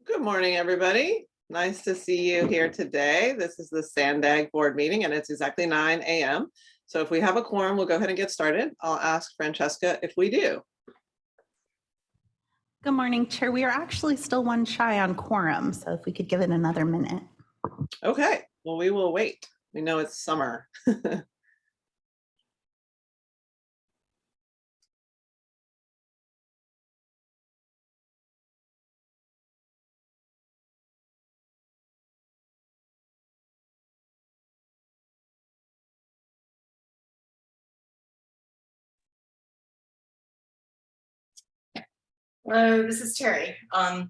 Good morning, everybody. Nice to see you here today. This is the SANDAG board meeting and it's exactly 9 a.m. So if we have a quorum, we'll go ahead and get started. I'll ask Francesca if we do. Good morning, Chair. We are actually still one shy on quorum, so if we could give it another minute. Okay, well, we will wait. We know it's summer. Hello, this is Terry. There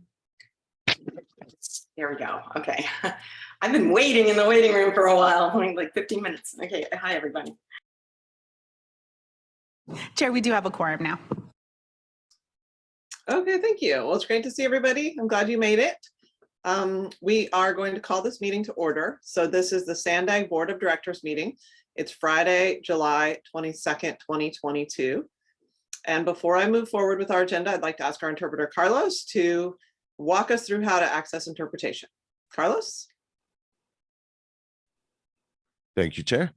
we go. Okay. I've been waiting in the waiting room for a while, like 15 minutes. Okay. Hi, everybody. Chair, we do have a quorum now. Okay, thank you. Well, it's great to see everybody. I'm glad you made it. We are going to call this meeting to order. So this is the SANDAG Board of Directors meeting. It's Friday, July 22nd, 2022. And before I move forward with our agenda, I'd like to ask our interpreter, Carlos, to walk us through how to access interpretation. Carlos? Thank you, Chair.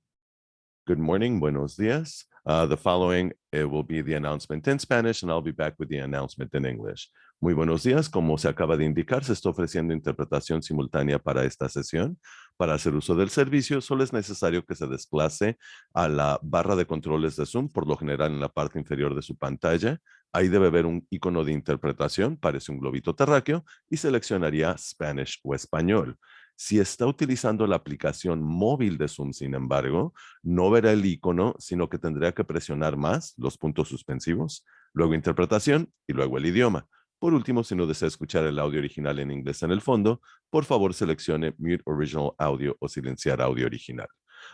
Good morning, buenos dias. The following will be the announcement in Spanish, and I'll be back with the announcement in English. Muy buenos días. Como se acaba de indicar, se está ofreciendo interpretación simultánea para esta sesión. Para hacer uso del servicio, solo es necesario que se desplace a la barra de controles de Zoom, por lo general en la parte inferior de su pantalla. Ahí debe haber un icono de interpretación, parece un globito terráqueo, y seleccionaría Spanish o español. Si está utilizando la aplicación móvil de Zoom, sin embargo, no verá el icono, sino que tendrá que presionar más los puntos suspensivos, luego interpretación y luego el idioma. Por último, si no desea escuchar el audio original en inglés en el fondo, por favor seleccione Mute Original Audio o silenciar audio original.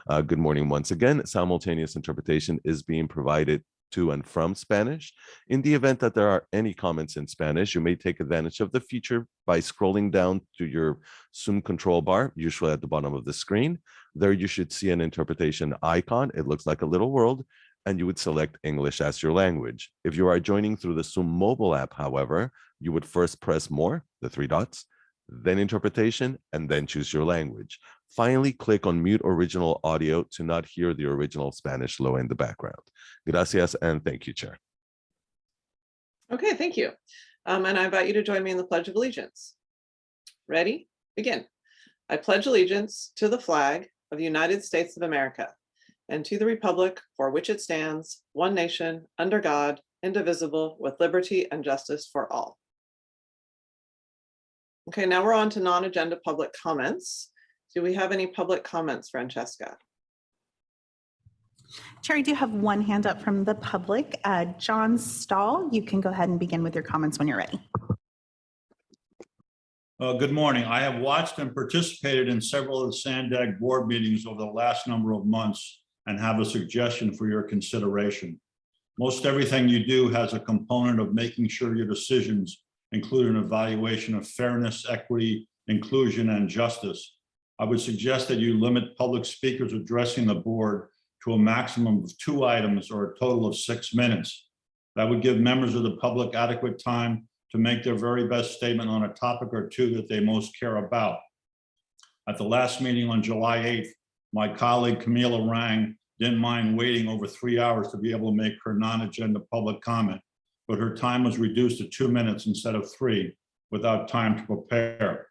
Good morning once again. Simultaneous interpretation is being provided to and from Spanish. In the event that there are any comments in Spanish, you may take advantage of the feature by scrolling down to your Zoom control bar, usually at the bottom of the screen. There you should see an interpretation icon. It looks like a little world, and you would select English as your language. If you are joining through the Zoom mobile app, however, you would first press More, the three dots, then Interpretation, and then choose your language. Finally, click on Mute Original Audio to not hear the original Spanish low in the background. Gracias, and thank you, Chair. Okay, thank you. And I invite you to join me in the Pledge of Allegiance. Ready? Begin. I pledge allegiance to the flag of the United States of America and to the republic for which it stands, one nation, under God, indivisible, with liberty and justice for all. Okay, now we're on to non-agenda public comments. Do we have any public comments, Francesca? Chair, I do have one hand up from the public. John Stahl, you can go ahead and begin with your comments when you're ready. Good morning. I have watched and participated in several of the SANDAG board meetings over the last number of months and have a suggestion for your consideration. Most everything you do has a component of making sure your decisions include an evaluation of fairness, equity, inclusion, and justice. I would suggest that you limit public speakers addressing the board to a maximum of 2 items or a total of 6 minutes. That would give members of the public adequate time to make their very best statement on a topic or two that they most care about. At the last meeting on July 8th, my colleague Camila Rang didn't mind waiting over 3 hours to be able to make her non-agenda public comment, but her time was reduced to 2 minutes instead of 3 without time to prepare.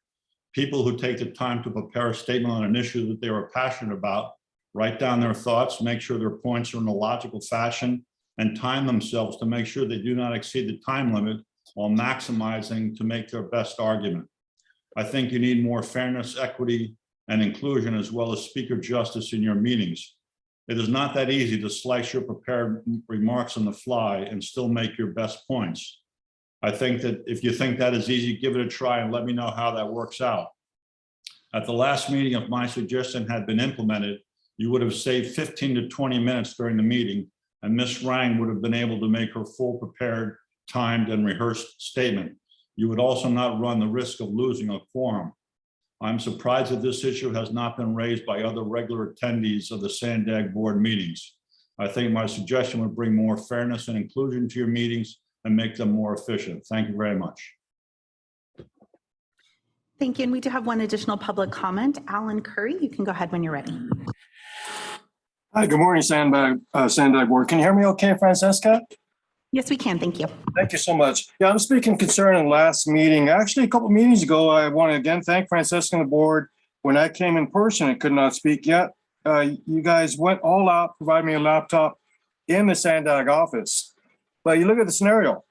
People who take the time to prepare a statement on an issue that they are passionate about, write down their thoughts, make sure their points are in a logical fashion, and time themselves to make sure they do not exceed the time limit while maximizing to make their best argument. I think you need more fairness, equity, and inclusion, as well as speaker justice in your meetings. It is not that easy to slice your prepared remarks on the fly and still make your best points. I think that if you think that is easy, give it a try and let me know how that works out. At the last meeting, if my suggestion had been implemented, you would have saved 15 to 20 minutes during the meeting, and Ms. Rang would have been able to make her full prepared, timed, and rehearsed statement. You would also not run the risk of losing a quorum. I'm surprised that this issue has not been raised by other regular attendees of the SANDAG board meetings. I think my suggestion would bring more fairness and inclusion to your meetings and make them more efficient. Thank you very much. Thank you. And we do have one additional public comment. Alan Curry, you can go ahead when you're ready. Hi, good morning, Sandbag Board. Can you hear me okay, Francesca? Yes, we can. Thank you. Thank you so much. Yeah, I'm speaking concerning last meeting. Actually, a couple meetings ago, I want to again thank Francesca and the board. When I came in person and could not speak yet, you guys went all out, provided me a laptop in the Sandag office. But you look at the scenario.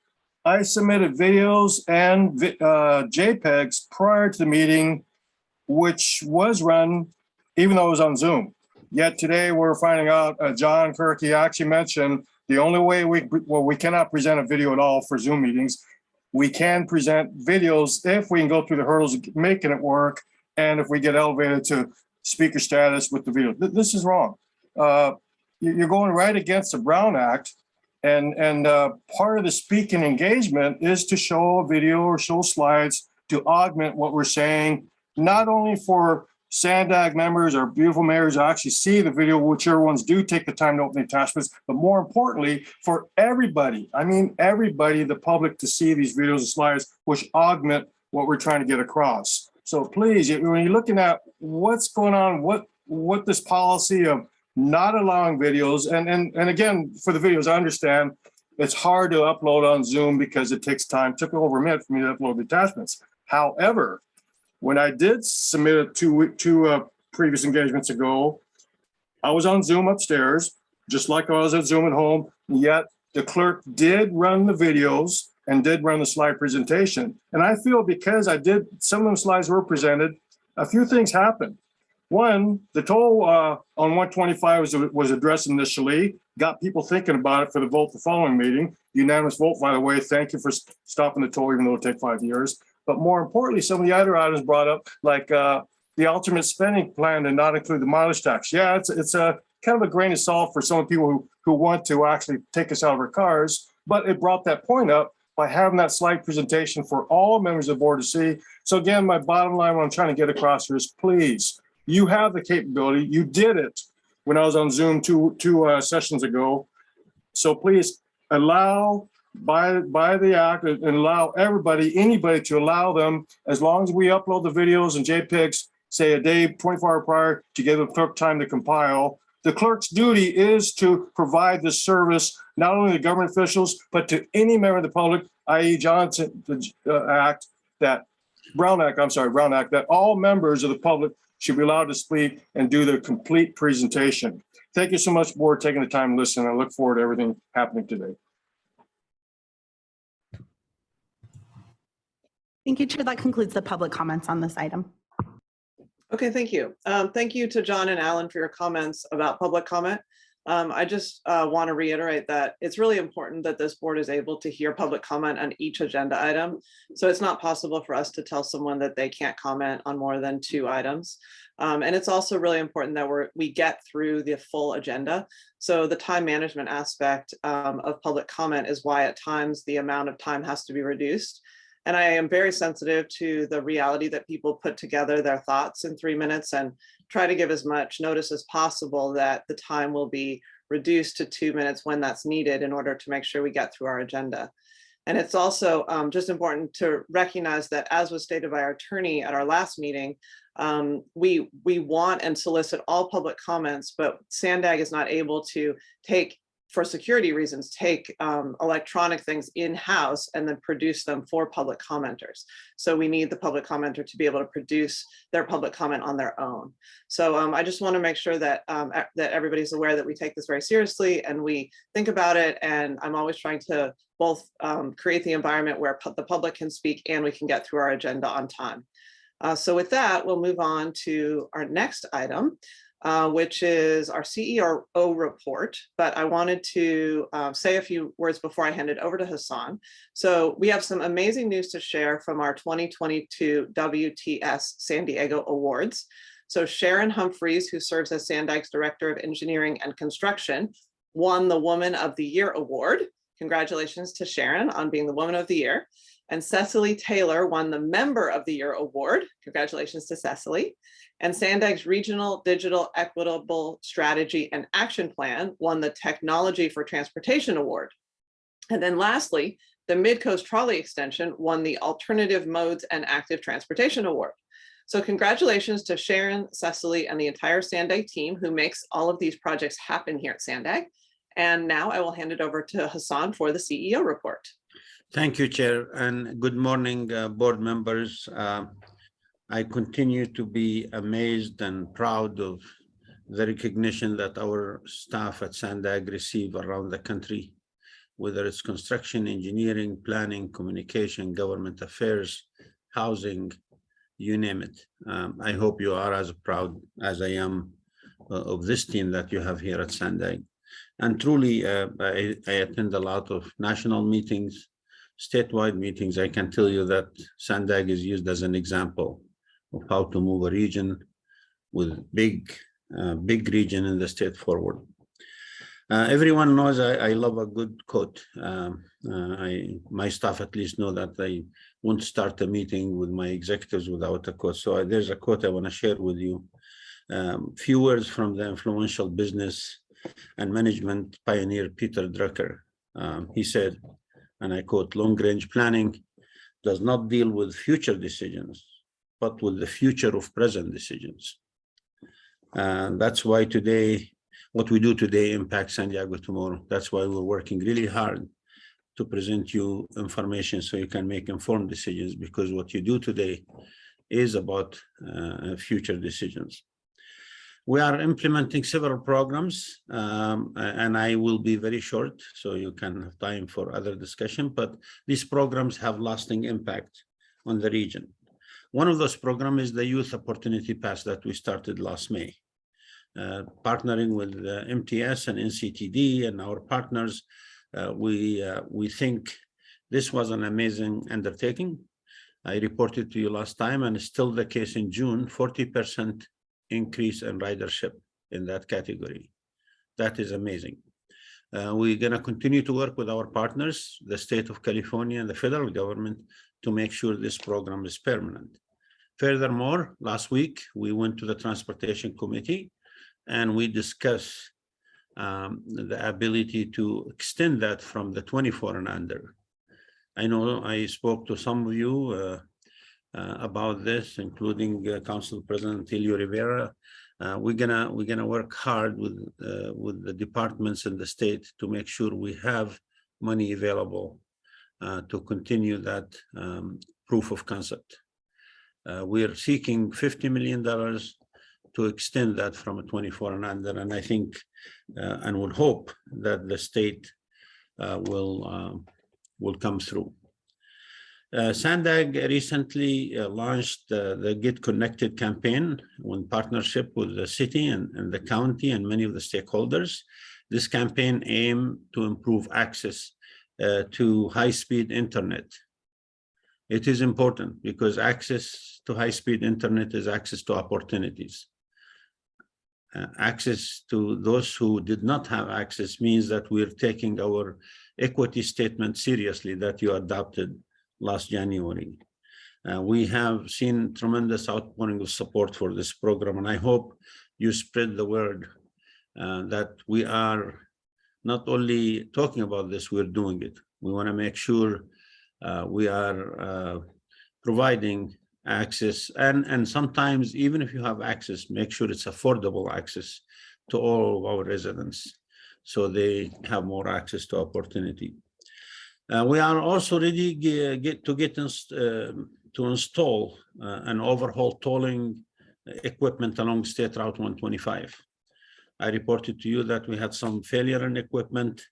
I submitted videos and JPEGs prior to the meeting, which was run even though it was on Zoom. Yet today we're finding out, John Kirky actually mentioned the only way we cannot present a video at all for Zoom meetings. We can present videos if we can go through the hurdles of making it work and if we get elevated to speaker status with the video. This is wrong. You're going right against the Brown Act. And part of the speaking engagement is to show a video or show slides to augment what we're saying, not only for Sandag members or beautiful mayors to actually see the video, whichever ones do take the time to open the attachments, but more importantly, for everybody, I mean, everybody, the public, to see these videos and slides, which augment what we're trying to get across. So please, when you're looking at what's going on, what this policy of not allowing videos, and again, for the videos, I understand it's hard to upload on Zoom because it takes time. It took over a minute for me to upload the attachments. However, when I did submit it two previous engagements ago, I was on Zoom upstairs, just like I was at Zoom at home, yet the clerk did run the videos and did run the slide presentation. And I feel because I did, some of the slides were presented, a few things happened. One, the toll on 125 was addressed initially, got people thinking about it for the vote the following meeting. Unanimous vote, by the way. Thank you for stopping the toll, even though it'll take 5 years. But more importantly, some of the other items brought up, like the alternate spending plan did not include the mileage tax. Yeah, it's a kind of a grain of salt for some people who want to actually take us out of our cars. But it brought that point up by having that slide presentation for all members of the board to see. So again, my bottom line, what I'm trying to get across here is, please, you have the capability. You did it when I was on Zoom two sessions ago. So please allow by the act and allow anybody to allow them, as long as we upload the videos and JPEGs, say a day, 24 hours prior, to give the clerk time to compile. The clerk's duty is to provide this service, not only to government officials, but to any member of the public, i.e. Johnson Act, Brown Act, that all members of the public should be allowed to speak and do their complete presentation. Thank you so much, board, taking the time to listen. I look forward to everything happening today. Thank you, Chair. That concludes the public comments on this item. Okay, thank you. Thank you to John and Alan for your comments about public comment. I just want to reiterate that it's really important that this board is able to hear public comment on each agenda item. So it's not possible for us to tell someone that they can't comment on more than 2 items. And it's also really important that we get through the full agenda. So the time management aspect of public comment is why at times the amount of time has to be reduced. And I am very sensitive to the reality that people put together their thoughts in 3 minutes and try to give as much notice as possible that the time will be reduced to 2 minutes when that's needed in order to make sure we get through our agenda. And it's also just important to recognize that, as was stated by our attorney at our last meeting, we want and solicit all public comments, but Sandag is not able to for security reasons, take electronic things in-house and then produce them for public commenters. So we need the public commenter to be able to produce their public comment on their own. So I just want to make sure that that everybody's aware that we take this very seriously and we think about it. And I'm always trying to both create the environment where the public can speak and we can get through our agenda on time. So with that, we'll move on to our next item, which is our CEO report. But I wanted to say a few words before I hand it over to Hassan. So we have some amazing news to share from our 2022 WTS San Diego Awards. So Sharon Humphreys, who serves as Sandag's Director of Engineering and Construction, won the Woman of the Year Award. Congratulations to Sharon on being the Woman of the Year. And Cecily Taylor won the Member of the Year Award. Congratulations to Cecily. And Sandag's Regional Digital Equitable Strategy and Action Plan won the Technology for Transportation Award. And then lastly, The Mid-Coast Trolley Extension won the Alternative Modes and Active Transportation Award. So congratulations to Sharon, Cecily, and the entire Sandag team who makes all of these projects happen here at Sandag. And now I will hand it over to Hassan for the CEO report. Thank you, Chair, and good morning, board members. I continue to be amazed and proud of the recognition that our staff at Sandag receive around the country, whether it's construction, engineering, planning, communication, government affairs, housing, you name it. I hope you are as proud as I am of this team that you have here at Sandag. And truly, I attend a lot of national meetings, statewide meetings. I can tell you that Sandag is used as an example of how to move a region with big region in the state forward. Everyone knows I love a good quote. My staff at least know that I won't start a meeting with my executives without a quote. So there's a quote I want to share with you. Few words from the influential business and management pioneer Peter Drucker. He said, and I quote, "Long-range planning does not deal with future decisions, but with the future of present decisions." And that's why today, what we do today impacts San Diego tomorrow. That's why we're working really hard to present you information so you can make informed decisions, because what you do today is about future decisions. We are implementing several programs, and I will be very short so you can have time for other discussion, but these programs have lasting impact on the region. One of those programs is the Youth Opportunity Pass that we started last May. Partnering with MTS and NCTD and our partners, we think this was an amazing undertaking. I reported to you last time, and it's still the case in June, 40% increase in ridership in that category. That is amazing. We're going to continue to work with our partners, the state of California and the federal government, to make sure this program is permanent. Furthermore, last week, we went to the Transportation Committee and we discussed the ability to extend that from the 24 and under. I know I spoke to some of you about this, including Council President Elio Rivera. We're gonna work hard with the departments in the state to make sure we have money available to continue that proof of concept. We're seeking $50 million to extend that from a 24 and under, and I think and would hope that the state will come through. Sandag recently launched the Get Connected campaign in partnership with the city and the county and many of the stakeholders. This campaign aimed to improve access to high-speed internet. It is important because access to high-speed internet is access to opportunities. Access to those who did not have access means that we're taking our equity statement seriously that you adopted last January. We have seen tremendous outpouring of support for this program, and I hope you spread the word that we are not only talking about this, we're doing it. We want to make sure we are providing access, and sometimes even if you have access, make sure it's affordable access to all of our residents so they have more access to opportunity. We are also ready to install and overhaul tolling equipment along State Route 125. I reported to you that we had some failure in equipment.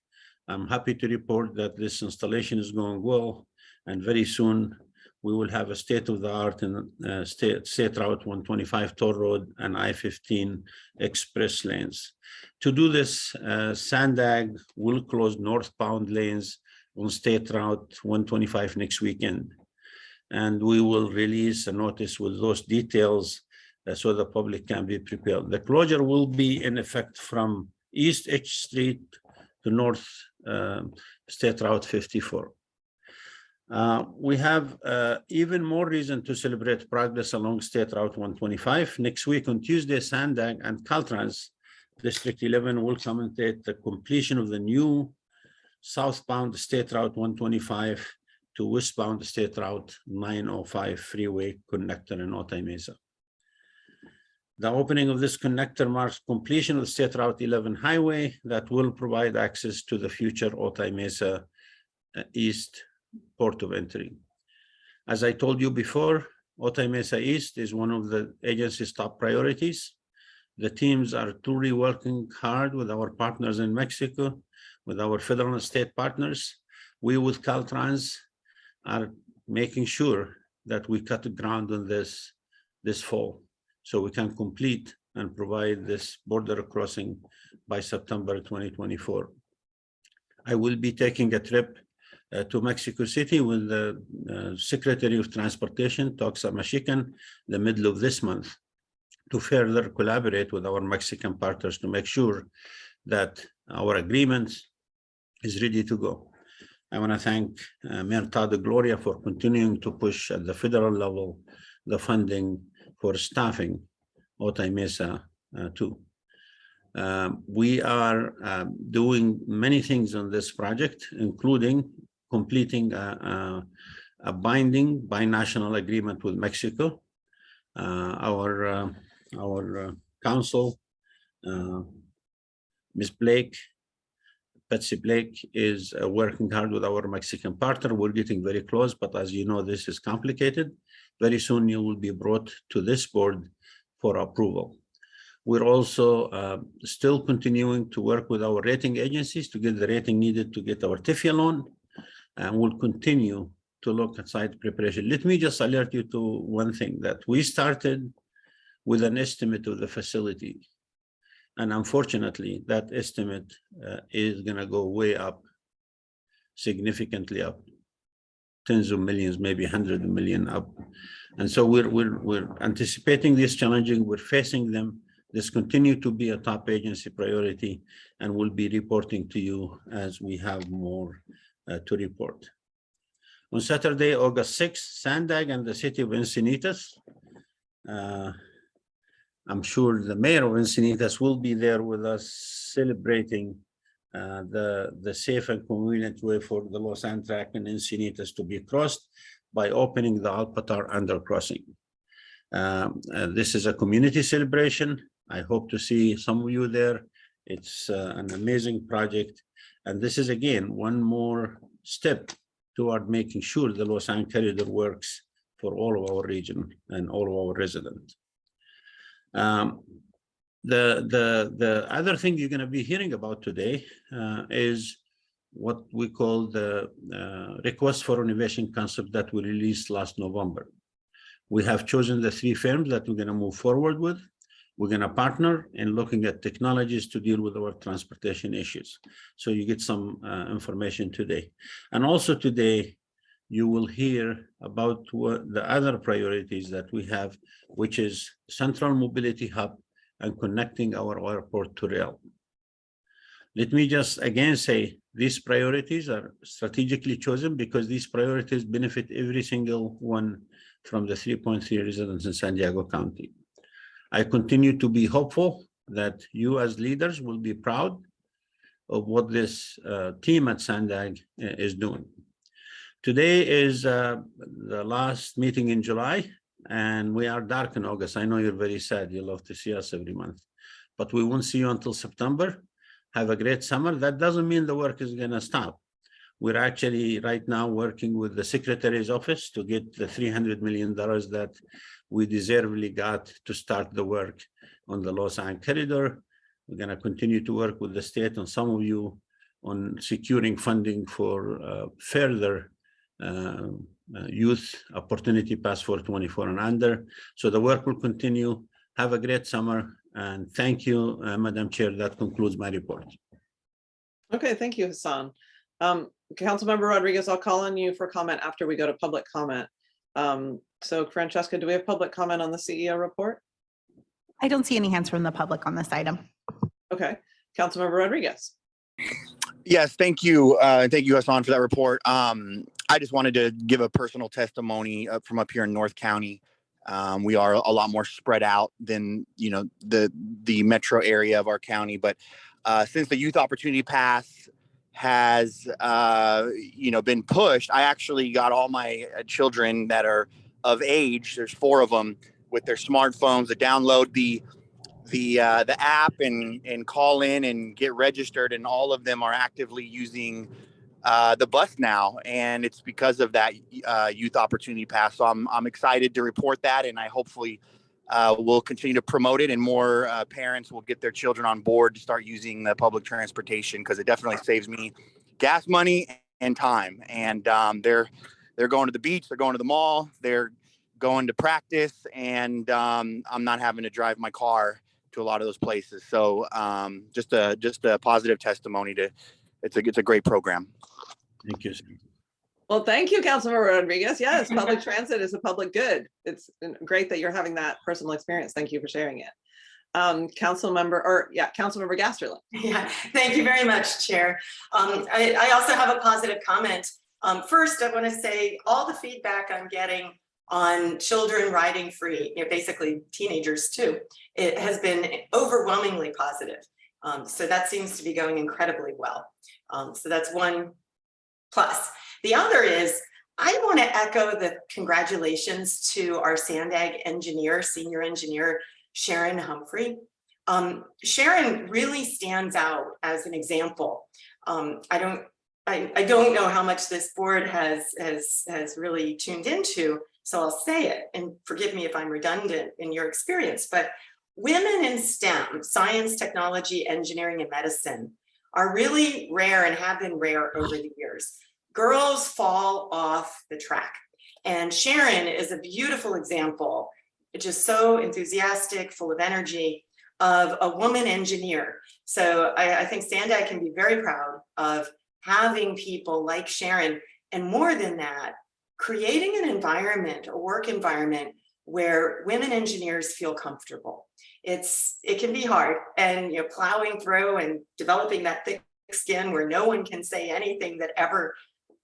I'm happy to report that this installation is going well, and very soon we will have a state-of-the-art in State Route 125 toll road and I-15 express lanes. To do this, Sandag will close northbound lanes on State Route 125 next weekend. And we will release a notice with those details so the public can be prepared. The closure will be in effect from East H Street to North State Route 54. We have even more reason to celebrate progress along State Route 125. Next week on Tuesday, Sandag and Caltrans District 11 will commentate the completion of the new southbound State Route 125 to westbound State Route 905 freeway connector in Otay Mesa. The opening of this connector marks completion of State Route 11 highway that will provide access to the future Otay Mesa East port of entry. As I told you before, Otay Mesa East is one of the agency's top priorities. The teams are truly working hard with our partners in Mexico, with our federal and state partners. We with Caltrans are making sure that we cut the ground on this fall, so we can complete and provide this border crossing by September 2024. I will be taking a trip to Mexico City with the Secretary of Transportation, Toxa Machican, the middle of this month, to further collaborate with our Mexican partners to make sure that our agreement is ready to go. I want to thank Mayor Todd Gloria for continuing to push at the federal level the funding for staffing Otay Mesa 2. We are doing many things on this project, including completing a binding binational agreement with Mexico. Our counsel, Ms. Blake, Betsy Blake, is working hard with our Mexican partner. We're getting very close, but as you know, this is complicated. Very soon you will be brought to this board for approval. We're also still continuing to work with our rating agencies to get the rating needed to get our TIFIA loan, and we'll continue to look at site preparation. Let me just alert you to one thing, that we started with an estimate of the facility. And unfortunately, that estimate is gonna go way up, significantly up, tens of millions, maybe 100 million up. And so we're anticipating this challenging, we're facing them. This continue to be a top agency priority, and we'll be reporting to you as we have more to report. On Saturday, August 6th, Sandag and the city of Encinitas. I'm sure the mayor of Encinitas will be there with us celebrating the safe and convenient way for the Los Antrac and Encinitas to be crossed by opening the Alpatar undercrossing. This is a community celebration. I hope to see some of you there. It's an amazing project. And this is, again, one more step toward making sure the Los Angeles corridor works for all of our region and all of our residents. The other thing you're going to be hearing about today is what we call the request for renovation concept that we released last November. We have chosen the 3 firms that we're going to move forward with. We're going to partner in looking at technologies to deal with our transportation issues. So you get some information today. And also today, you will hear about what the other priorities that we have, which is central mobility hub and connecting our airport to rail. Let me just again say, these priorities are strategically chosen because these priorities benefit every single one from the 3.3 residents in San Diego County. I continue to be hopeful that you as leaders will be proud of what this team at Sandag is doing. Today is the last meeting in July, and we are dark in August. I know you're very sad. You love to see us every month, but we won't see you until September. Have a great summer. That doesn't mean the work is gonna stop. We're actually right now working with the Secretary's office to get the $300 million that we deservedly got to start the work on the Los Angeles corridor. We're gonna continue to work with the state and some of you on securing funding for further youth opportunity passport 24 and under. So the work will continue. Have a great summer, and thank you, Madam Chair. That concludes my report. Okay, thank you, Hassan. Councilmember Rodriguez, I'll call on you for comment after we go to public comment. So Francesca, do we have public comment on the CEO report? I don't see any hands from the public on this item. Okay, Councilmember Rodriguez. Yes, thank you. Thank you, Hassan, for that report. I just wanted to give a personal testimony from up here in North County. We are a lot more spread out than, you know, the metro area of our county. But since the Youth Opportunity Pass has, been pushed. I actually got all my children that are of age. There's 4 of them with their smartphones to download the app and call in and get registered, and all of them are actively using the bus now, and it's because of that youth opportunity pass. So I'm excited to report that, and I hopefully will continue to promote it, and more parents will get their children on board to start using the public transportation, because it definitely saves me gas money and time. And they're going to the beach, they're going to the mall, they're going to practice, and I'm not having to drive my car to a lot of those places. So just a positive testimony to it's a great program. Thank you, sir. Well, thank you, Councilmember Rodriguez. Yes, public transit is a public good. It's great that you're having that personal experience. Thank you for sharing it. Councilmember Gasterlin. Yeah, thank you very much, Chair. I also have a positive comment. First, I want to say all the feedback I'm getting on children riding free, basically teenagers too, it has been overwhelmingly positive. So that seems to be going incredibly well. So that's one plus. The other is, I want to echo the congratulations to our Sandag engineer, senior engineer, Sharon Humphrey. Sharon really stands out as an example. I don't know how much this board has really tuned into, so I'll say it, and forgive me if I'm redundant in your experience, but women in STEM, science, technology, engineering, and medicine, are really rare and have been rare over the years. Girls fall off the track. And Sharon is a beautiful example, just so enthusiastic, full of energy, of a woman engineer. So I think Sandag can be very proud of having people like Sharon, and more than that, creating an environment, a work environment where women engineers feel comfortable. It can be hard, and plowing through and developing that thick skin where no one can say anything that ever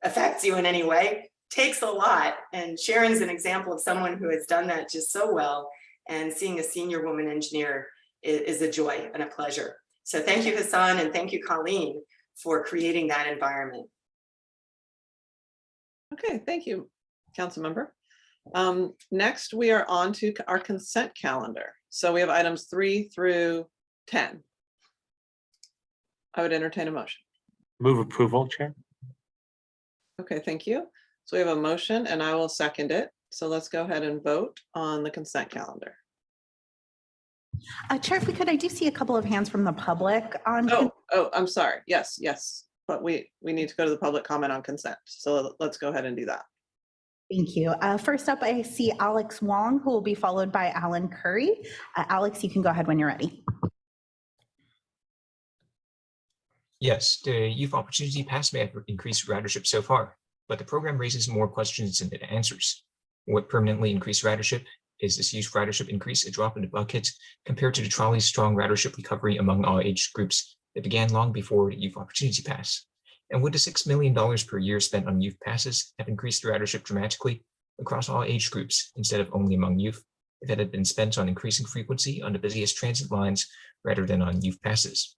affects you in any way takes a lot. And Sharon's an example of someone who has done that just so well. And seeing a senior woman engineer is a joy and a pleasure. So thank you, Hassan, and thank you, Colleen, for creating that environment. Okay, thank you, Council Member. Next, we are on to our consent calendar. So we have items 3 through 10. I would entertain a motion. Move approval, Chair. Okay, thank you. So we have a motion and I will second it. So let's go ahead and vote on the consent calendar. Chair, if we could, I do see a couple of hands from the public on. Oh, I'm sorry. Yes. But we need to go to the public comment on consent. So let's go ahead and do that. Thank you. First up, I see Alex Wong, who will be followed by Alan Curry. Alex, you can go ahead when you're ready. Yes, the Youth Opportunity Pass may have increased ridership so far, but the program raises more questions than it answers. What permanently increased ridership? Is this youth ridership increase a drop in the bucket compared to the trolley's strong ridership recovery among all age groups that began long before the Youth Opportunity Pass? And would the $6 million per year spent on youth passes have increased the ridership dramatically across all age groups instead of only among youth if it had been spent on increasing frequency on the busiest transit lines rather than on youth passes?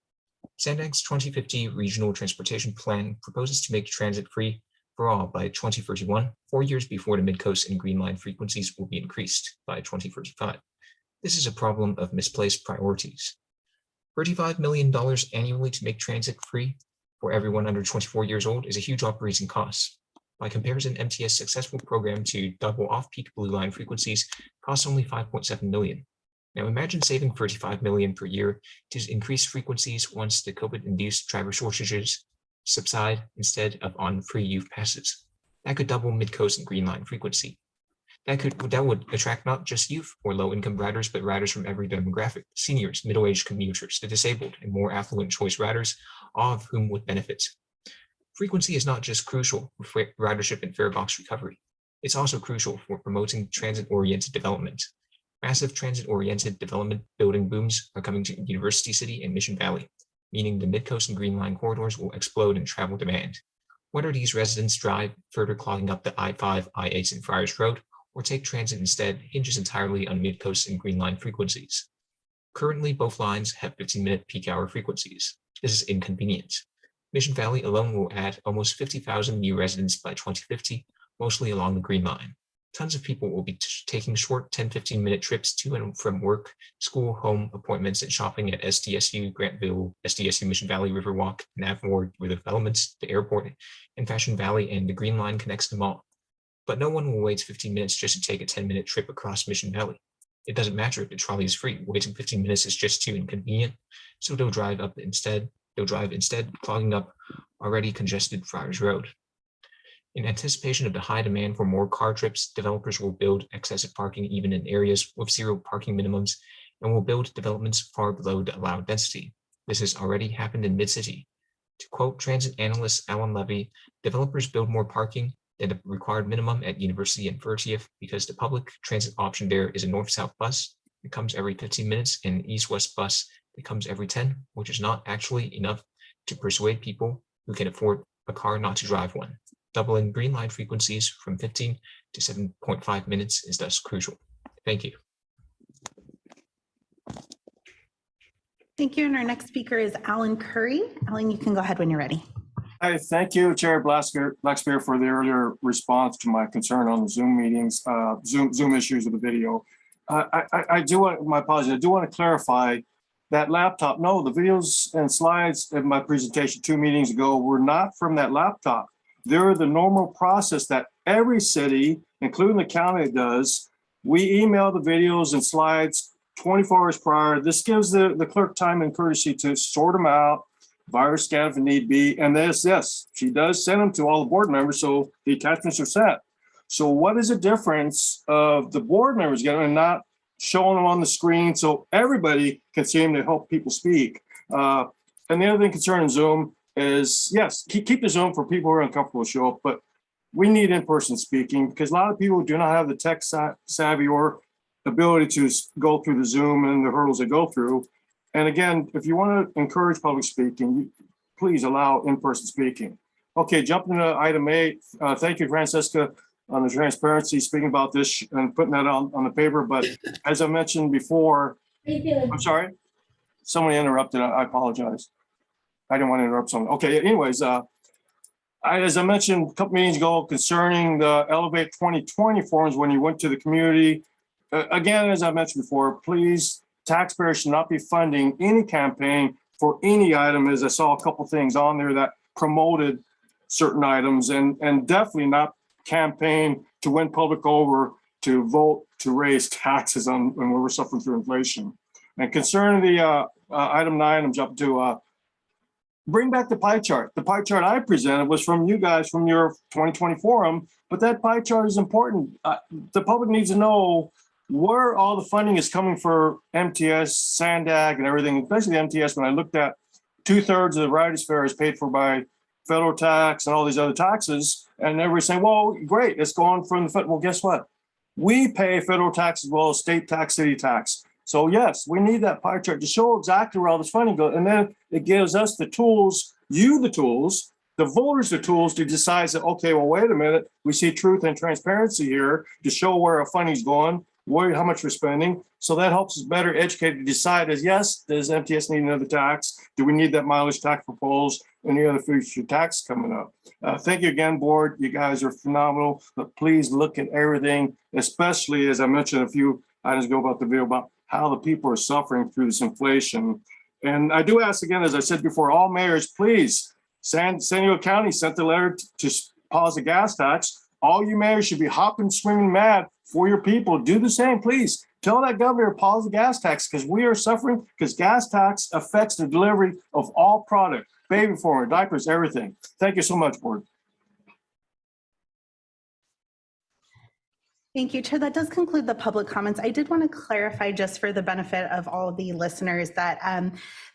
Sandag's 2050 Regional Transportation Plan proposes to make transit free for all by 2031, 4 years before the Mid-Coast and Green Line frequencies will be increased by 2035. This is a problem of misplaced priorities. $35 million annually to make transit free for everyone under 24 years old is a huge operating cost. By comparison, MTS's successful program to double off-peak Blue Line frequencies costs only $5.7 million. Now imagine saving $35 million per year to increase frequencies once the COVID-induced driver shortages subside instead of on free youth passes. That could double Mid-Coast and Green Line frequency. That would attract not just youth or low-income riders, but riders from every demographic: seniors, middle-aged commuters, the disabled, and more affluent choice riders, all of whom would benefit. Frequency is not just crucial for ridership and fare box recovery. It's also crucial for promoting transit-oriented development. Massive transit-oriented development building booms are coming to University City and Mission Valley, meaning the Mid-Coast and Green Line corridors will explode in travel demand. Whether these residents drive, further clogging up the I-5, I-8, and Friars Road, or take transit instead, hinges entirely on Mid-Coast and Green Line frequencies. Currently, both lines have 15-minute peak hour frequencies. This is inconvenient. Mission Valley alone will add almost 50,000 new residents by 2050, mostly along the Green Line. Tons of people will be taking short 10-15-minute trips to and from work, school, home, appointments, and shopping at SDSU, Grantville, SDSU Mission Valley, Riverwalk, Navmore, where the developments, the airport, and Fashion Valley, and the Green Line connects them all. But no one will wait 15 minutes just to take a 10-minute trip across Mission Valley. It doesn't matter if the trolley is free. Waiting 15 minutes is just too inconvenient, so they'll drive instead, clogging up already congested Friars Road. In anticipation of the high demand for more car trips, developers will build excessive parking even in areas with zero parking minimums and will build developments far below the allowed density. This has already happened in Mid-City. To quote transit analyst Alan Levy, developers build more parking than the required minimum at University and 30th because the public transit option there is a north-south bus that comes every 15 minutes and an east-west bus that comes every 10, which is not actually enough to persuade people who can afford a car not to drive one. Doubling Green Line frequencies from 15 to 7.5 minutes is thus crucial. Thank you. Thank you. And our next speaker is Alan Curry. Alan, you can go ahead when you're ready. Hi, thank you, Chair Blackspear, for the earlier response to my concern on the Zoom meetings, Zoom issues with the video. I do want, my apologies, I do want to clarify that laptop. No, the videos and slides in my presentation 2 meetings ago were not from that laptop. They're the normal process that every city, including the county, does. We email the videos and slides 24 hours prior. This gives the clerk time and courtesy to sort them out, virus scan if need be. And yes, she does send them to all the board members, so the attachments are sent. So what is the difference of the board members getting and not showing them on the screen so everybody can see them to help people speak? And the other thing concerning Zoom is, yes, keep the Zoom for people who are uncomfortable to show up, but we need in-person speaking because a lot of people do not have the tech savvy or ability to go through the Zoom and the hurdles they go through. And again, if you want to encourage public speaking, please allow in-person speaking. Okay, jumping to item 8. Thank you, Francesca, on the transparency, speaking about this and putting that on the paper. But as I mentioned before, I'm sorry, someone interrupted. I apologize. I didn't want to interrupt someone. Okay, anyways, as I mentioned a couple meetings ago concerning the Elevate 2020 forms when you went to the community, again, as I mentioned before, please, taxpayers should not be funding any campaign for any item, as I saw a couple things on there that promoted certain items, and definitely not campaign to win public over to vote to raise taxes on when we're suffering through inflation. And concerning the item 9, I'm jumping to bring back the pie chart. The pie chart I presented was from you guys from your 2020 forum, but that pie chart is important. The public needs to know where all the funding is coming for MTS, Sandag, and everything, especially the MTS. When I looked at 2/3 of the Varieties Fair is paid for by federal tax and all these other taxes, and everybody's saying, well, great, it's going from the federal. Well, guess what? We pay federal tax as well as state tax, city tax. So yes, we need that pie chart to show exactly where all this funding goes. And then it gives us the tools, the tools, the voters the tools to decide that, okay, well, wait a minute, we see truth and transparency here to show where our funding's going, how much we're spending. So that helps us better educate to decide as, yes, does MTS need another tax? Do we need that mileage tax proposed? Any other future tax coming up? Thank you again, board. You guys are phenomenal, but please look at everything, especially as I mentioned a few items ago about the video about how the people are suffering through this inflation. And I do ask again, as I said before, all mayors, please, San Diego County sent the letter to pause the gas tax. All you mayors should be hopping, screaming mad for your people. Do the same, please. Tell that governor to pause the gas tax because we are suffering because gas tax affects the delivery of all product, baby formula, diapers, everything. Thank you so much, board. Thank you, Chair. That does conclude the public comments. I did want to clarify, just for the benefit of all of the listeners, that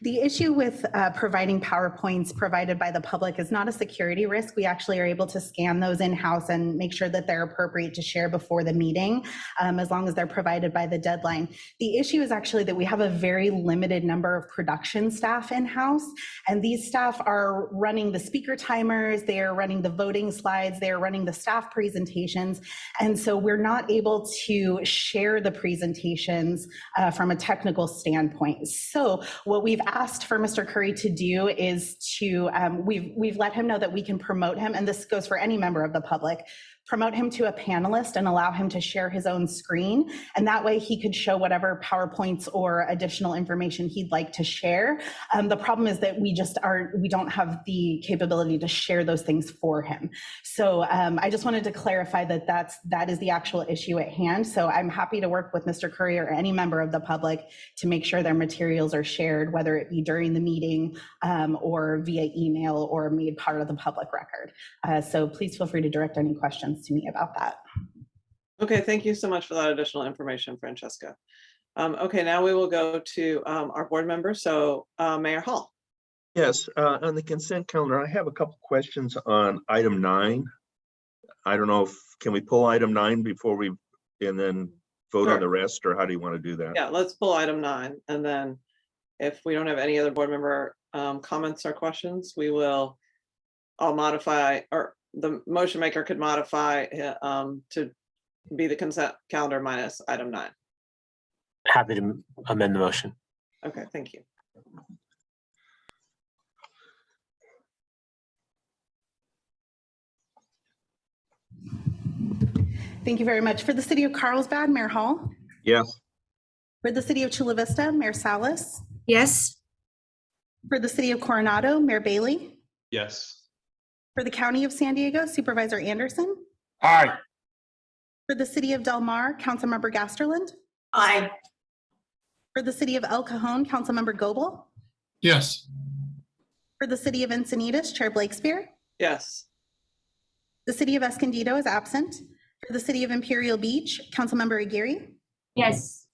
the issue with providing PowerPoints provided by the public is not a security risk. We actually are able to scan those in-house and make sure that they're appropriate to share before the meeting, as long as they're provided by the deadline. The issue is actually that we have a very limited number of production staff in-house, and these staff are running the speaker timers, they are running the voting slides, they are running the staff presentations, and so we're not able to share the presentations from a technical standpoint. So what we've asked for Mr. Curry to do is to, we've let him know that we can promote him, and this goes for any member of the public, promote him to a panelist and allow him to share his own screen. And that way he could show whatever PowerPoints or additional information he'd like to share. The problem is that we don't have the capability to share those things for him. So I just wanted to clarify that that is the actual issue at hand. So I'm happy to work with Mr. Curry or any member of the public to make sure their materials are shared, whether it be during the meeting or via email or made part of the public record. So please feel free to direct any questions to me about that. Okay, thank you so much for that additional information, Francesca. Okay, now we will go to our board members. So Mayor Hall. Yes, on the consent calendar, I have a couple questions on item 9. I don't know if, can we pull item 9 before we, and then vote Sure. on the rest, or how do you want to do that? Yeah, let's pull item 9. And then if we don't have any other board member comments or questions, I'll modify, or the motion maker could modify to be the consent calendar minus item 9. Happy to amend the motion. Okay, thank you. Thank you very much. For the city of Carlsbad, Mayor Hall. Yes. For the city of Chula Vista, Mayor Salas. Yes. For the city of Coronado, Mayor Bailey. Yes. For the county of San Diego, Supervisor Anderson. Aye. For the city of Del Mar, Councilmember Gasterland. Aye. For the city of El Cajon, Councilmember Goebel. Yes. For the city of Encinitas, Chair Blakespear. Yes. The city of Escondido is absent. For the city of Imperial Beach, Councilmember Aguirre. Yes.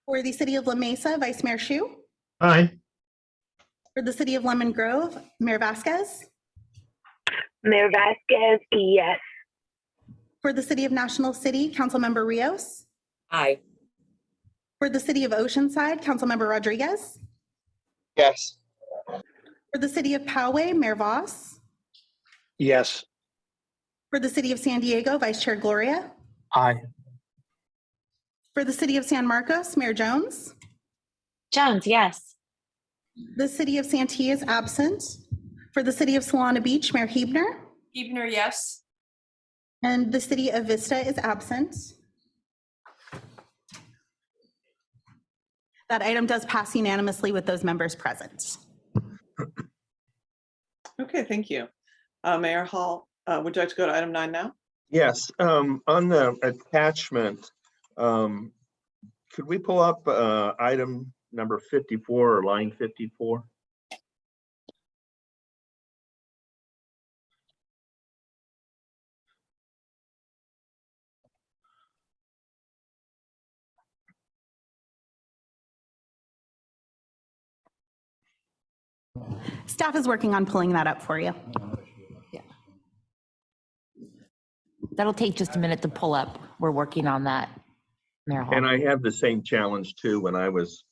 For the city of La Mesa, Vice Mayor Shu. Aye. For the city of Lemon Grove, Mayor Vasquez. Mayor Vasquez, yes. For the city of National City, Councilmember Rios. Aye. For the city of Oceanside, Councilmember Rodriguez. Yes. For the city of Poway, Mayor Voss. Yes. For the city of San Diego, Vice Chair Gloria. Aye. For the city of San Marcos, Mayor Jones. Jones, yes. The city of Santee is absent. For the city of Solana Beach, Mayor Hebner. Hebner, yes. And the city of Vista is absent. That item does pass unanimously with those members present. Okay, thank you. Mayor Hall, would you like to go to item 9 now? Yes, on the attachment, could we pull up item number 54 or line 54? Staff is working on pulling that up for you. That'll take just a minute to pull up. We're working on that, Mayor Hall. And I have the same challenge too when I was,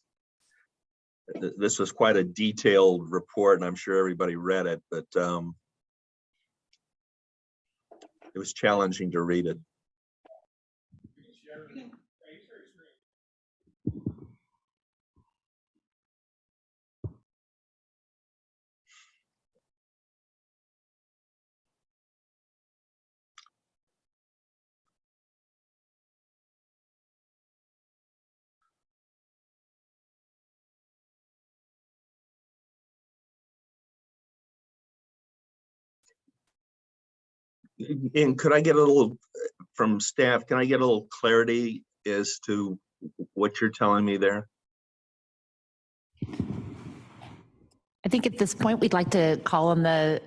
this was quite a detailed report and I'm sure everybody read it, but it was challenging to read it. And could I get a little, from staff, can I get a little clarity as to what you're telling me there? I think at this point, we'd like to call on the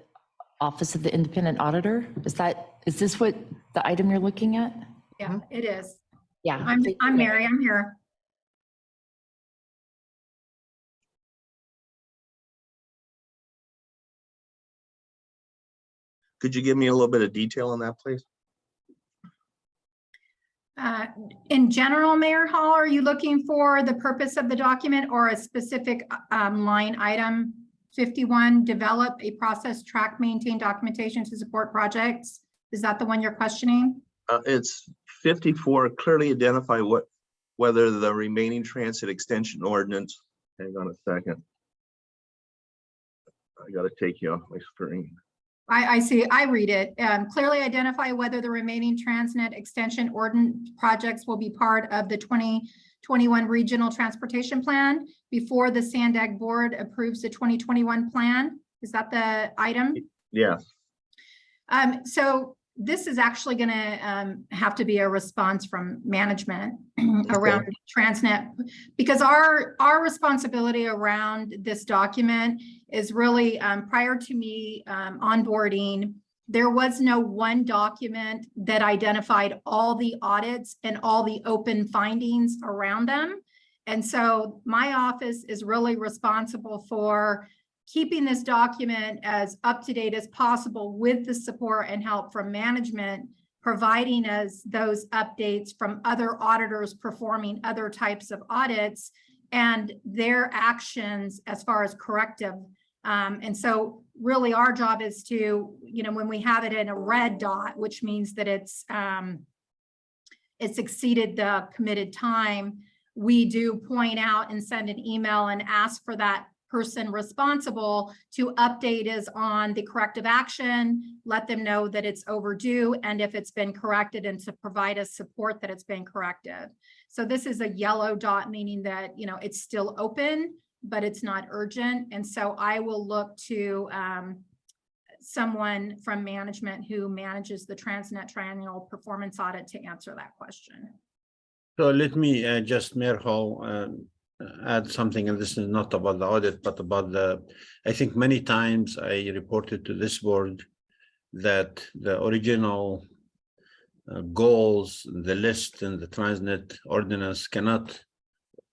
Office of the Independent Auditor. Is this what the item you're looking at? Yeah, it is. Yeah. I'm Mary, I'm here. Could you give me a little bit of detail on that, please? In general, Mayor Hall, are you looking for the purpose of the document or a specific line item? 51, develop a process, track, maintain documentation to support projects. Is that the one you're questioning? It's 54, clearly identify whether the remaining transit extension ordinance, hang on a second. I gotta take you off my screen. I see, I read it. Clearly identify whether the remaining Transnet extension ordinance projects will be part of the 2021 Regional Transportation Plan before the Sandag Board approves the 2021 plan. Is that the item? Yes. So this is actually going to have to be a response from management around Transnet, because our responsibility around this document is really prior to me onboarding, there was no one document that identified all the audits and all the open findings around them. And so my office is really responsible for keeping this document as up to date as possible with the support and help from management, providing us those updates from other auditors performing other types of audits and their actions as far as corrective. And so really our job is to, when we have it in a red dot, which means that it's exceeded the committed time, we do point out and send an email and ask for that person responsible to update us on the corrective action, let them know that it's overdue and if it's been corrected, and to provide us support that it's been corrected. So this is a yellow dot, meaning that, it's still open, but it's not urgent. And so I will look to someone from management who manages the Transnet Triennial Performance Audit to answer that question. So let me just, Mayor Hall, add something, and this is not about the audit, but about I think many times I reported to this board that the original goals, the list and the Transnet ordinance cannot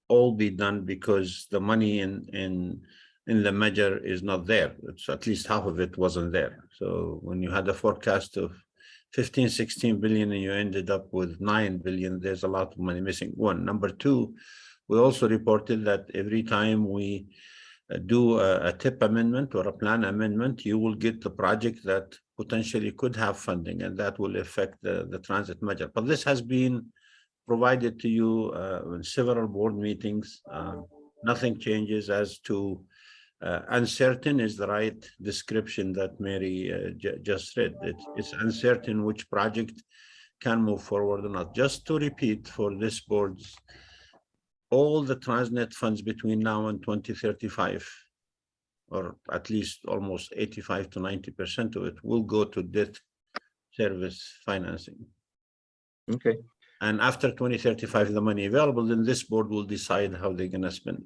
all be done because the money in the measure is not there. It's at least half of it wasn't there. So when you had a forecast of 15, 16 billion and you ended up with 9 billion, there's a lot of money missing. One. Number two, we also reported that every time we do a TIP amendment or a plan amendment, you will get the project that potentially could have funding, and that will affect the transit measure. But this has been provided to you in several board meetings. Nothing changes as to uncertain is the right description that Mary just read. It's uncertain which project can move forward or not. Just to repeat for this board's, all the Transnet funds between now and 2035, or at least almost 85 to 90% of it, will go to debt service financing. Okay. And after 2035, the money available, then this board will decide how they're going to spend.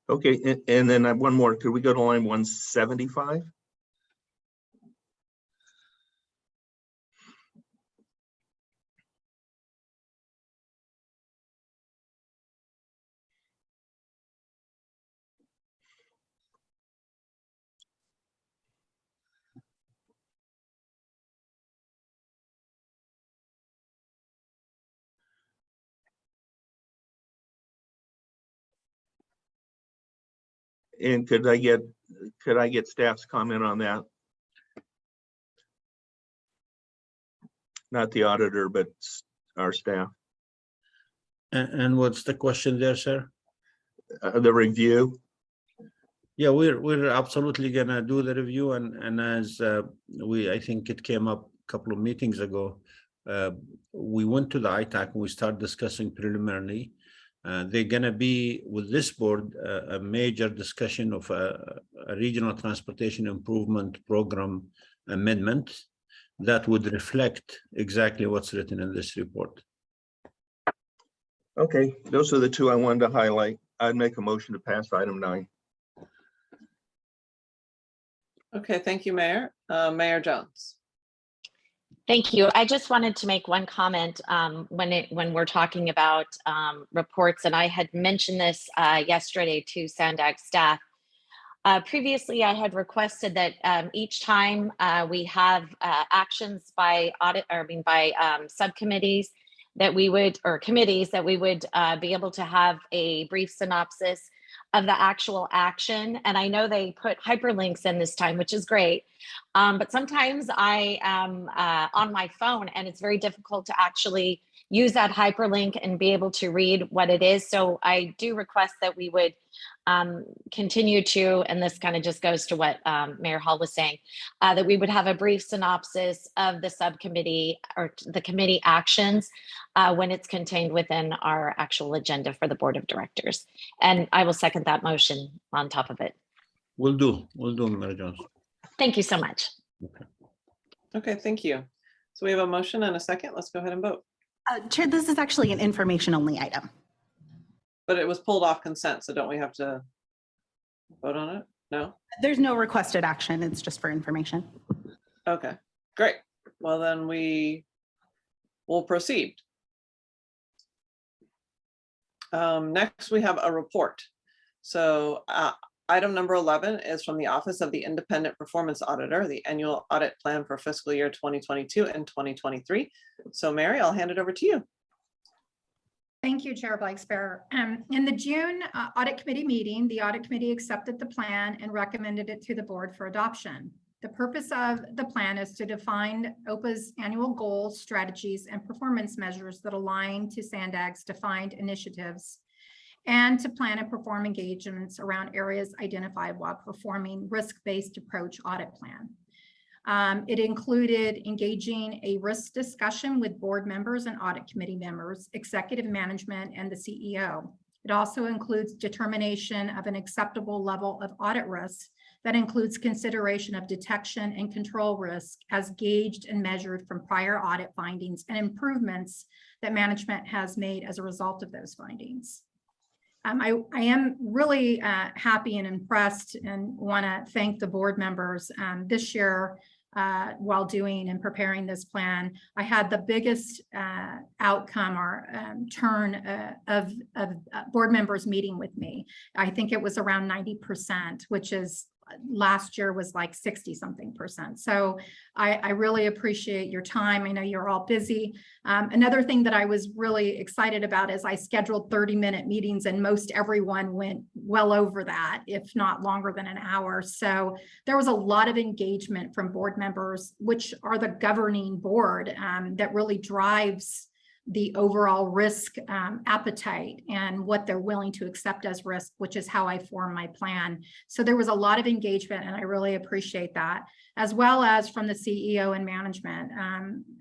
Okay, and then I have one more. Could we go to line 175? And could I get staff's comment on that? Not the auditor, but our staff. And what's the question there, sir? The review. Yeah, we're absolutely gonna do the review, and as I think it came up a couple of meetings ago, we went to the ITAC and we started discussing preliminarily. They're gonna be with this board a major discussion of a regional transportation improvement program amendment that would reflect exactly what's written in this report. Okay, those are the two I wanted to highlight. I'd make a motion to pass item 9. Okay, thank you, Mayor. Mayor Jones. Thank you. I just wanted to make one comment when we're talking about reports, and I had mentioned this yesterday to Sandag staff. Previously, I had requested that each time we have actions by subcommittees that we would, or committees, that we would be able to have a brief synopsis of the actual action. And I know they put hyperlinks in this time, which is great. But sometimes I am on my phone and it's very difficult to actually use that hyperlink and be able to read what it is. So I do request that we would continue to, and this kind of just goes to what Mayor Hall was saying, that we would have a brief synopsis of the subcommittee or the committee actions when it's contained within our actual agenda for the board of directors. And I will second that motion on top of it. We'll do, Mayor Jones. Thank you so much. Okay, thank you. So we have a motion and a second. Let's go ahead and vote. Chair, this is actually an information only item. But it was pulled off consent, so don't we have to vote on it? No? There's no requested action. It's just for information. Okay, great. Well, then we will proceed. Next, we have a report. So item number 11 is from the Office of the Independent Performance Auditor, the annual audit plan for fiscal year 2022 and 2023. So Mary, I'll hand it over to you. Thank you, Chair Blakespear. In the June Audit Committee meeting, the Audit Committee accepted the plan and recommended it to the board for adoption. The purpose of the plan is to define OPA's annual goals, strategies, and performance measures that align to SANDAG's defined initiatives and to plan and perform engagements around areas identified while performing risk-based approach audit plan. It included engaging a risk discussion with board members and audit committee members, executive management, and the CEO. It also includes determination of an acceptable level of audit risk that includes consideration of detection and control risk as gauged and measured from prior audit findings and improvements that management has made as a result of those findings. I am really happy and impressed and want to thank the board members this year. While doing and preparing this plan, I had the biggest outcome or turn of board members meeting with me. I think it was around 90%, which is last year was like 60-something%. So I really appreciate your time. I know you're all busy. Another thing that I was really excited about is I scheduled 30-minute meetings and most everyone went well over that, if not longer than an hour. So there was a lot of engagement from board members, which are the governing board that really drives the overall risk appetite and what they're willing to accept as risk, which is how I form my plan. So there was a lot of engagement and I really appreciate that, as well as from the CEO and management.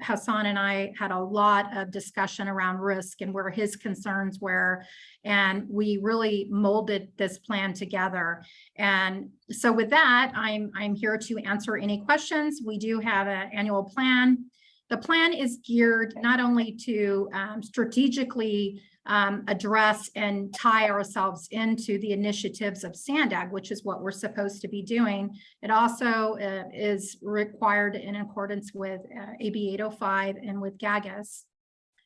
Hassan and I had a lot of discussion around risk and where his concerns were, and we really molded this plan together. And so with that, I'm here to answer any questions. We do have an annual plan. The plan is geared not only to strategically address and tie ourselves into the initiatives of SANDAG, which is what we're supposed to be doing. It also is required in accordance with AB 805 and with GAGAS.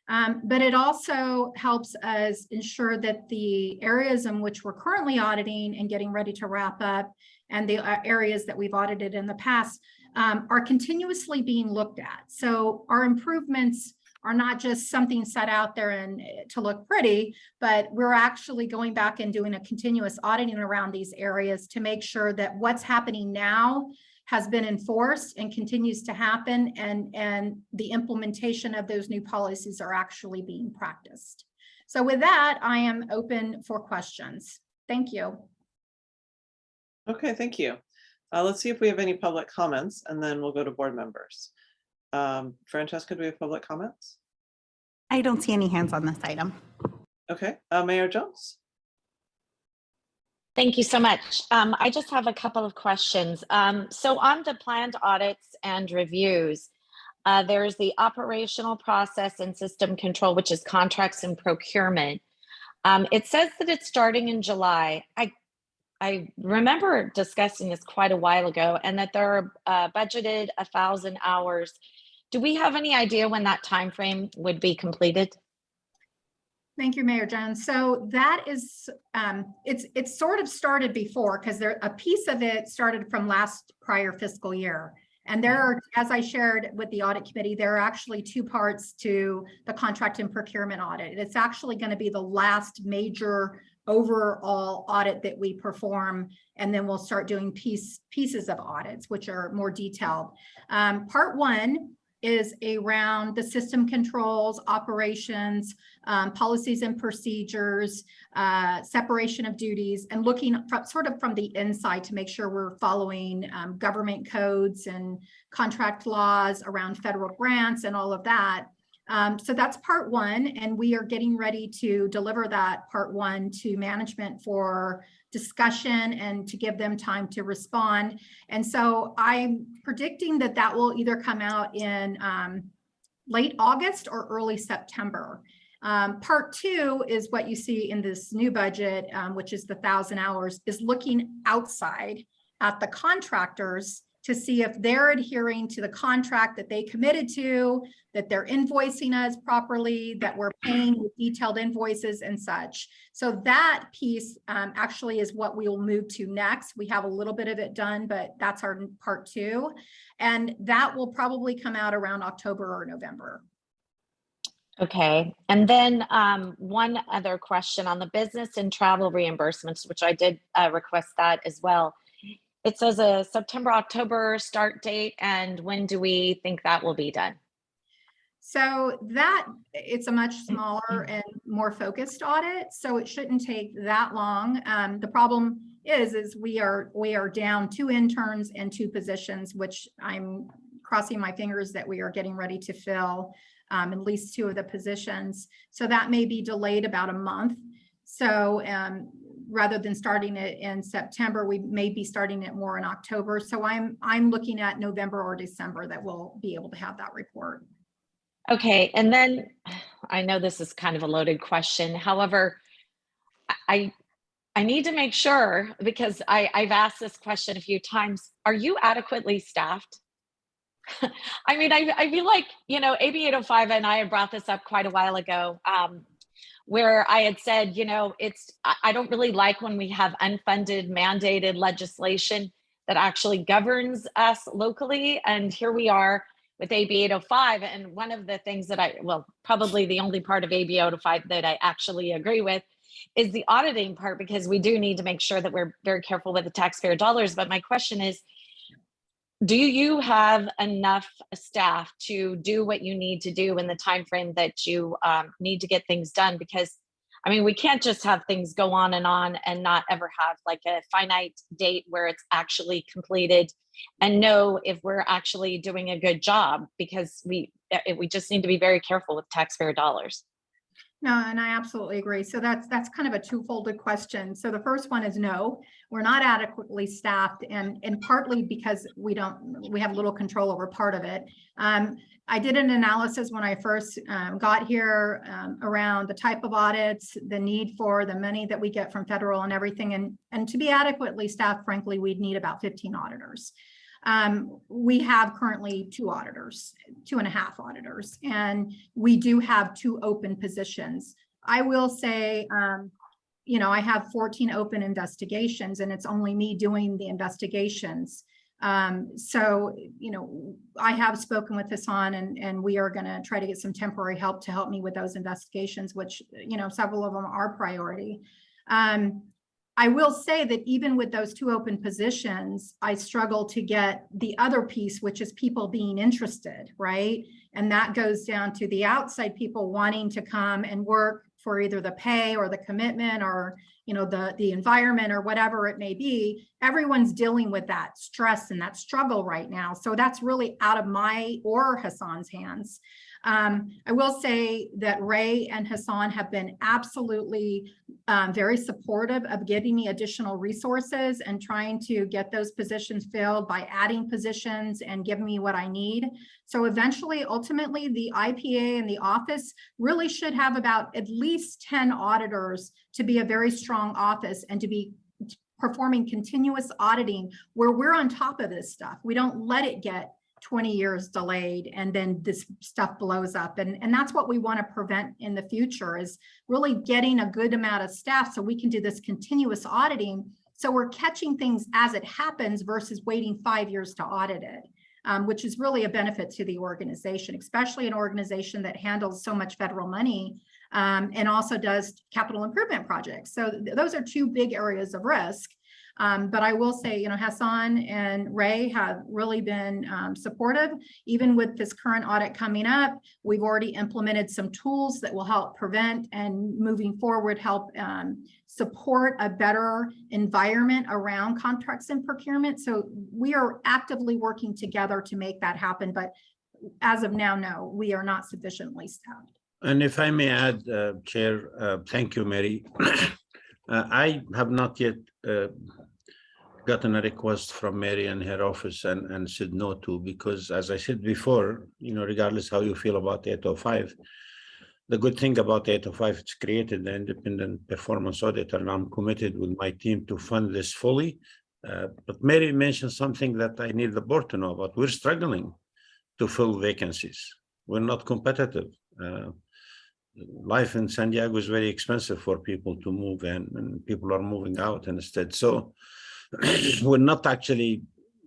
But it also helps us ensure that the areas in which we're currently auditing and getting ready to wrap up and the areas that we've audited in the past are continuously being looked at. So our improvements are not just something set out there and to look pretty, but we're actually going back and doing a continuous auditing around these areas to make sure that what's happening now has been enforced and continues to happen, and the implementation of those new policies are actually being practiced. So with that, I am open for questions. Thank you. Okay, thank you. Let's see if we have any public comments and then we'll go to board members. Francesca, do we have public comments? I don't see any hands on this item. Okay, Mayor Jones. Thank you so much. I just have a couple of questions. So on the planned audits and reviews, there's the operational process and system control, which is contracts and procurement. It says that it's starting in July. I remember discussing this quite a while ago, and that there are budgeted 1,000 hours. Do we have any idea when that time frame would be completed? Thank you, Mayor Jones. So that is, it's sort of started before, because a piece of it started from last prior fiscal year. And there are, as I shared with the audit committee, there are actually two parts to the contract and procurement audit. It's actually going to be the last major overall audit that we perform, and then we'll start doing pieces of audits, which are more detailed. Part one is around the system controls, operations, policies and procedures, separation of duties, and looking sort of from the inside to make sure we're following government codes and contract laws around federal grants and all of that. So that's part one, and we are getting ready to deliver that part one to management for discussion and to give them time to respond. And so I'm predicting that that will either come out in late August or early September. Part two is what you see in this new budget, which is the 1,000 hours, is looking outside at the contractors to see if they're adhering to the contract that they committed to, that they're invoicing us properly, that we're paying with detailed invoices and such. So that piece actually is what we will move to next. We have a little bit of it done, but that's our part two. And that will probably come out around October or November. Okay, and then one other question on the business and travel reimbursements, which I did request that as well. It says a September, October start date, and when do we think that will be done? So that it's a much smaller and more focused audit, so it shouldn't take that long. The problem is we are down 2 interns and 2 positions, which I'm crossing my fingers that we are getting ready to fill at least 2 of the positions. So that may be delayed about a month. So rather than starting it in September, we may be starting it more in October. So I'm looking at November or December that we'll be able to have that report. Okay, and then I know this is kind of a loaded question. However, I need to make sure, because I've asked this question a few times, are you adequately staffed? I mean, I feel like, you know, AB 805 and I had brought this up quite a while ago, where I had said, you know, I don't really like when we have unfunded mandated legislation that actually governs us locally. And here we are with AB 805. And one of the things that probably the only part of AB 805 that I actually agree with is the auditing part, because we do need to make sure that we're very careful with the taxpayer dollars. But my question is, do you have enough staff to do what you need to do in the time frame that you need to get things done? Because I mean, we can't just have things go on and not ever have like a finite date where it's actually completed and know if we're actually doing a good job, because we just need to be very careful with taxpayer dollars. No, and I absolutely agree. So that's kind of a two-folded question. So the first one is no, we're not adequately staffed, and partly because we have little control over part of it. I did an analysis when I first got here around the type of audits, the need for the money that we get from federal and everything, and to be adequately staffed, frankly, we'd need about 15 auditors. We have currently 2 auditors, 2.5 auditors, and we do have 2 open positions. I will say, you know, I have 14 open investigations, and it's only me doing the investigations. So, you know, I have spoken with Hassan, and we are going to try to get some temporary help to help me with those investigations, which, you know, several of them are priority. I will say that even with those 2 open positions, I struggle to get the other piece, which is people being interested, right? And that goes down to the outside people wanting to come and work for either the pay or the commitment or, you know, the environment or whatever it may be. Everyone's dealing with that stress and that struggle right now. So that's really out of my or Hassan's hands. I will say that Ray and Hassan have been absolutely very supportive of giving me additional resources and trying to get those positions filled by adding positions and giving me what I need. So eventually, ultimately, the IPA and the office really should have about at least 10 auditors to be a very strong office and to be performing continuous auditing where we're on top of this stuff. We don't let it get 20 years delayed and then this stuff blows up. And that's what we want to prevent in the future, is really getting a good amount of staff so we can do this continuous auditing. So we're catching things as it happens versus waiting 5 years to audit it, which is really a benefit to the organization, especially an organization that handles so much federal money. and also does capital improvement projects. So those are two big areas of risk. But I will say, Hassan and Ray have really been supportive. Even with this current audit coming up, we've already implemented some tools that will help prevent and moving forward help support a better environment around contracts and procurement. So we are actively working together to make that happen. But as of now, no, we are not sufficiently staffed. And if I may add, Chair, thank you, Mary. I have not yet gotten a request from Mary and her office and said no to, because as I said before, regardless how you feel about 805, the good thing about 805, it's created the independent performance auditor, and I'm committed with my team to fund this fully. But Mary mentioned something that I need the board to know about. We're struggling to fill vacancies. We're not competitive. Life in San Diego is very expensive for people to move in, and people are moving out instead. So we're not actually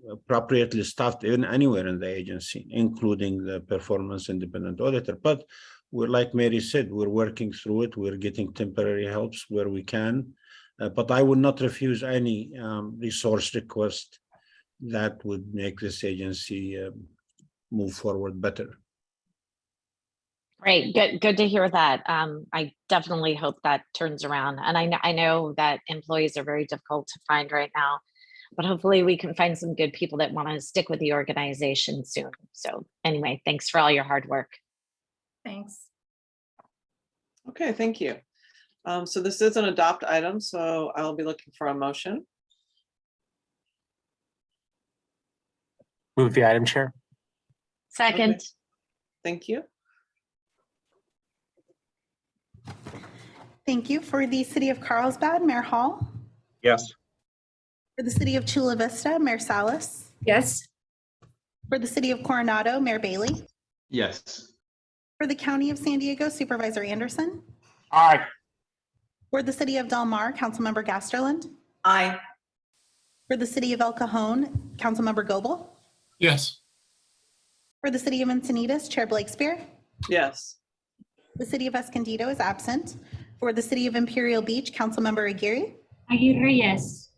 appropriately staffed anywhere in the agency, including the performance independent auditor. But we're, like Mary said, we're working through it. We're getting temporary helps where we can. But I would not refuse any resource request that would make this agency move forward better. Great, good to hear that. I definitely hope that turns around. And I know that employees are very difficult to find right now, but hopefully we can find some good people that want to stick with the organization soon. So anyway, thanks for all your hard work. Thanks. Okay, thank you. So this is an adopt item, so I'll be looking for a motion. Move the item, Chair. Second. Okay. Thank you. Thank you. For the City of Carlsbad, Mayor Hall. Yes. For the City of Chula Vista, Mayor Salas. Yes. For the City of Coronado, Mayor Bailey. Yes. For the County of San Diego, Supervisor Anderson. Aye. For the City of Del Mar, Councilmember Gasterland. Aye. For the City of El Cajon, Councilmember Goebel. Yes. For the City of Encinitas, Chair Blakespear. Yes. The City of Escondido is absent. For the City of Imperial Beach, Councilmember Aguirre. Aguirre, yes.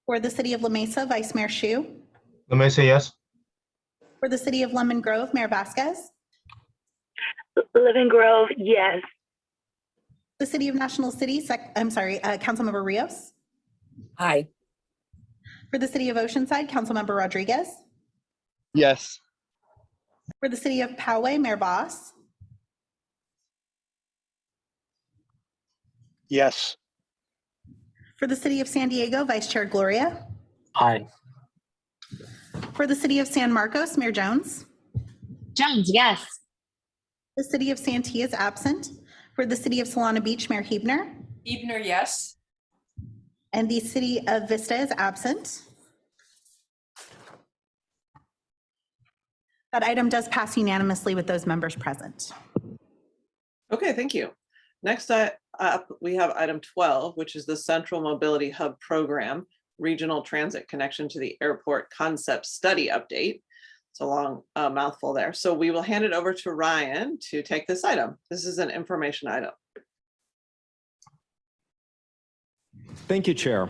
For the City of La Mesa, Vice Mayor Shu. La Mesa, yes. For the City of Lemon Grove, Mayor Vasquez. Lemon Grove, yes. The City of National City, Councilmember Rios. Aye. For the City of Oceanside, Councilmember Rodriguez. Yes. For the City of Poway, Mayor Boss. Yes. For the City of San Diego, Vice Chair Gloria. Aye. For the City of San Marcos, Mayor Jones. Jones, yes. The City of Santee is absent. For the City of Solana Beach, Mayor Huebner. Ebner, yes. And the City of Vista is absent. That item does pass unanimously with those members present. Okay, thank you. Next up, we have item 12, which is the Central Mobility Hub Program, Regional Transit Connection to the Airport Concept Study Update. It's a long mouthful there. So we will hand it over to Ryan to take this item. This is an information item. Thank you, Chair.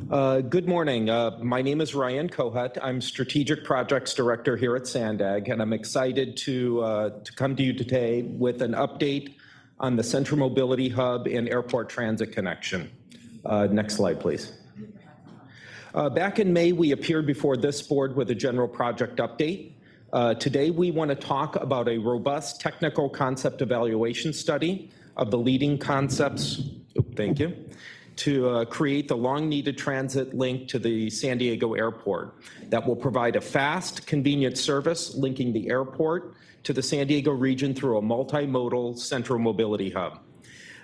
Good morning. My name is Ryan Kohut. I'm Strategic Projects Director here at Sandag, and I'm excited to come to you today with an update on the Central Mobility Hub and Airport Transit Connection. Next slide, please. Back in May, we appeared before this board with a general project update. Today, we want to talk about a robust technical concept evaluation study of the leading concepts, to create the long-needed transit link to the San Diego Airport that will provide a fast, convenient service linking the airport to the San Diego region through a multimodal central mobility hub.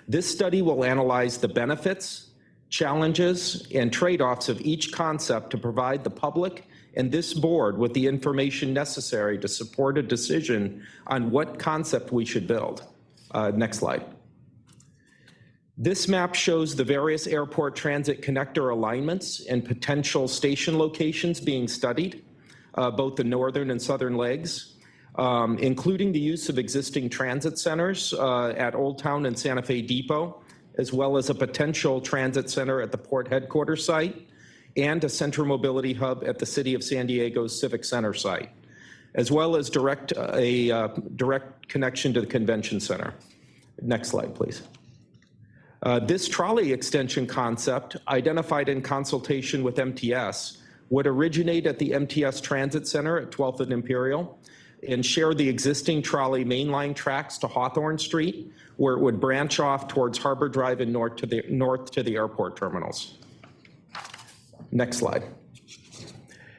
This study will analyze the benefits, challenges, and trade-offs of each concept to provide the public and this board with the information necessary to support a decision on what concept we should build. Next slide. This map shows the various airport transit connector alignments and potential station locations being studied, both the northern and southern legs. including the use of existing transit centers at Old Town and Santa Fe Depot, as well as a potential transit center at the port headquarters site and a center mobility hub at the City of San Diego's Civic Center site, as well as a direct connection to the convention center. Next slide, please. This trolley extension concept, identified in consultation with MTS, would originate at the MTS Transit Center at 12th and Imperial and share the existing trolley mainline tracks to Hawthorne Street, where it would branch off towards Harbor Drive and north to the airport terminals. Next slide.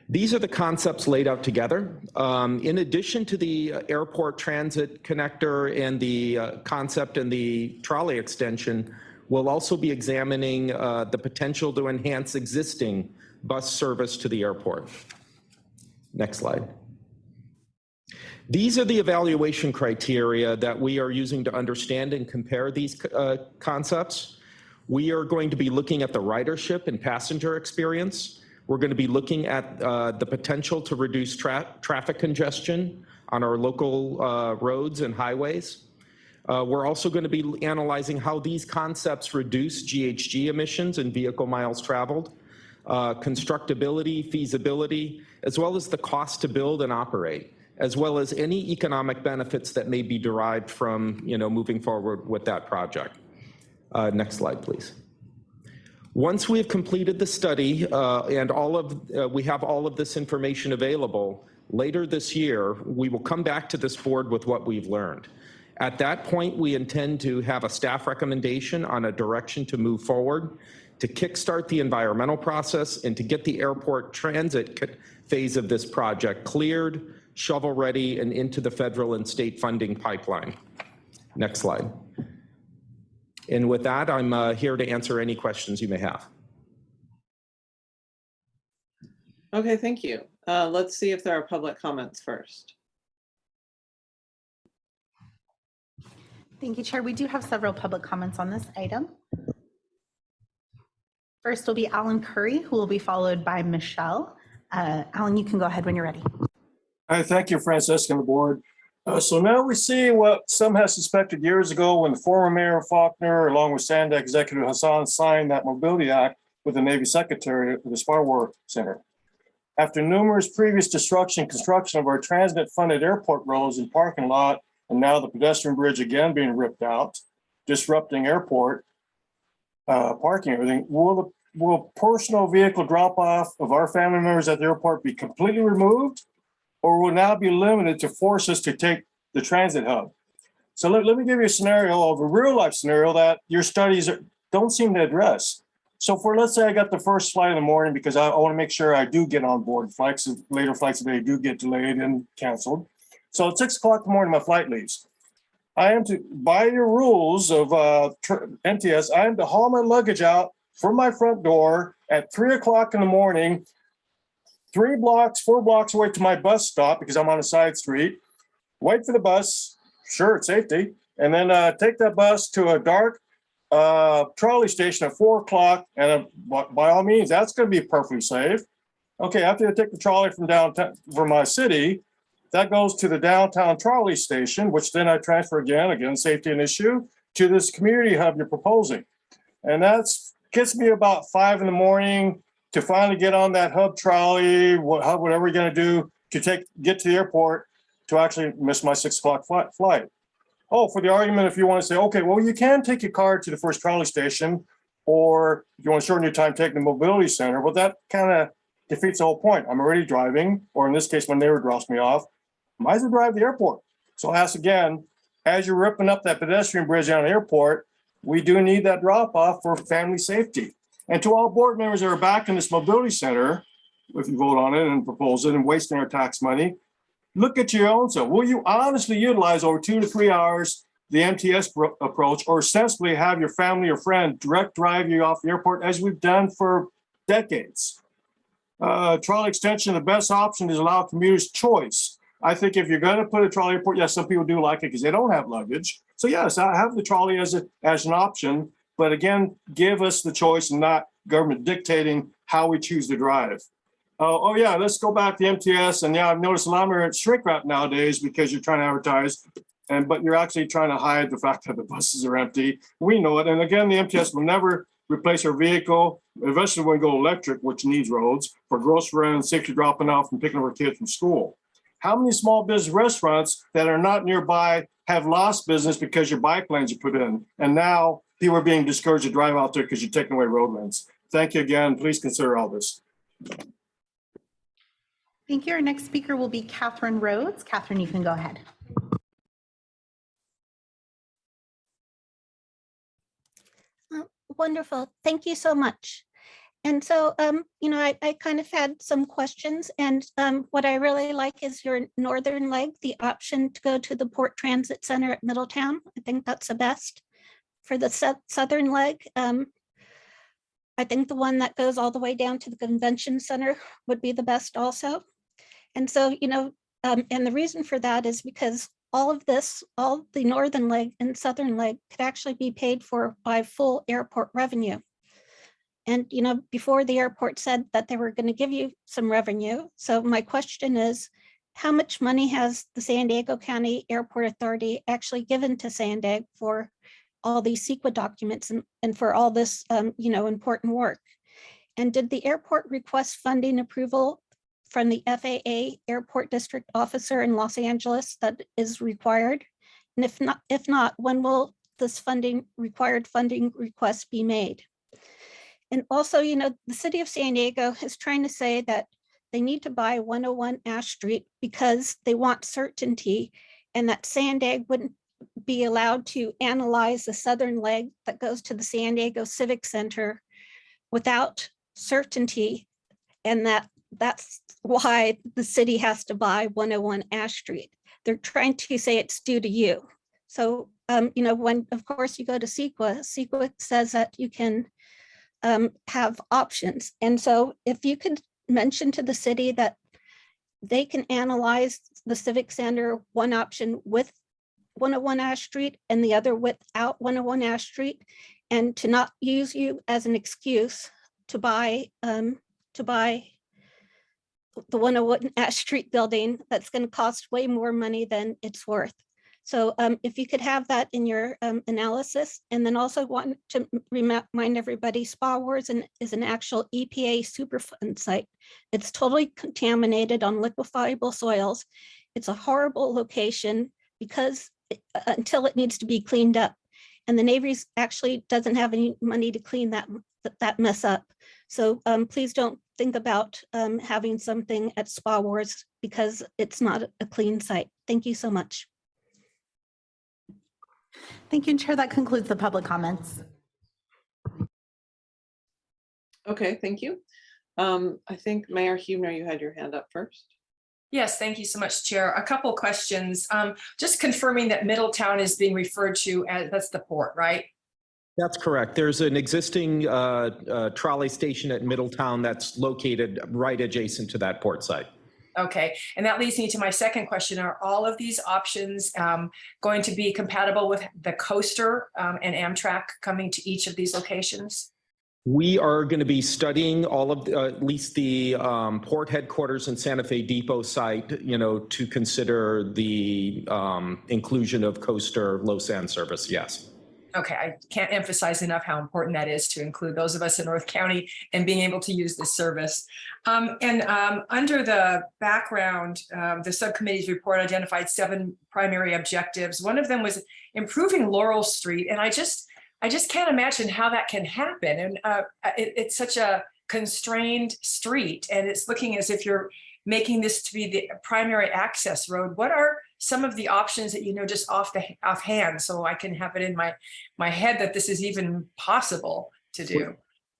These are the concepts laid out together. In addition to the airport transit connector and the concept and the trolley extension, we'll also be examining the potential to enhance existing bus service to the airport. Next slide. These are the evaluation criteria that we are using to understand and compare these concepts. We are going to be looking at the ridership and passenger experience. We're going to be looking at the potential to reduce traffic congestion on our local roads and highways. We're also going to be analyzing how these concepts reduce GHG emissions and vehicle miles traveled, constructability, feasibility, as well as the cost to build and operate, as well as any economic benefits that may be derived from, moving forward with that project. Next slide, please. Once we have completed the study and we have all of this information available, later this year, we will come back to this board with what we've learned. At that point, we intend to have a staff recommendation on a direction to move forward, to kickstart the environmental process, and to get the airport transit phase of this project cleared, shovel ready, and into the federal and state funding pipeline. Next slide. And with that, I'm here to answer any questions you may have. Okay, thank you. Let's see if there are public comments first. Thank you, Chair. We do have several public comments on this item. First will be Alan Curry, who will be followed by Michelle. Alan, you can go ahead when you're ready. Hi, thank you, Francesca and the board. So now we see what some had suspected years ago when the former Mayor Faulkner, along with Sandak Executive Hassan, signed that Mobility Act with the Navy Secretary at the Sparwar Center. After numerous previous destruction and construction of our transit-funded airport roads and parking lot, and now the pedestrian bridge again being ripped out, disrupting airport parking, everything, will personal vehicle drop-off of our family members at the airport be completely removed, or will now be limited to force us to take the transit hub? So let me give you a scenario of a real-life scenario that your studies don't seem to address. So let's say I got the first flight in the morning because I want to make sure I do get on board. Later flights today do get delayed and canceled. So at 6 o'clock in the morning, my flight leaves. I am to, by your rules of MTS, I am to haul my luggage out from my front door at 3 o'clock in the morning, 4 blocks away to my bus stop because I'm on a side street, wait for the bus, sure, it's safety, and then take that bus to a dark trolley station at 4 o'clock, and by all means, that's going to be perfectly safe. Okay, after I take the trolley from downtown, from my city, that goes to the downtown trolley station, which then I transfer again, safety an issue, to this community hub you're proposing. And that gets me about 5 in the morning to finally get on that hub trolley, whatever you're going to do to get to the airport to actually miss my 6 o'clock flight. Oh, for the argument, if you want to say, okay, well, you can take your car to the first trolley station, or if you want to shorten your time taking the mobility center, well, that kind of defeats the whole point. I'm already driving, or in this case, my neighbor drops me off, might as well drive to the airport. So I'll ask again, as you're ripping up that pedestrian bridge down the airport, we do need that drop off for family safety. And to all board members that are back in this mobility center, if you vote on it and propose it and wasting our tax money, look at your own self. Will you honestly utilize over 2 to 3 hours the MTS approach, or sensibly have your family or friend direct drive you off the airport as we've done for decades? Trolley extension, the best option is allow commuters choice. I think if you're going to put a trolley airport, yes, some people do like it because they don't have luggage. So yes, I have the trolley as an option, but again, give us the choice and not government dictating how we choose to drive. Oh, yeah, let's go back to MTS. And yeah, I've noticed a lot more shrink wrap nowadays because you're trying to advertise. But you're actually trying to hide the fact that the buses are empty. We know it. And again, the MTS will never replace our vehicle, eventually when we go electric, which needs roads, for grocery and safety dropping off and picking up our kids from school. How many small business restaurants that are not nearby have lost business because your bike lanes are put in? And now people are being discouraged to drive out there because you're taking away road lanes. Thank you again. Please consider all this. Thank you. Our next speaker will be Catherine Rhodes. Catherine, you can go ahead. Wonderful. Thank you so much. And so, I kind of had some questions, and what I really like is your northern leg, the option to go to the Port Transit Center at Middletown. I think that's the best. For the southern leg, I think the one that goes all the way down to the convention center would be the best also. And so, and the reason for that is because all of this, all the northern leg and southern leg could actually be paid for by full airport revenue. And, before the airport said that they were going to give you some revenue. So my question is, how much money has the San Diego County Airport Authority actually given to Sandag for all these CEQA documents and for all this, important work? And did the airport request funding approval from the FAA airport district officer in Los Angeles that is required? And if not, when will this required funding request be made? And also, the city of San Diego is trying to say that they need to buy 101 Ash Street because they want certainty, and that Sandag wouldn't be allowed to analyze the southern leg that goes to the San Diego Civic Center without certainty, and that's why the city has to buy 101 Ash Street. They're trying to say it's due to you. So, when, of course, you go to CEQA says that you can have options. And so if you could mention to the city that they can analyze the Civic Center, one option with 101 Ash Street and the other without 101 Ash Street, and to not use you as an excuse to buy the 101 Ash Street building that's going to cost way more money than it's worth. So if you could have that in your analysis, and then also want to remind everybody, Spa Wars is an actual EPA Superfund site. It's totally contaminated on liquefiable soils. It's a horrible location because until it needs to be cleaned up. And the Navy actually doesn't have any money to clean that mess up. So please don't think about having something at Spa Wars because it's not a clean site. Thank you so much. Thank you, Chair. That concludes the public comments. Okay, thank you. I think Mayor Huebner, you had your hand up first. Yes, thank you so much, Chair. A couple questions. Just confirming that Middletown is being referred to as, that's the port, right? That's correct. There's an existing trolley station at Middletown that's located right adjacent to that port site. Okay, and that leads me to my second question. Are all of these options going to be compatible with the coaster and Amtrak coming to each of these locations? We are going to be studying all of at least the port headquarters and Santa Fe Depot site, to consider the inclusion of coaster low sand service. Yes. Okay, I can't emphasize enough how important that is to include those of us in North County and being able to use this service. Under the background, the subcommittee's report identified 7 primary objectives. One of them was improving Laurel Street, and I just can't imagine how that can happen. And it's such a constrained street, and it's looking as if you're making this to be the primary access road. What are some of the options that just offhand, so I can have it in my head that this is even possible to do?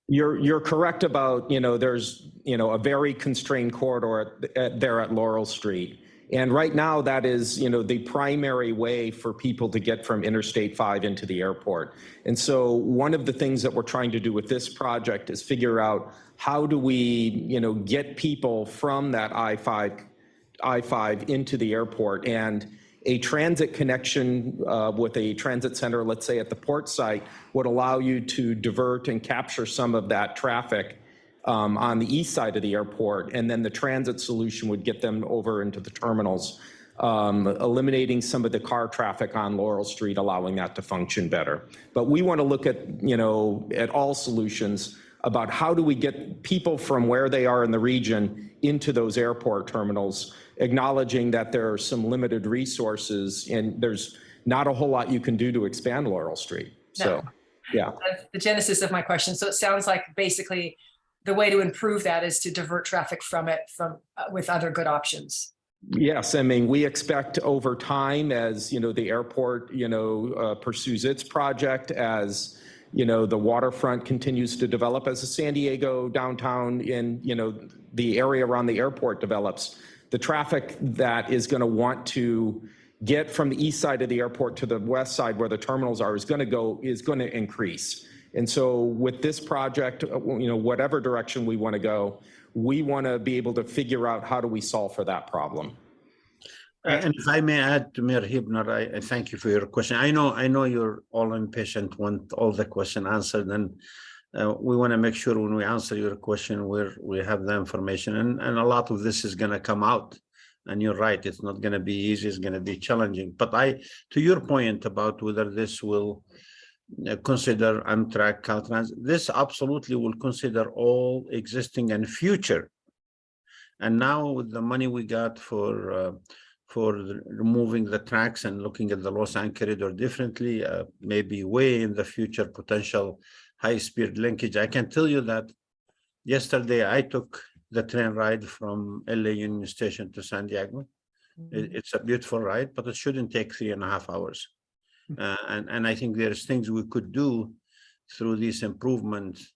You're correct about, there's, a very constrained corridor there at Laurel Street. And right now that is, the primary way for people to get from Interstate 5 into the airport. And so one of the things that we're trying to do with this project is figure out how do we, get people from that I-5 into the airport. And a transit connection with a transit center, let's say at the port site, would allow you to divert and capture some of that traffic on the east side of the airport, and then the transit solution would get them over into the terminals, eliminating some of the car traffic on Laurel Street, allowing that to function better. But we want to look at, at all solutions about how do we get people from where they are in the region into those airport terminals, acknowledging that there are some limited resources and there's not a whole lot you can do to expand Laurel Street. So, yeah. That's the genesis of my question. So it sounds like basically the way to improve that is to divert traffic from it with other good options. Yes, I mean, we expect over time as, the airport, pursues its project, as, the waterfront continues to develop, as the San Diego downtown in, the area around the airport develops, the traffic that is going to want to get from the east side of the airport to the west side where the terminals are is going to increase. And so with this project, whatever direction we want to go, we want to be able to figure out how do we solve for that problem. And if I may add to Mayor Hibner, I thank you for your question. I know you're all impatient, want all the question answered, and we want to make sure when we answer your question, we have the information, and a lot of this is going to come out. And you're right, it's not going to be easy, it's going to be challenging. But to your point about whether this will consider Amtrak, Caltrans, this absolutely will consider all existing and future. And now with the money we got for removing the tracks and looking at the Los Angeles corridor differently, maybe way in the future potential high-speed linkage. I can tell you that yesterday I took the train ride from LA Union Station to San Diego. It's a beautiful ride, but it shouldn't take 3.5 hours. And I think there's things we could do through these improvements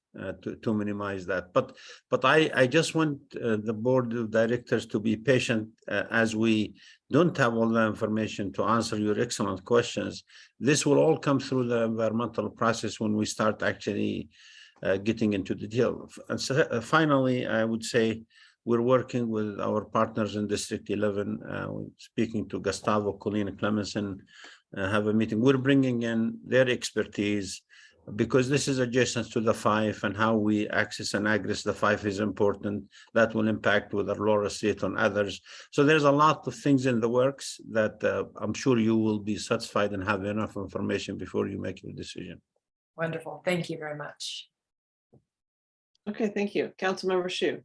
to minimize that. But I just want the board of directors to be patient as we don't have all the information to answer your excellent questions. This will all come through the environmental process when we start actually getting into the deal. And so, finally, I would say we're working with our partners in District 11, speaking to Gustavo, Colleen, Clemenson, have a meeting. We're bringing in their expertise because this is adjacent to the 5, and how we access and address the 5 is important. That will impact whether Laura Street on others. So there's a lot of things in the works that I'm sure you will be satisfied and have enough information before you make your decision. Wonderful. Thank you very much. Okay, thank you. Councilmember Shu.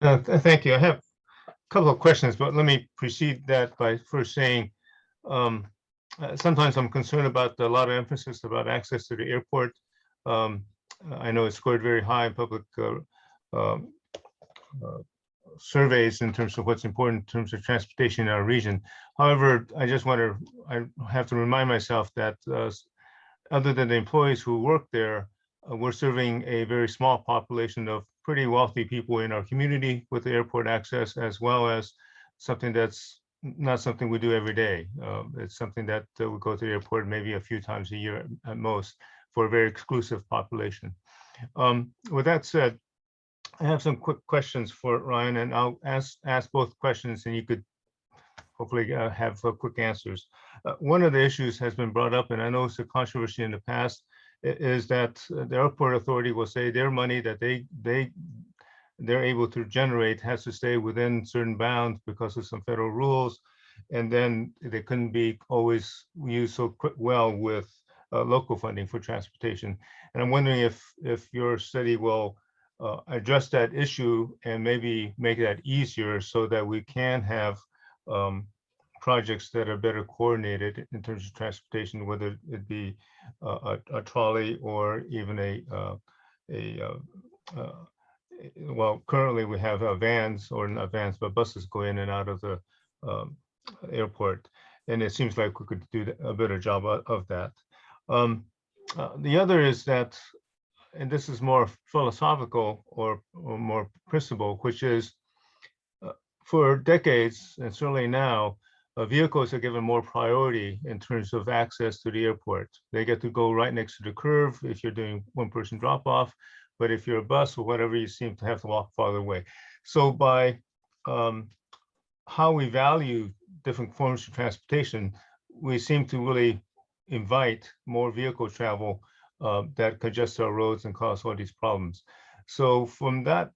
Thank you. I have a couple of questions, but let me precede that by first saying sometimes I'm concerned about a lot of emphasis about access to the airport. I know it's scored very high in public surveys in terms of what's important in terms of transportation in our region. However, I have to remind myself that other than the employees who work there, we're serving a very small population of pretty wealthy people in our community with the airport access, as well as something that's not something we do every day. It's something that we go to the airport maybe a few times a year at most, for a very exclusive population. With that said, I have some quick questions for Ryan, and I'll ask both questions, and you could hopefully have quick answers. One of the issues has been brought up, and I know it's a controversy in the past, is that the airport authority will say their money that they're able to generate has to stay within certain bounds because of some federal rules, and then they couldn't be always used so well with local funding for transportation. And I'm wondering if your study will address that issue and maybe make that easier so that we can have projects that are better coordinated in terms of transportation, whether it be a trolley or even well, currently we have vans, or not vans, but buses go in and out of the airport. And it seems like we could do a better job of that. The other is that, and this is more philosophical or more principle, which is for decades, and certainly now, vehicles are given more priority in terms of access to the airport. They get to go right next to the curve if you're doing one-person drop-off, but if you're a bus or whatever, you seem to have to walk farther away. So by how we value different forms of transportation, we seem to really invite more vehicle travel that congest our roads and cause all these problems. So from that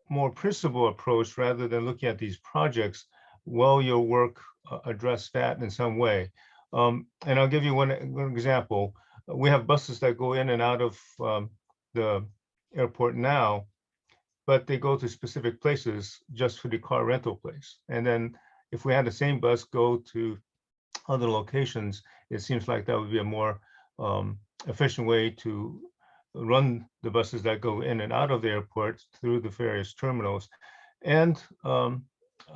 more principal approach, rather than looking at these projects, will your work address that in some way? And I'll give you one example. We have buses that go in and out of the airport now, but they go to specific places just for the car rental place. And then if we had the same bus go to other locations, it seems like that would be a more efficient way to run the buses that go in and out of the airport through the various terminals. And how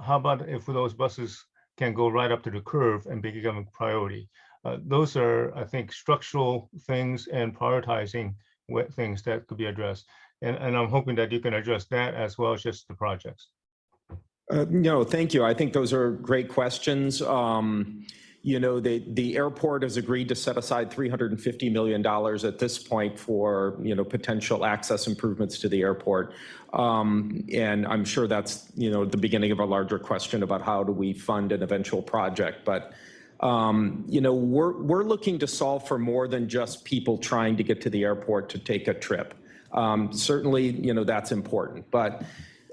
about if those buses can go right up to the curve and become a priority? Those are, I think, structural things and prioritizing things that could be addressed. And I'm hoping that you can address that as well as just the projects. No, thank you. I think those are great questions. You know, the airport has agreed to set aside $350 million at this point for, you know, potential access improvements to the airport. And I'm sure that's, you know, the beginning of a larger question about how do we fund an eventual project. But, you know, we're looking to solve for more than just people trying to get to the airport to take a trip. Certainly, you know, that's important. But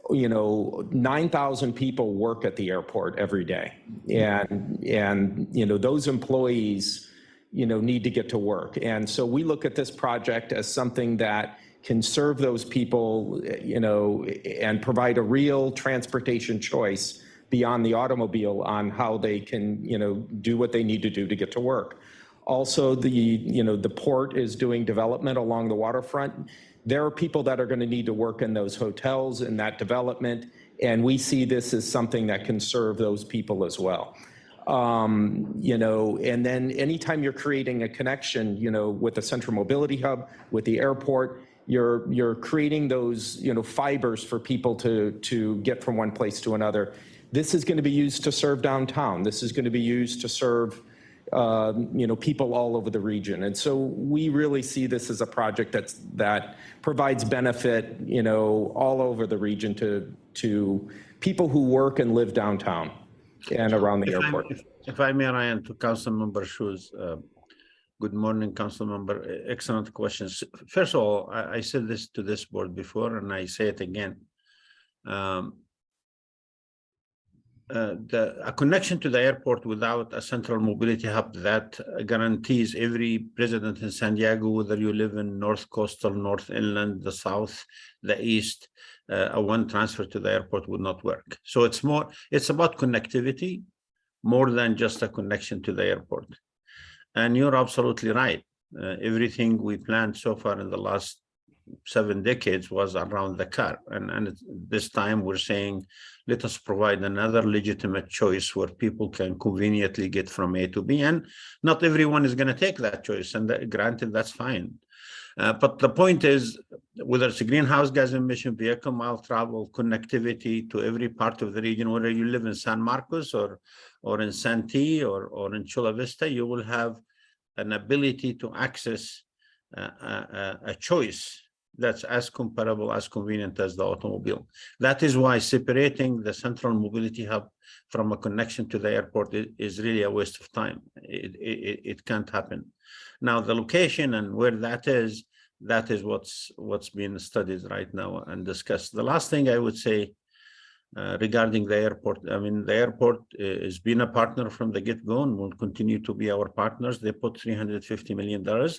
you know, 9,000 people work at the airport every day. And you know, those employees, you know, need to get to work. And so we look at this project as something that can serve those people, you know, and provide a real transportation choice beyond the automobile on how they can, you know, do what they need to do to get to work. Also, you know, the port is doing development along the waterfront. There are people that are going to need to work in those hotels in that development, and we see this as something that can serve those people as well. You know, and then anytime you're creating a connection, you know, with the central mobility hub, with the airport, you're creating those, you know, fibers for people to get from one place to another. This is going to be used to serve downtown. This is going to be used to serve you know, people all over the region. And so we really see this as a project that provides benefit, you know, all over the region to people who work and live downtown and around the airport. If I may, Ryan, to Councilmember Shoes, good morning, Councilmember. Excellent questions. First of all, I said this to this board before, and I say it again. A connection to the airport without a central mobility hub that guarantees every resident in San Diego, whether you live in North Coastal, North Inland, the South, the East, a one transfer to the airport would not work. So it's about connectivity more than just a connection to the airport. And you're absolutely right. Everything we planned so far in the last 7 decades was around the car. And this time we're saying, let us provide another legitimate choice where people can conveniently get from A to B. And not everyone is going to take that choice. And granted, that's fine. But the point is, whether it's a greenhouse gas emission, vehicle mile travel, connectivity to every part of the region, whether you live in San Marcos or in Santee or in Chula Vista, you will have an ability to access a choice that's as comparable, as convenient as the automobile. That is why separating the central mobility hub from a connection to the airport is really a waste of time. It can't happen. Now, the location and where that is what's being studied right now and discussed. The last thing I would say regarding the airport, I mean, the airport has been a partner from the get-go and will continue to be our partners. They put $350 million.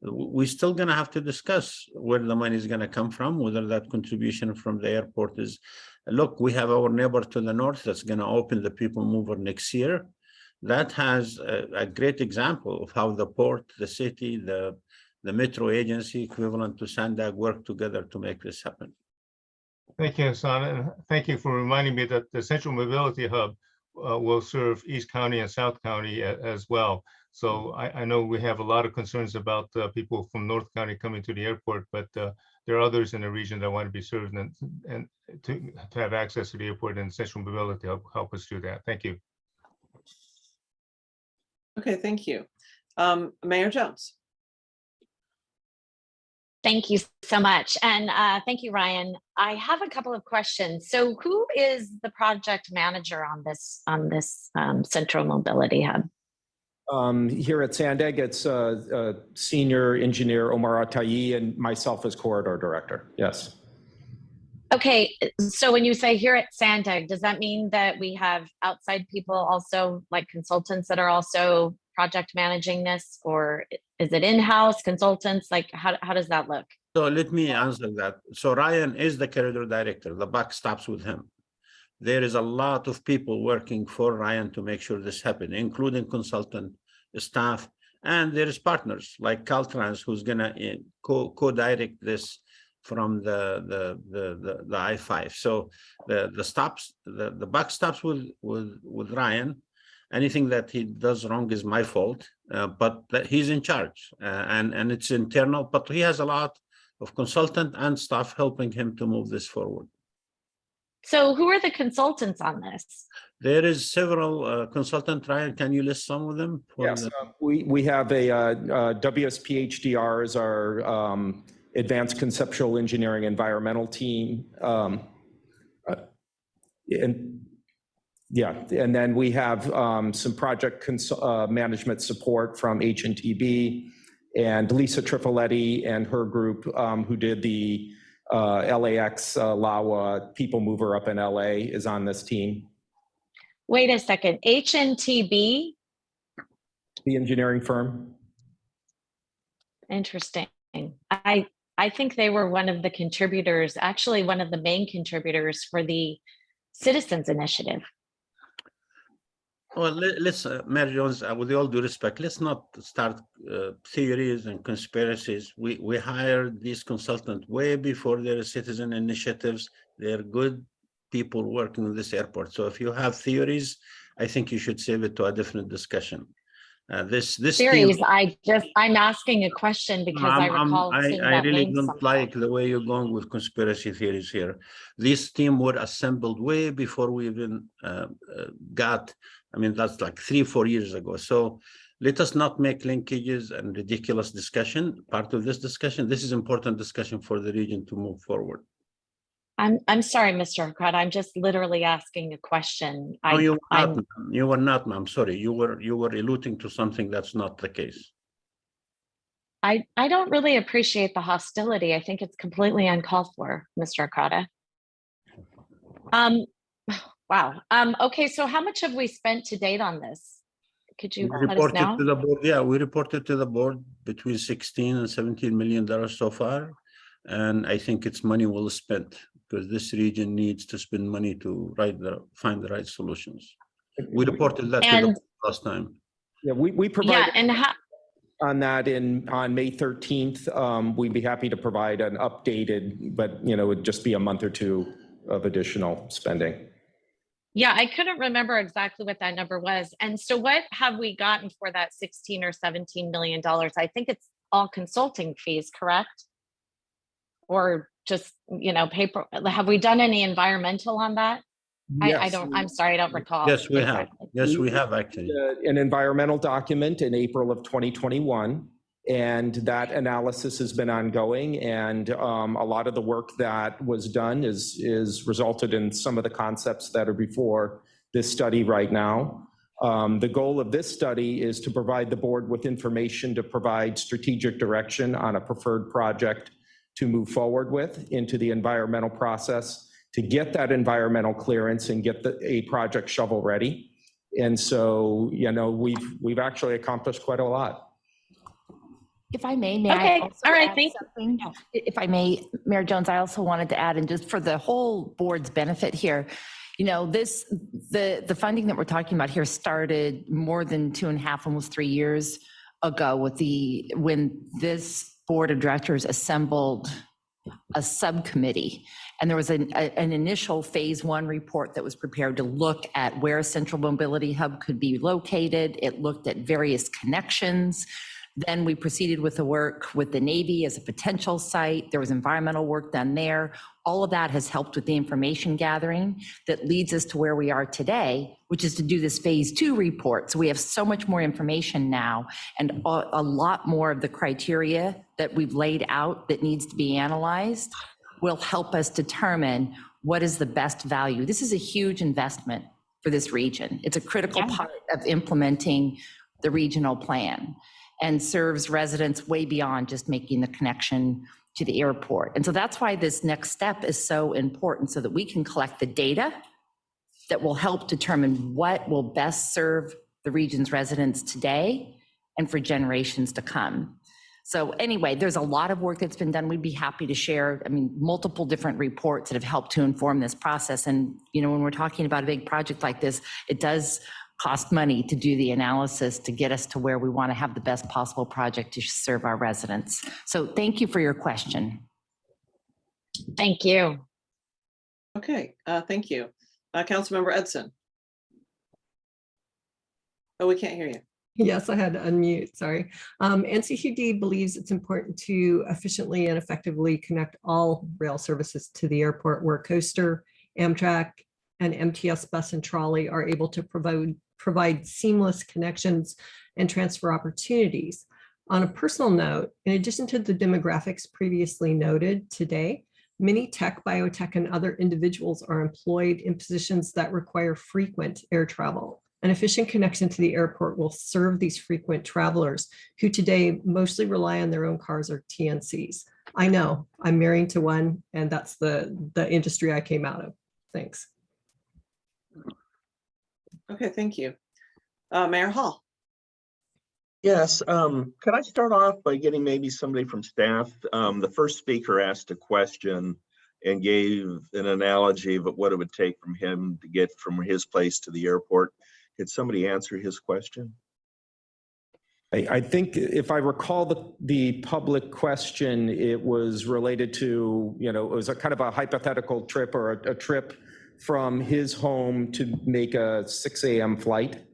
We're still going to have to discuss where the money is going to come from, whether that contribution from the airport is, look, we have our neighbor to the north that's going to open the people mover next year. That has a great example of how the port, the city, the metro agency equivalent to Sandag work together to make this happen. Thank you, Hassan, and thank you for reminding me that the Central Mobility Hub will serve East County and South County as well. So I know we have a lot of concerns about people from North County coming to the airport, but there are others in the region that want to be served and to have access to the airport, and Central Mobility help us do that. Thank you. Okay, thank you. Mayor Jones. Thank you so much. And thank you, Ryan. I have a couple of questions. So who is the project manager on this Central Mobility Hub? Here at Sandag, it's Senior Engineer Omar Atayi and myself as Corridor Director. Yes. Okay, so when you say here at Sandag, does that mean that we have outside people also, like consultants that are also project managing this, or is it in-house consultants? Like how does that look? So let me answer that. So Ryan is the corridor director. The buck stops with him. There is a lot of people working for Ryan to make sure this happens, including consultant staff, and there is partners like Caltrans who's gonna co-direct this from the I-5. So the buck stops with Ryan. Anything that he does wrong is my fault, but he's in charge, and it's internal. But he has a lot of consultant and staff helping him to move this forward. So who are the consultants on this? There is several consultants. Ryan, can you list some of them? Yes, we have a WSPHDR is our advanced conceptual engineering environmental team. And then we have some project management support from HNTB and Lisa Trifoletti and her group who did the LAX LAWA people mover up in LA is on this team. Wait a second, HNTB? The engineering firm. Interesting. I think they were one of the contributors, actually one of the main contributors for the Citizens Initiative. Well, let's, Mary Jones, with all due respect, let's not start theories and conspiracies. We hired these consultants way before there are citizen initiatives. They're good people working in this airport. So if you have theories, I think you should save it to a different discussion. This Theories, team, I'm asking a question because I recall seeing I that really name don't somewhere. like the way you're going with conspiracy theories here. This team were assembled way before we even got, I mean, that's like 3-4 years ago. So let us not make linkages and ridiculous discussion. Part of this discussion, this is important discussion for the region to move forward. I'm sorry, Mr. Hakrad, I'm just literally asking a question. No, you were not, ma'am. Sorry, you were alluding to something that's not the case. I don't really appreciate the hostility. I think it's completely uncalled for, Mr. Hakrad. Wow. Okay, so how much have we spent to date on this? Could you let us know? To the board, yeah, we reported to the board between 16 and 17 million dollars so far, and I think it's money well spent because this region needs to spend money to find the right solutions. We reported that to the board last time. Yeah, we provided. Yeah, and on that on May 13th, we'd be happy to provide an updated, but it would just be a month or two of additional spending. yeah, I couldn't remember exactly what that number was. And so what have we gotten for that 16 or 17 million dollars? I think it's all consulting fees, correct? Or just, paper, have we done any environmental on that? Yes. I'm sorry, I don't recall. Yes, we have. exactly. Yes, we have actually. An environmental document in April of 2021, and that analysis has been ongoing. And a lot of the work that was done is resulted in some of the concepts that are before this study right now. The goal of this study is to provide the board with information to provide strategic direction on a preferred project to move forward with into the environmental process, to get that environmental clearance and get a project shovel ready. And so, we've actually accomplished quite a lot. If I may, Okay, I also all right, add thank something? If I may, Mayor Jones, I also wanted to add, and just for the whole board's benefit here, the funding that we're talking about here started more than 2.5, almost 3 years ago when this board of directors assembled a subcommittee. And there was an initial phase 1 report that was prepared to look at where a central mobility hub could be located. It looked at various connections. Then we proceeded with the work with the Navy as a potential site. There was environmental work done there. All of that has helped with the information gathering that leads us to where we are today, which is to do this phase 2 report. So we have so much more information now, and a lot more of the criteria that we've laid out that needs to be analyzed will help us determine what is the best value. This is a huge investment for this region. It's a critical part of implementing the regional plan and serves residents way beyond just making the connection to the airport. And so that's why this next step is so important, so that we can collect the data that will help determine what will best serve the region's residents today and for generations to come. So anyway, there's a lot of work that's been done. We'd be happy to share, multiple different reports that have helped to inform this process. And, when we're talking about a big project like this, it does cost money to do the analysis to get us to where we want to have the best possible project to serve our residents. So thank you for your question. Thank you. Okay, thank you. Councilmember Edson. Oh, we can't hear you. Yes, I had to unmute, sorry. NCTD believes it's important to efficiently and effectively connect all rail services to the airport, where Coaster, Amtrak, and MTS Bus and Trolley are able to provide seamless connections and transfer opportunities. On a personal note, in addition to the demographics previously noted today, many tech, biotech, and other individuals are employed in positions that require frequent air travel. An efficient connection to the airport will serve these frequent travelers who today mostly rely on their own cars or TNCs. I know, I'm married to one, and that's the industry I came out of. Thanks. Okay, thank you. Mayor Hall. Yes, could I start off by getting maybe somebody from staff? The first speaker asked a question and gave an analogy of what it would take from him to get from his place to the airport. Could somebody answer his question? I think if I recall the public question, it was related to, it was a kind of a hypothetical trip, or a trip from his home to make a 6 a.m. flight.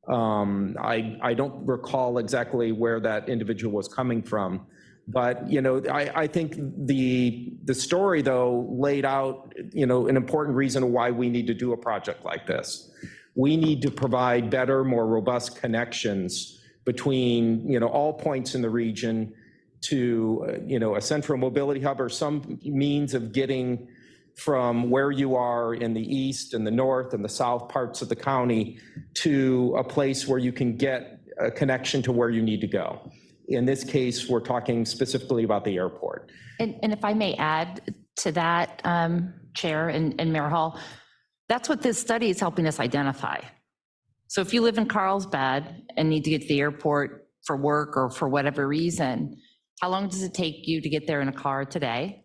I don't recall exactly where that individual was coming from, but I think the story though laid out an important reason why we need to do a project like this. We need to provide better, more robust connections between all points in the region to a central mobility hub, or some means of getting from where you are in the east and the north and the south parts of the county to a place where you can get a connection to where you need to go. In this case, we're talking specifically about the airport. And if I may add to that, Chair and Mayor Hall, that's what this study is helping us identify. So if you live in Carlsbad and need to get to the airport for work or for whatever reason, how long does it take you to get there in a car today?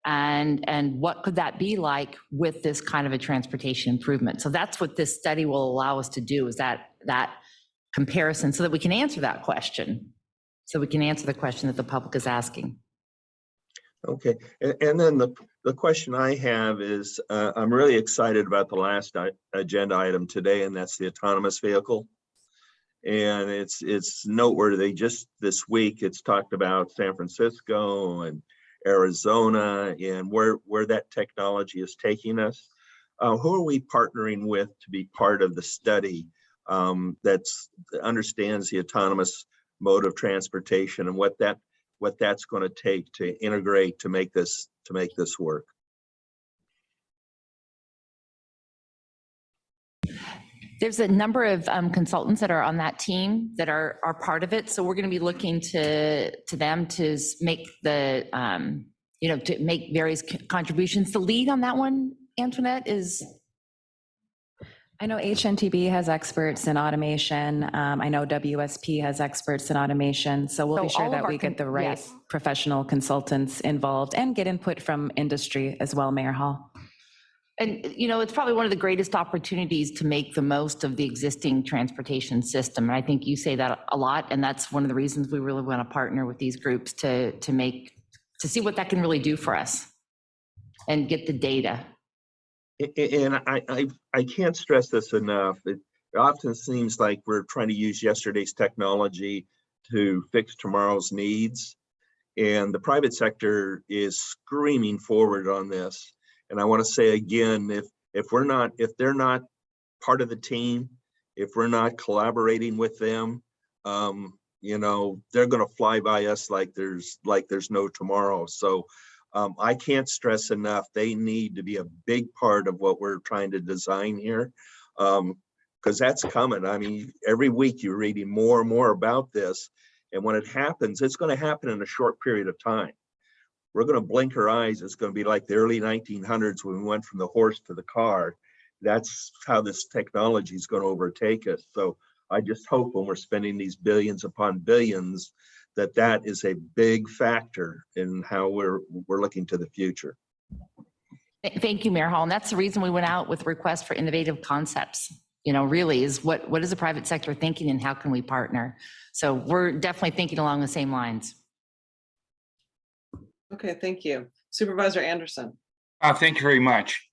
And what could that be like with this kind of a transportation improvement? So that's what this study will allow us to do, is that comparison, so that we can answer that question. So we can answer the question that the public is asking. Okay, and then the question I have is, I'm really excited about the last agenda item today, and that's the autonomous vehicle. And it's noteworthy, just this week, it's talked about San Francisco and Arizona and where that technology is taking us. Who are we partnering with to be part of the study that understands the autonomous mode of transportation and what that's going to take to integrate to make this work? There's a number of consultants that are on that team that are part of it. So we're going to be looking to them to make the, to make various contributions. The lead on that one, Antoinette, is? I know HNTB has experts in automation. I know WSP has experts in automation. So we'll be sure that we get the right professional consultants involved and get input from industry as well, Mayor Hall. And, it's probably one of the greatest opportunities to make the most of the existing transportation system. And I think you say that a lot. And that's one of the reasons we really want to partner with these groups to see what that can really do for us and get the data. And I can't stress this enough. It often seems like we're trying to use yesterday's technology to fix tomorrow's needs. And the private sector is screaming forward on this. And I want to say again, if they're not part of the team, if we're not collaborating with them, they're going to fly by us like there's no tomorrow. So I can't stress enough, they need to be a big part of what we're trying to design here. because that's coming. I mean, every week you're reading more and more about this. And when it happens, it's going to happen in a short period of time. We're going to blink our eyes. It's going to be like the early 1900s when we went from the horse to the car. That's how this technology is going to overtake us. So I just hope when we're spending these billions upon billions, that is a big factor in how we're looking to the future. Thank you, Mayor Hall. And that's the reason we went out with requests for innovative concepts. You know, really is what is the private sector thinking and how can we partner? So we're definitely thinking along the same lines. Okay, thank you. Supervisor Anderson. Thank you very much.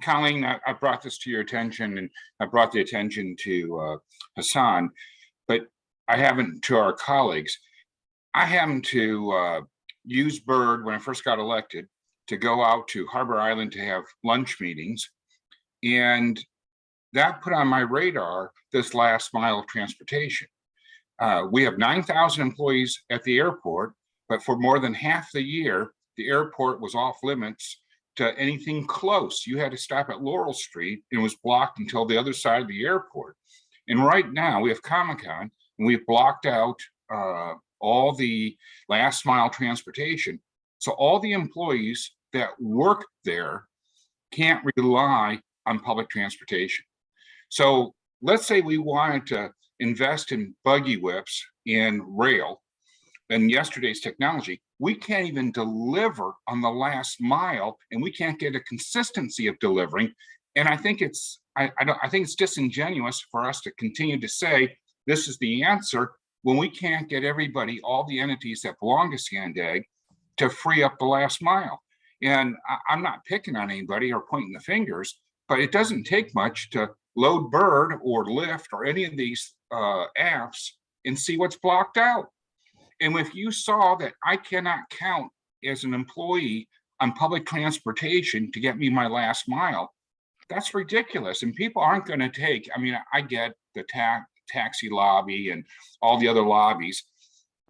Colleen, I brought this to your attention, and I brought the attention to Hassan, but I haven't to our colleagues. I happened to use Bird when I first got elected to go out to Harbor Island to have lunch meetings. And that put on my radar this last mile of transportation. We have 9,000 employees at the airport, but for more than half the year, the airport was off limits to anything close. You had to stop at Laurel Street and it was blocked until the other side of the airport. And right now we have Comic-Con and we've blocked out all the last mile transportation. So all the employees that work there can't rely on public transportation. So let's say we wanted to invest in buggy whips and rail and yesterday's technology. We can't even deliver on the last mile, and we can't get a consistency of delivering. And I think it's I think it's disingenuous for us to continue to say this is the answer when we can't get everybody, all the entities that belong to Sandag, to free up the last mile. And I'm not picking on anybody or pointing the fingers, but it doesn't take much to load Bird or Lyft or any of these apps and see what's blocked out. And if you saw that I cannot count as an employee on public transportation to get me my last mile, that's ridiculous. And people aren't going to take, I mean, I get the taxi lobby and all the other lobbies.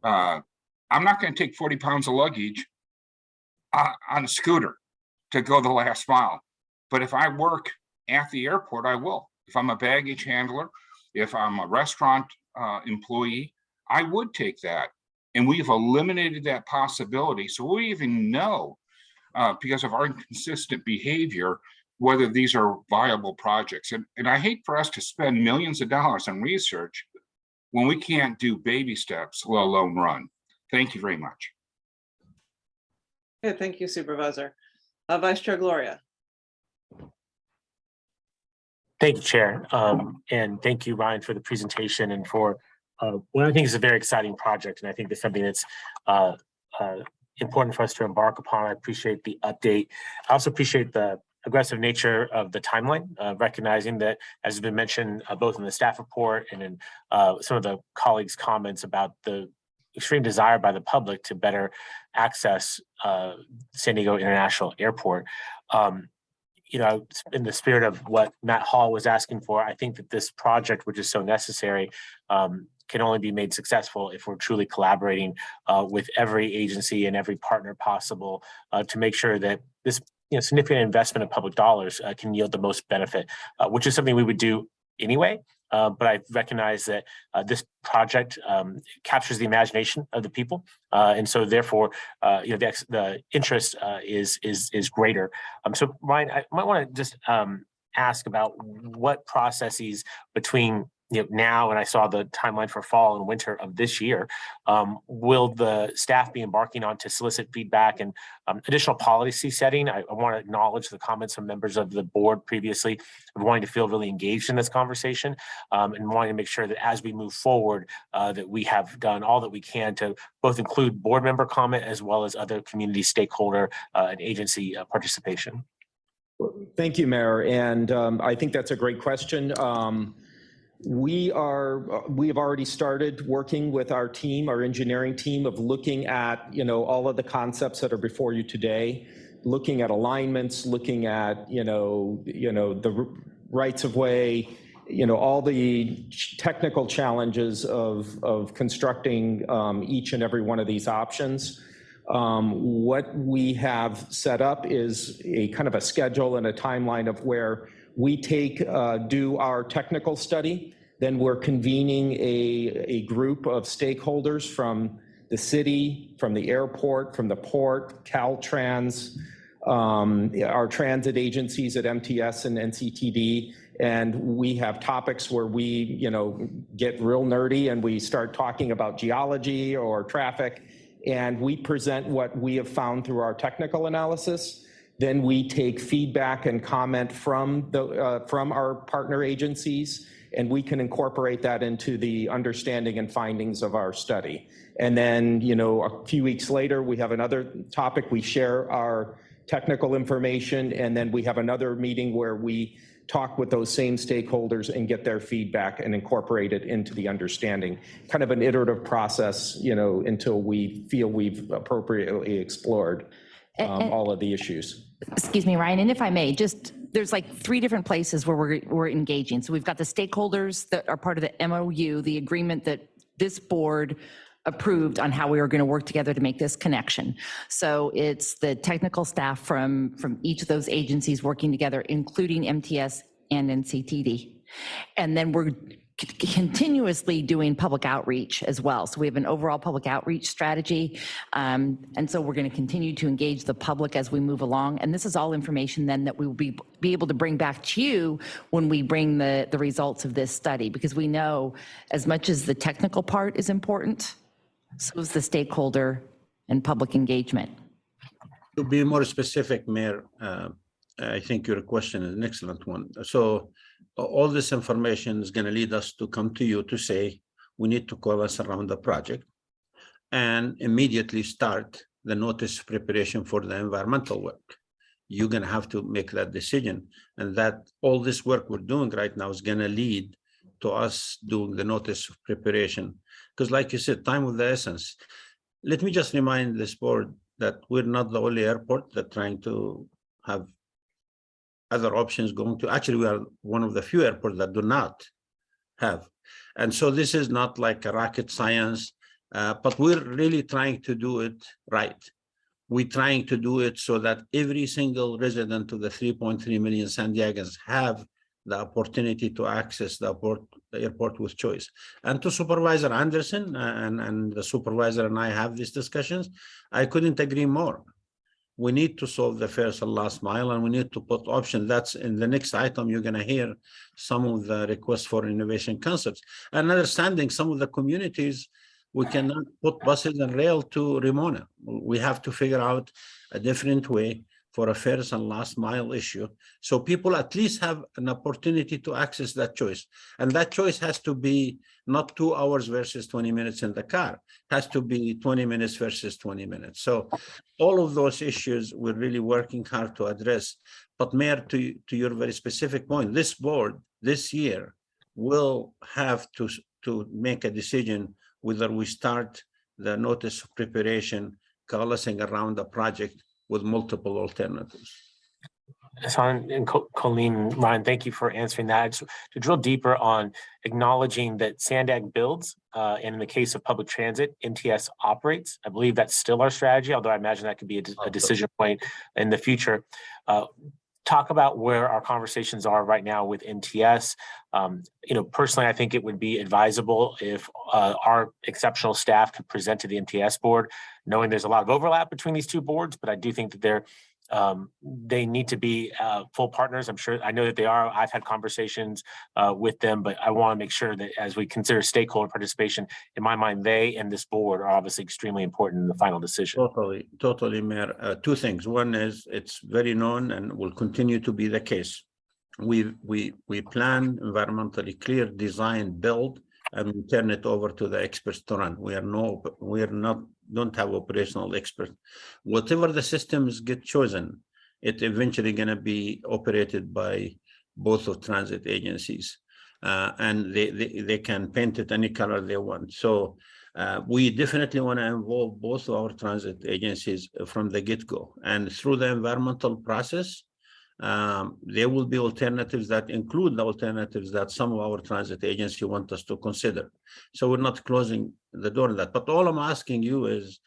I'm not going to take 40 pounds of luggage on a scooter to go the last mile. But if I work at the airport, I will. If I'm a baggage handler, if I'm a restaurant employee, I would take that. And we've eliminated that possibility. So we even know, because of our inconsistent behavior, whether these are viable projects. And I hate for us to spend millions of dollars on research when we can't do baby steps, let alone run. Thank you very much. Okay, thank you, Supervisor. Vice Chair Gloria. Thank you, Chair. And thank you, Ryan, for the presentation and for what I think is a very exciting project. And I think it's something that's important for us to embark upon. I appreciate the update. I also appreciate the aggressive nature of the timeline, recognizing that, as has been mentioned, both in the staff report and in some of the colleagues' comments about the extreme desire by the public to better access San Diego International Airport. You know, in the spirit of what Matt Hall was asking for, I think that this project, which is so necessary, can only be made successful if we're truly collaborating with every agency and every partner possible to make sure that this significant investment of public dollars can yield the most benefit, which is something we would do anyway. But I recognize that this project captures the imagination of the people, and so therefore, the interest is greater. So, Ryan, I might want to just ask about what processes between now and I saw the timeline for fall and winter of this year, will the staff be embarking on to solicit feedback and additional policy setting? I want to acknowledge the comments from members of the board previously of wanting to feel really engaged in this conversation and wanting to make sure that as we move forward, that we have done all that we can to both include board member comment as well as other community stakeholder and agency participation. Thank you, Mayor. And I think that's a great question. We have already started working with our team, our engineering team, of looking at, all of the concepts that are before you today, looking at alignments, looking at, the rights of way, all the technical challenges of constructing each and every one of these options. What we have set up is a kind of a schedule and a timeline of where We do our technical study, then we're convening a group of stakeholders from the city, from the airport, from the port, Caltrans, our transit agencies at MTS and NCTD, and we have topics where we, get real nerdy and we start talking about geology or traffic, and we present what we have found through our technical analysis. Then we take feedback and comment from our partner agencies, and we can incorporate that into the understanding and findings of our study. And then, a few weeks later, we have another topic. We share our technical information, and then we have another meeting where we talk with those same stakeholders and get their feedback and incorporate it into the understanding. Kind of an iterative process, until we feel we've appropriately explored all of the issues. Excuse me, Ryan, and if I may, there's like 3 different places where we're engaging. So we've got the stakeholders that are part of the MOU, the agreement that this board approved on how we were going to work together to make this connection. So it's the technical staff from each of those agencies working together, including MTS and NCTD. And then we're continuously doing public outreach as well. So we have an overall public outreach strategy. And so we're going to continue to engage the public as we move along. And this is all information then that we will be able to bring back to you when we bring the results of this study, because we know as much as the technical part is important, so is the stakeholder and public engagement. To be more specific, Mayor, I think your question is an excellent one. So all this information is going to lead us to come to you to say, we need to coalesce around the project and immediately start the notice preparation for the environmental work. You're going to have to make that decision, and that all this work we're doing right now is going to lead to us doing the notice of preparation. Because like you said, time of the essence. Let me just remind this board that we're not the only airport that's trying to have other options going to. Actually, we are one of the few airports that do not have. And so this is not like a rocket science, but we're really trying to do it right. We're trying to do it so that every single resident of the 3.3 million San Diegans have the opportunity to access the airport with choice. And to Supervisor Anderson, and the supervisor and I have these discussions, I couldn't agree more. We need to solve the first and last mile, and we need to put options. That's in the next item. You're going to hear some of the requests for innovation concepts. And understanding some of the communities, we cannot put buses and rail to Ramona. We have to figure out a different way for a first and last mile issue, so people at least have an opportunity to access that choice. And that choice has to be not 2 hours versus 20 minutes in the car. It has to be 20 minutes versus 20 minutes. So all of those issues we're really working hard to address. But Mayor, to your very specific point, this board this year will have to make a decision whether we start the notice of preparation coalescing around the project with multiple alternatives. Hassan and Colleen, Ryan, thank you for answering that. Just to drill deeper on acknowledging that Sandag builds, and in the case of public transit, MTS operates. I believe that's still our strategy, although I imagine that could be a decision point in the future. Talk about where our conversations are right now with MTS. Personally, I think it would be advisable if our exceptional staff could present to the MTS board, knowing there's a lot of overlap between these two boards, but I do think that they need to be full partners. I know that they are. I've had conversations with them, but I want to make sure that as we consider stakeholder participation, in my mind, they and this board are obviously extremely important in the final decision. Totally, Mayor. 2 things. One is it's very known and will continue to be the case. We plan environmentally clear, design, build, and we turn it over to the experts to run. Don't have operational experts. Whatever the systems get chosen, it eventually going to be operated by both of transit agencies, and they can paint it any color they want. So we definitely want to involve both of our transit agencies from the get-go, and through the environmental process, there will be alternatives that include the alternatives that some of our transit agencies want us to consider. So we're not closing the door on that. But all I'm asking you is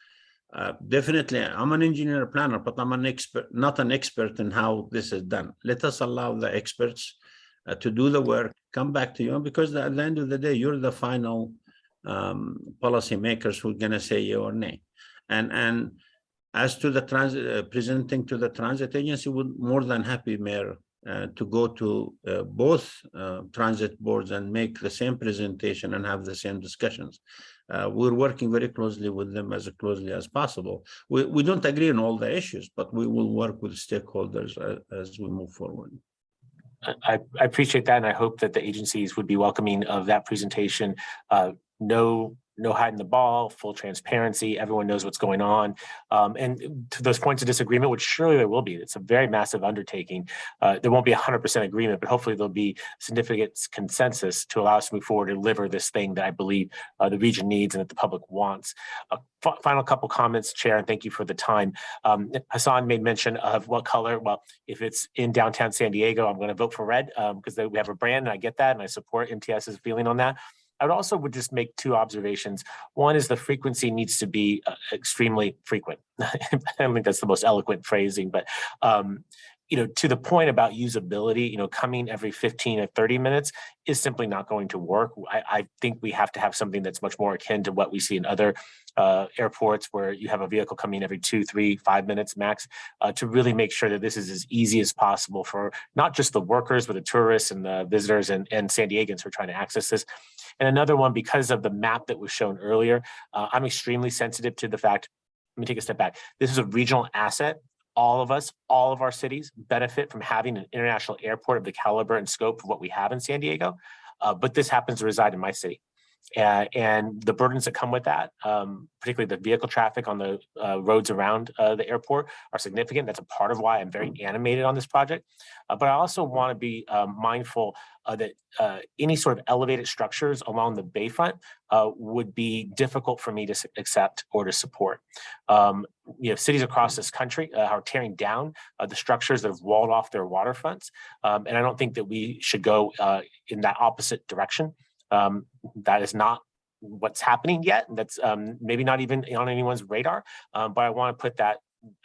Definitely, I'm an engineer planner, but I'm an expert, not an expert in how this is done. Let us allow the experts to do the work, come back to you, because at the end of the day, you're the final policy makers who are going to say yea or nay. And as to the transit, presenting to the transit agency, would more than happy, Mayor, to go to both transit boards and make the same presentation and have the same discussions. We're working very closely with them, as closely as possible. We don't agree on all the issues, but we will work with stakeholders as we move forward. I appreciate that, and I hope that the agencies would be welcoming of that presentation. No hiding the ball, full transparency, everyone knows what's going on. And to those points of disagreement, which surely there will be, it's a very massive undertaking. There won't be 100% agreement, but hopefully there'll be significant consensus to allow us to move forward and deliver this thing that I believe the region needs and that the public wants. Final couple comments, Chair, and thank you for the time. Hassan made mention of what color. Well, if it's in downtown San Diego, I'm going to vote for red because we have a brand, and I get that, and I support MTS's feeling on that. I would just make two observations. One is the frequency needs to be extremely frequent. I don't think that's the most eloquent phrasing, but to the point about usability, coming every 15 or 30 minutes is simply not going to work. I think we have to have something that's much more akin to what we see in other airports, where you have a vehicle coming every 2, 3, 5 minutes max, to really make sure that this is as easy as possible for not just the workers, but the tourists and the visitors and San Diegans who are trying to access this. And another one, because of the map that was shown earlier, I'm extremely sensitive to the fact, let me take a step back. This is a regional asset. All of us, all of our cities benefit from having an international airport of the caliber and scope of what we have in San Diego. But this happens to reside in my city. And the burdens that come with that, particularly the vehicle traffic on the roads around the airport, are significant. That's a part of why I'm very animated on this project. But I also want to be mindful that any sort of elevated structures along the bayfront would be difficult for me to accept or to support. Cities across this country are tearing down the structures that have walled off their waterfronts. And I don't think that we should go in that opposite direction. That is not what's happening yet. That's maybe not even on anyone's radar, but I want to put that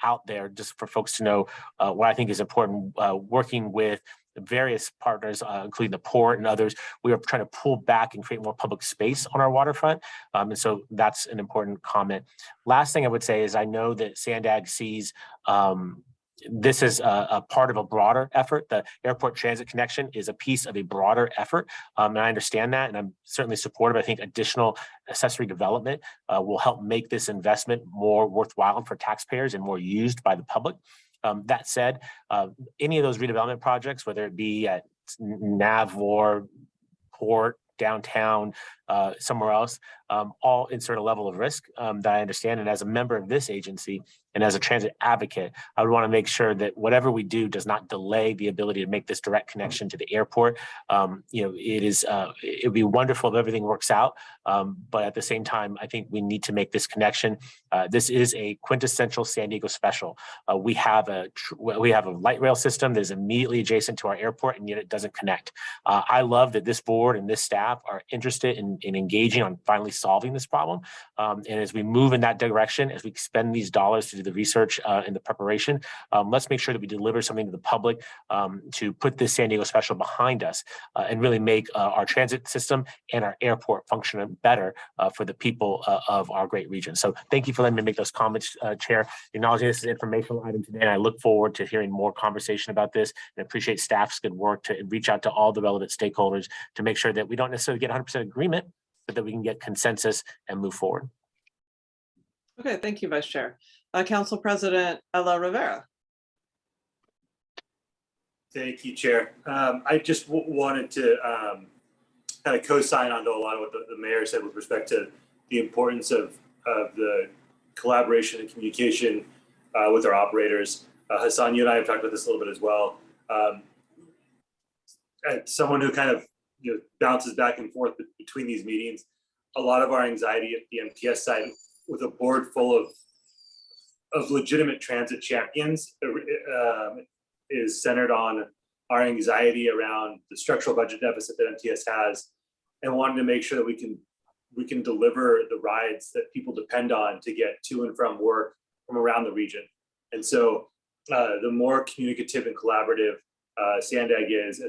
out there just for folks to know what I think is important. Working with various partners, including the port and others, we are trying to pull back and create more public space on our waterfront. And so that's an important comment. Last thing I would say is I know that Sandag sees this is a part of a broader effort. The airport transit connection is a piece of a broader effort. And I understand that, and I'm certainly supportive. I think additional accessory development will help make this investment more worthwhile for taxpayers and more used by the public. That said, any of those redevelopment projects, whether it be at Navor, Port, downtown, somewhere else, all insert a level of risk that I understand. And as a member of this agency and as a transit advocate, I would want to make sure that whatever we do does not delay the ability to make this direct connection to the airport. It would be wonderful if everything works out. But at the same time, I think we need to make this connection. This is a quintessential San Diego special. We have a light rail system that is immediately adjacent to our airport, and yet it doesn't connect. I love that this board and this staff are interested in engaging on finally solving this problem. And as we move in that direction, as we spend these dollars to do the research and the preparation, let's make sure that we deliver something to the public to put this San Diego special behind us and really make our transit system and our airport function better for the people of our great region. So thank you for letting me make those comments, Chair. Acknowledging this is an informational item today, and I look forward to hearing more conversation about this, and appreciate staff's good work to reach out to all the relevant stakeholders to make sure that we don't necessarily get 100% agreement, but that we can get consensus and move forward. Okay, thank you, Vice Chair. Council President Ella Rivera. Thank you, Chair. I just wanted to kind of co-sign onto a lot of what the mayor said with respect to the importance of the collaboration and communication with our operators. Hassan, you and I have talked about this a little bit as well. As someone who kind of bounces back and forth between these meetings, a lot of our anxiety at the MTS side with a board full of legitimate transit champions is centered on our anxiety around the structural budget deficit that MTS has, and wanting to make sure that we can we can deliver the rides that people depend on to get to and from work from around the region. And so the more communicative and collaborative Sandag is,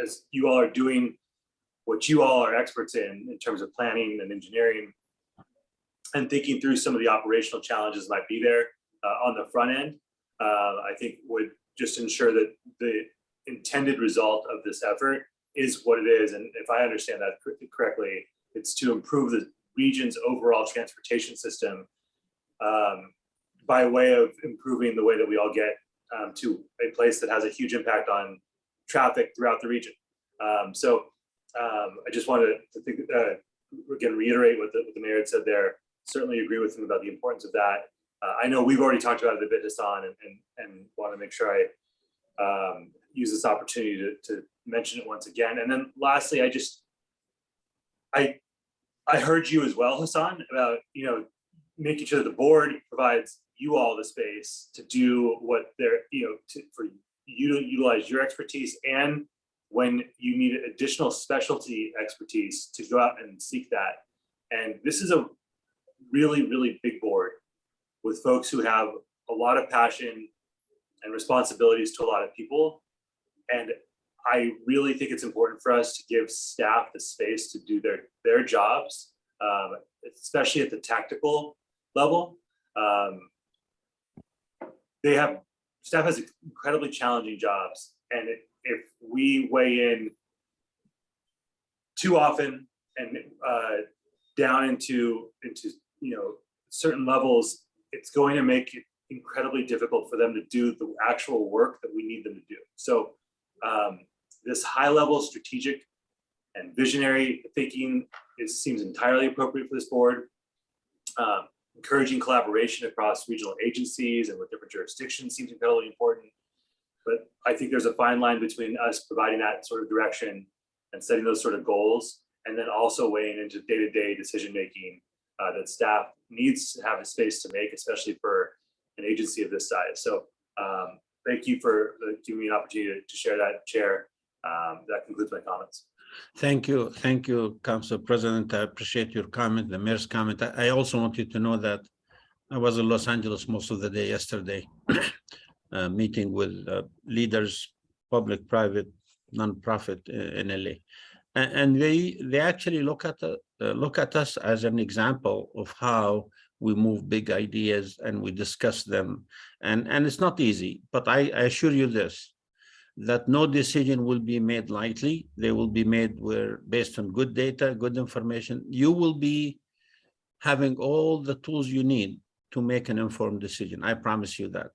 as you all are doing what you all are experts in terms of planning and engineering and thinking through some of the operational challenges might be there on the front end, I think would just ensure that the intended result of this effort is what it is. And if I understand that correctly, it's to improve the region's overall transportation system by way of improving the way that we all get to a place that has a huge impact on traffic throughout the region. So I just wanted to think, again, reiterate what the mayor had said there. Certainly agree with him about the importance of that. I know we've already talked about it a bit, Hassan, and want to make sure I use this opportunity to mention it once again. And then lastly, I heard you as well, Hassan, about, you know, making sure that the board provides you all the space to do what they're, you know, for you to utilize your expertise, and when you need additional specialty expertise to go out and seek that. And this is a really, really big board with folks who have a lot of passion and responsibilities to a lot of people. And I really think it's important for us to give staff the space to do their jobs, especially at the tactical level. Staff has incredibly challenging jobs, and if we weigh in too often and down into you know, certain levels, it's going to make it incredibly difficult for them to do the actual work that we need them to do. So this high-level strategic and visionary thinking seems entirely appropriate for this board. Encouraging collaboration across regional agencies and with different jurisdictions seems incredibly important. But I think there's a fine line between us providing that sort of direction and setting those sort of goals, and then also weighing into day-to-day decision-making that staff needs to have the space to make, especially for an agency of this size. So thank you for giving me an opportunity to share that, Chair. That concludes my comments. Thank you, Council President. I appreciate your comment, the mayor's comment. I also want you to know that I was in Los Angeles most of the day yesterday, meeting with leaders, public, private, nonprofit in LA, and they actually look at us as an example of how we move big ideas and we discuss them, and it's not easy. But I assure you this, that no decision will be made lightly. They will be made based on good data, good information. You will be having all the tools you need to make an informed decision. I promise you that.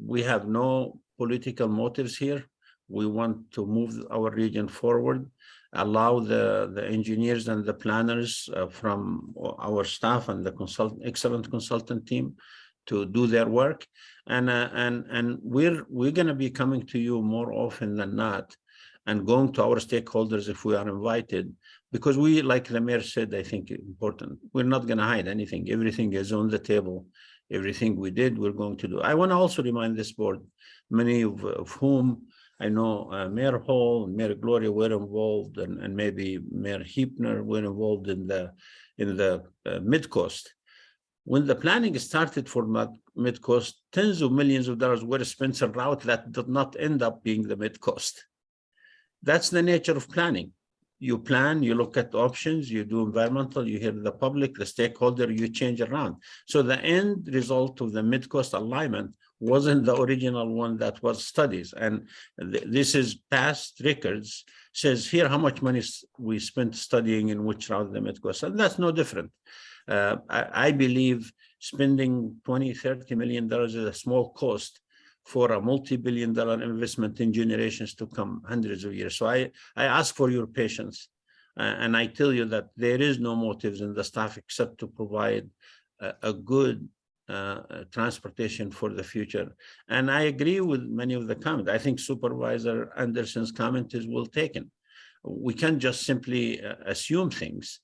We have no political motives here. We want to move our region forward, allow the engineers and the planners from our staff and the excellent consultant team to do their work. And we're going to be coming to you more often than not and going to our stakeholders if we are invited, because we, like the mayor said, I think important, we're not going to hide anything. Everything is on the table. Everything we did, we're going to do. I want to also remind this board, many of whom I know Mayor Hall and Mayor Gloria were involved, and maybe Mayor Heepner were involved in the Mid-Coast. When the planning started for Mid-Coast, tens of millions of dollars were spent on route that did not end up being the Mid-Coast. That's the nature of planning. You plan, you look at options, you do environmental, you hear the public, the stakeholder, you change around. So the end result of the Mid-Coast alignment wasn't the original one that was studies. And this is past records, says here how much money we spent studying in which route the Mid-Coast. And that's no different. I believe spending $20–30 million is a small cost for a multi-billion-dollar investment in generations to come, hundreds of years. So I ask for your patience, and I tell you that there is no motives in the staff except to provide a good transportation for the future. And I agree with many of the comments. I think Supervisor Anderson's comment is well taken. we can't just simply assume things.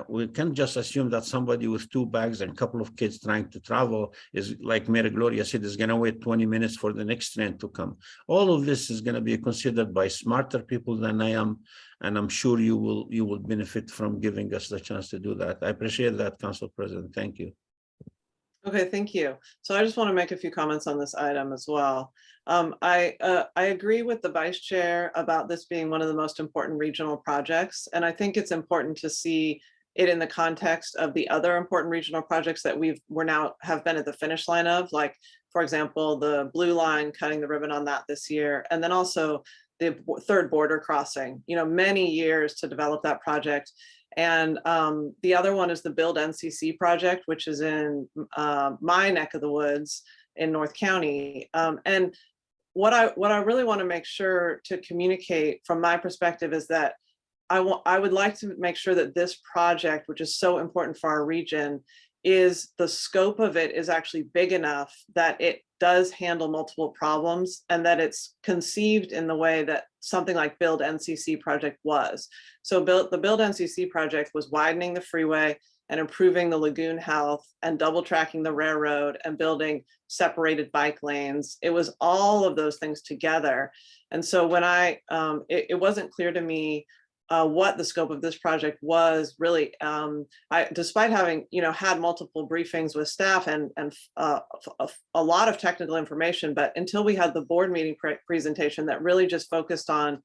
We can't just assume that somebody with 2 bags and a couple of kids trying to travel is, like Mary Gloria said, is going to wait 20 minutes for the next train to come. All of this is going to be considered by smarter people than I am, and I'm sure you will benefit from giving us the chance to do that. I appreciate that, Council President. Thank you. Okay, thank you. So I just want to make a few comments on this item as well. I agree with the Vice Chair about this being one of the most important regional projects, and I think it's important to see it in the context of the other important regional projects that we're now have been at the finish line of, like, for example, the Blue Line, cutting the ribbon on that this year, and then also the third border crossing, many years to develop that project. And the other one is the Build NCC project, which is in my neck of the woods in North County. And what I really want to make sure to communicate from my perspective is that I would like to make sure that this project, which is so important for our region, is the scope of it is actually big enough that it does handle multiple problems, and that it's conceived in the way that something like Build NCC project was. So the Build NCC project was widening the freeway and improving the lagoon health and double tracking the railroad and building separated bike lanes. It was all of those things together. And so when it wasn't clear to me what the scope of this project was really. Despite having had multiple briefings with staff and a lot of technical information, but until we had the board meeting presentation that really just focused on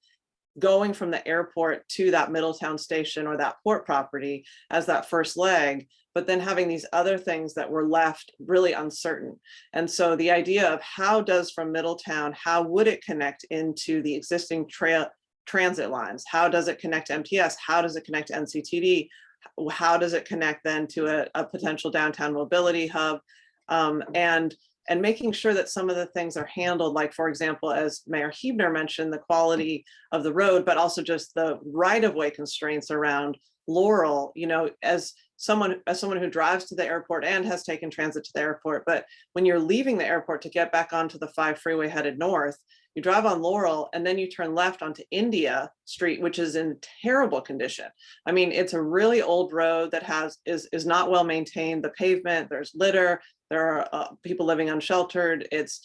going from the airport to that Middletown station or that port property as that first leg, but then having these other things that were left really uncertain. And so the idea of how does from Middletown, how would it connect into the existing transit lines? How does it connect to MTS? How does it connect to NCTD? How does it connect then to a potential downtown mobility hub? And making sure that some of the things are handled, like, for example, as Mayor Huebner mentioned, the quality of the road, but also just the right-of-way constraints around Laurel, as someone who drives to the airport and has taken transit to the airport, but when you're leaving the airport to get back onto the 5 freeway headed north, you drive on Laurel and then you turn left onto India Street, which is in terrible condition. I mean, it's a really old road that is not well maintained. The pavement, there's litter, there are people living unsheltered. It's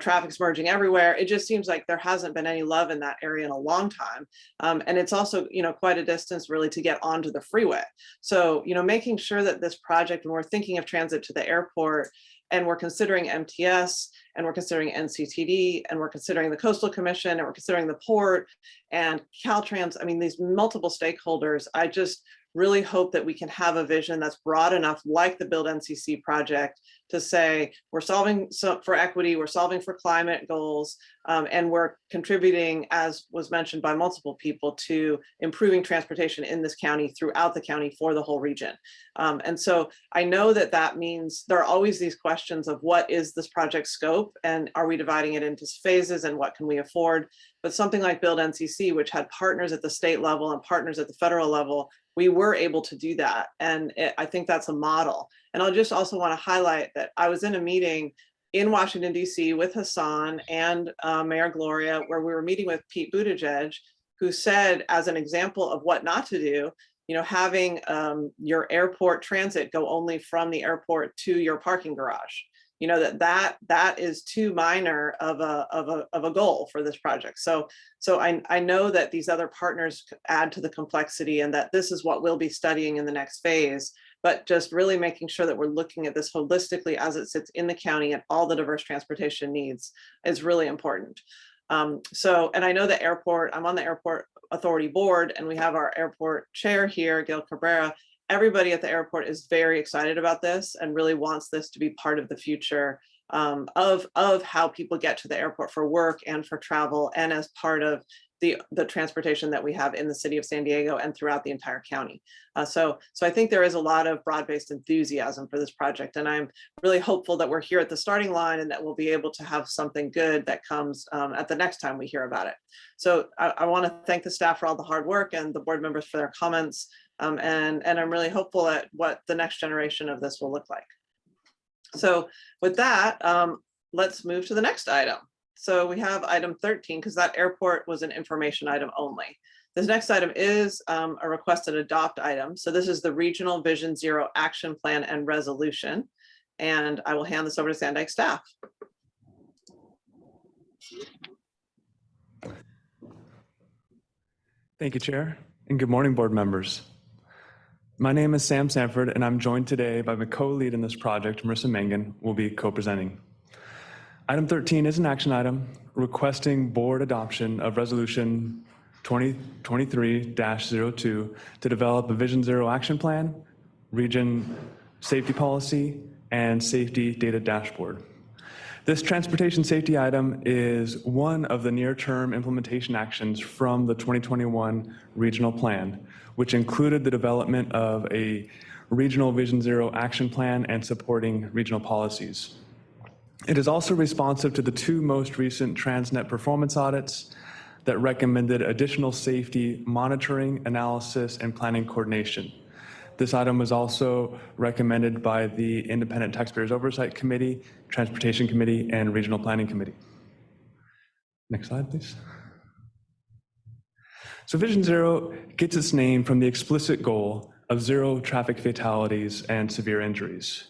traffic's merging everywhere. It just seems like there hasn't been any love in that area in a long time. And it's also, quite a distance really to get onto the freeway. So, making sure that this project, when we're thinking of transit to the airport, and we're considering MTS, and we're considering NCTD, and we're considering the Coastal Commission, and we're considering the port and Caltrans, I mean, these multiple stakeholders, I just really hope that we can have a vision that's broad enough, like the Build NCC project, to say we're solving for equity, we're solving for climate goals, and we're contributing, as was mentioned by multiple people, to improving transportation in this county, throughout the county, for the whole region. And so I know that means there are always these questions of what is this project scope, and are we dividing it into phases, and what can we afford? But something like Build NCC, which had partners at the state level and partners at the federal level, we were able to do that. And I think that's a model. And I'll just also want to highlight that I was in a meeting in Washington, D.C. with Hassan and Mayor Gloria, where we were meeting with Pete Buttigieg, who said, as an example of what not to do, having your airport transit go only from the airport to your parking garage. That is too minor of a goal for this project. So I know that these other partners add to the complexity, and that this is what we'll be studying in the next phase, but just really making sure that we're looking at this holistically as it sits in the county and all the diverse transportation needs is really important. And I know the airport, I'm on the Airport Authority Board, and we have our airport chair here, Gail Cabrera. Everybody at the airport is very excited about this and really wants this to be part of the future of how people get to the airport for work and for travel, and as part of the transportation that we have in the city of San Diego and throughout the entire county. So I think there is a lot of broad-based enthusiasm for this project, and I'm really hopeful that we're here at the starting line and that we'll be able to have something good that comes at the next time we hear about it. So I want to thank the staff for all the hard work and the board members for their comments. And I'm really hopeful at what the next generation of this will look like. So with that, let's move to the next item. So we have item 13, because that airport was an information item only. This next item is a requested adopt item. So this is the Regional Vision Zero Action Plan and Resolution. And I will hand this over to Sandag staff. Thank you, Chair, and good morning, board members. My name is Sam Sanford, and I'm joined today by my co-lead in this project, Marissa Mangan, will be co-presenting. Item 13 is an action item requesting board adoption of Resolution 2023-02 to develop a Vision Zero action plan, region safety policy, and safety data dashboard. This transportation safety item is one of the near-term implementation actions from the 2021 regional plan, which included the development of a regional Vision Zero action plan and supporting regional policies. It is also responsive to the two most recent Transnet performance audits that recommended additional safety monitoring, analysis, and planning coordination. This item was also recommended by the Independent Taxpayers Oversight Committee, Transportation Committee, and Regional Planning Committee. Next slide, please. So Vision Zero gets its name from the explicit goal of zero traffic fatalities and severe injuries.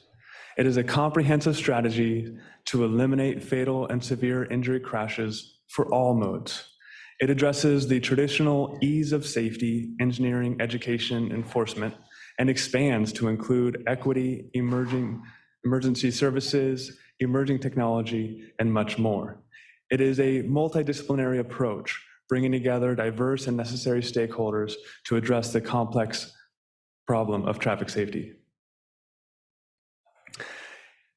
It is a comprehensive strategy to eliminate fatal and severe injury crashes for all modes. It addresses the traditional ease of safety, engineering, education, enforcement, and expands to include equity, emergency services, emerging technology, and much more. It is a multidisciplinary approach, bringing together diverse and necessary stakeholders to address the complex problem of traffic safety.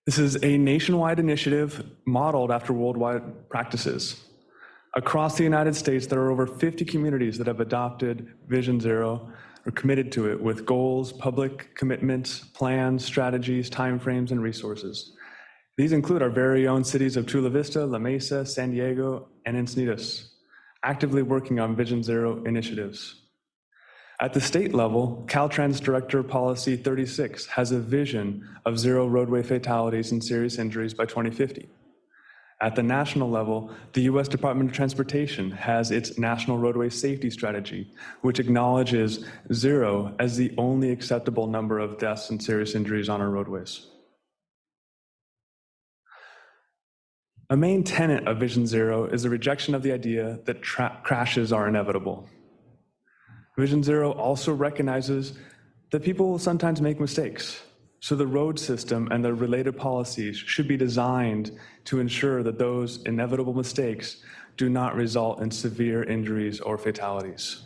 This is a nationwide initiative modeled after worldwide practices. Across the United States, there are over 50 communities that have adopted Vision Zero or committed to it with goals, public commitments, plans, strategies, timeframes, and resources. These include our very own cities of Chula Vista, La Mesa, San Diego, and Encinitas, actively working on Vision Zero initiatives. At the state level, Caltrans Director Policy 36 has a vision of zero roadway fatalities and serious injuries by 2050. At the national level, the U.S. Department of Transportation has its National Roadway Safety Strategy, which acknowledges zero as the only acceptable number of deaths and serious injuries on our roadways. A main tenet of Vision Zero is the rejection of the idea that crashes are inevitable. Vision Zero also recognizes that people will sometimes make mistakes. So the road system and the related policies should be designed to ensure that those inevitable mistakes do not result in severe injuries or fatalities.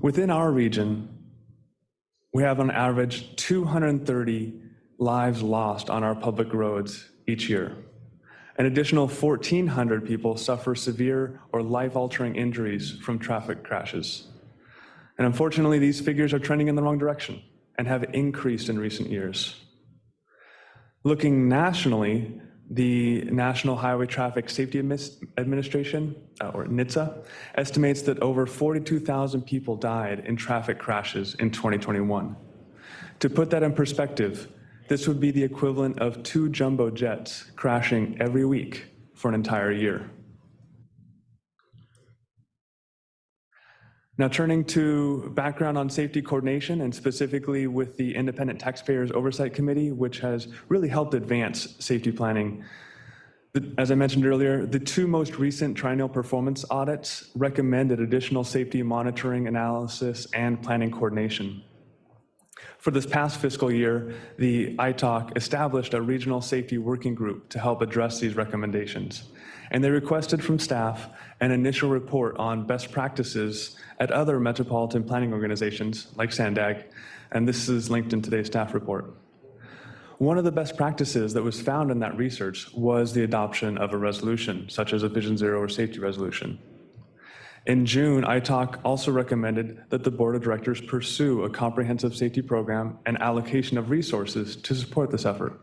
Within our region, we have on average 230 lives lost on our public roads each year. An additional 1,400 people suffer severe or life-altering injuries from traffic crashes. And unfortunately, these figures are trending in the wrong direction and have increased in recent years. Looking nationally, the National Highway Traffic Safety Administration, or NHTSA, estimates that over 42,000 people died in traffic crashes in 2021. To put that in perspective, this would be the equivalent of 2 jumbo jets crashing every week for an entire year. Now, turning to background on safety coordination, and specifically with the Independent Taxpayers Oversight Committee, which has really helped advance safety planning. As I mentioned earlier, the 2 most recent triennial performance audits recommended additional safety monitoring, analysis, and planning coordination. For this past fiscal year, the ITOC established a regional safety working group to help address these recommendations. And they requested from staff an initial report on best practices at other metropolitan planning organizations like Sandag, and this is linked in today's staff report. One of the best practices that was found in that research was the adoption of a resolution, such as a Vision Zero or safety resolution. In June, ITOC also recommended that the Board of Directors pursue a comprehensive safety program and allocation of resources to support this effort.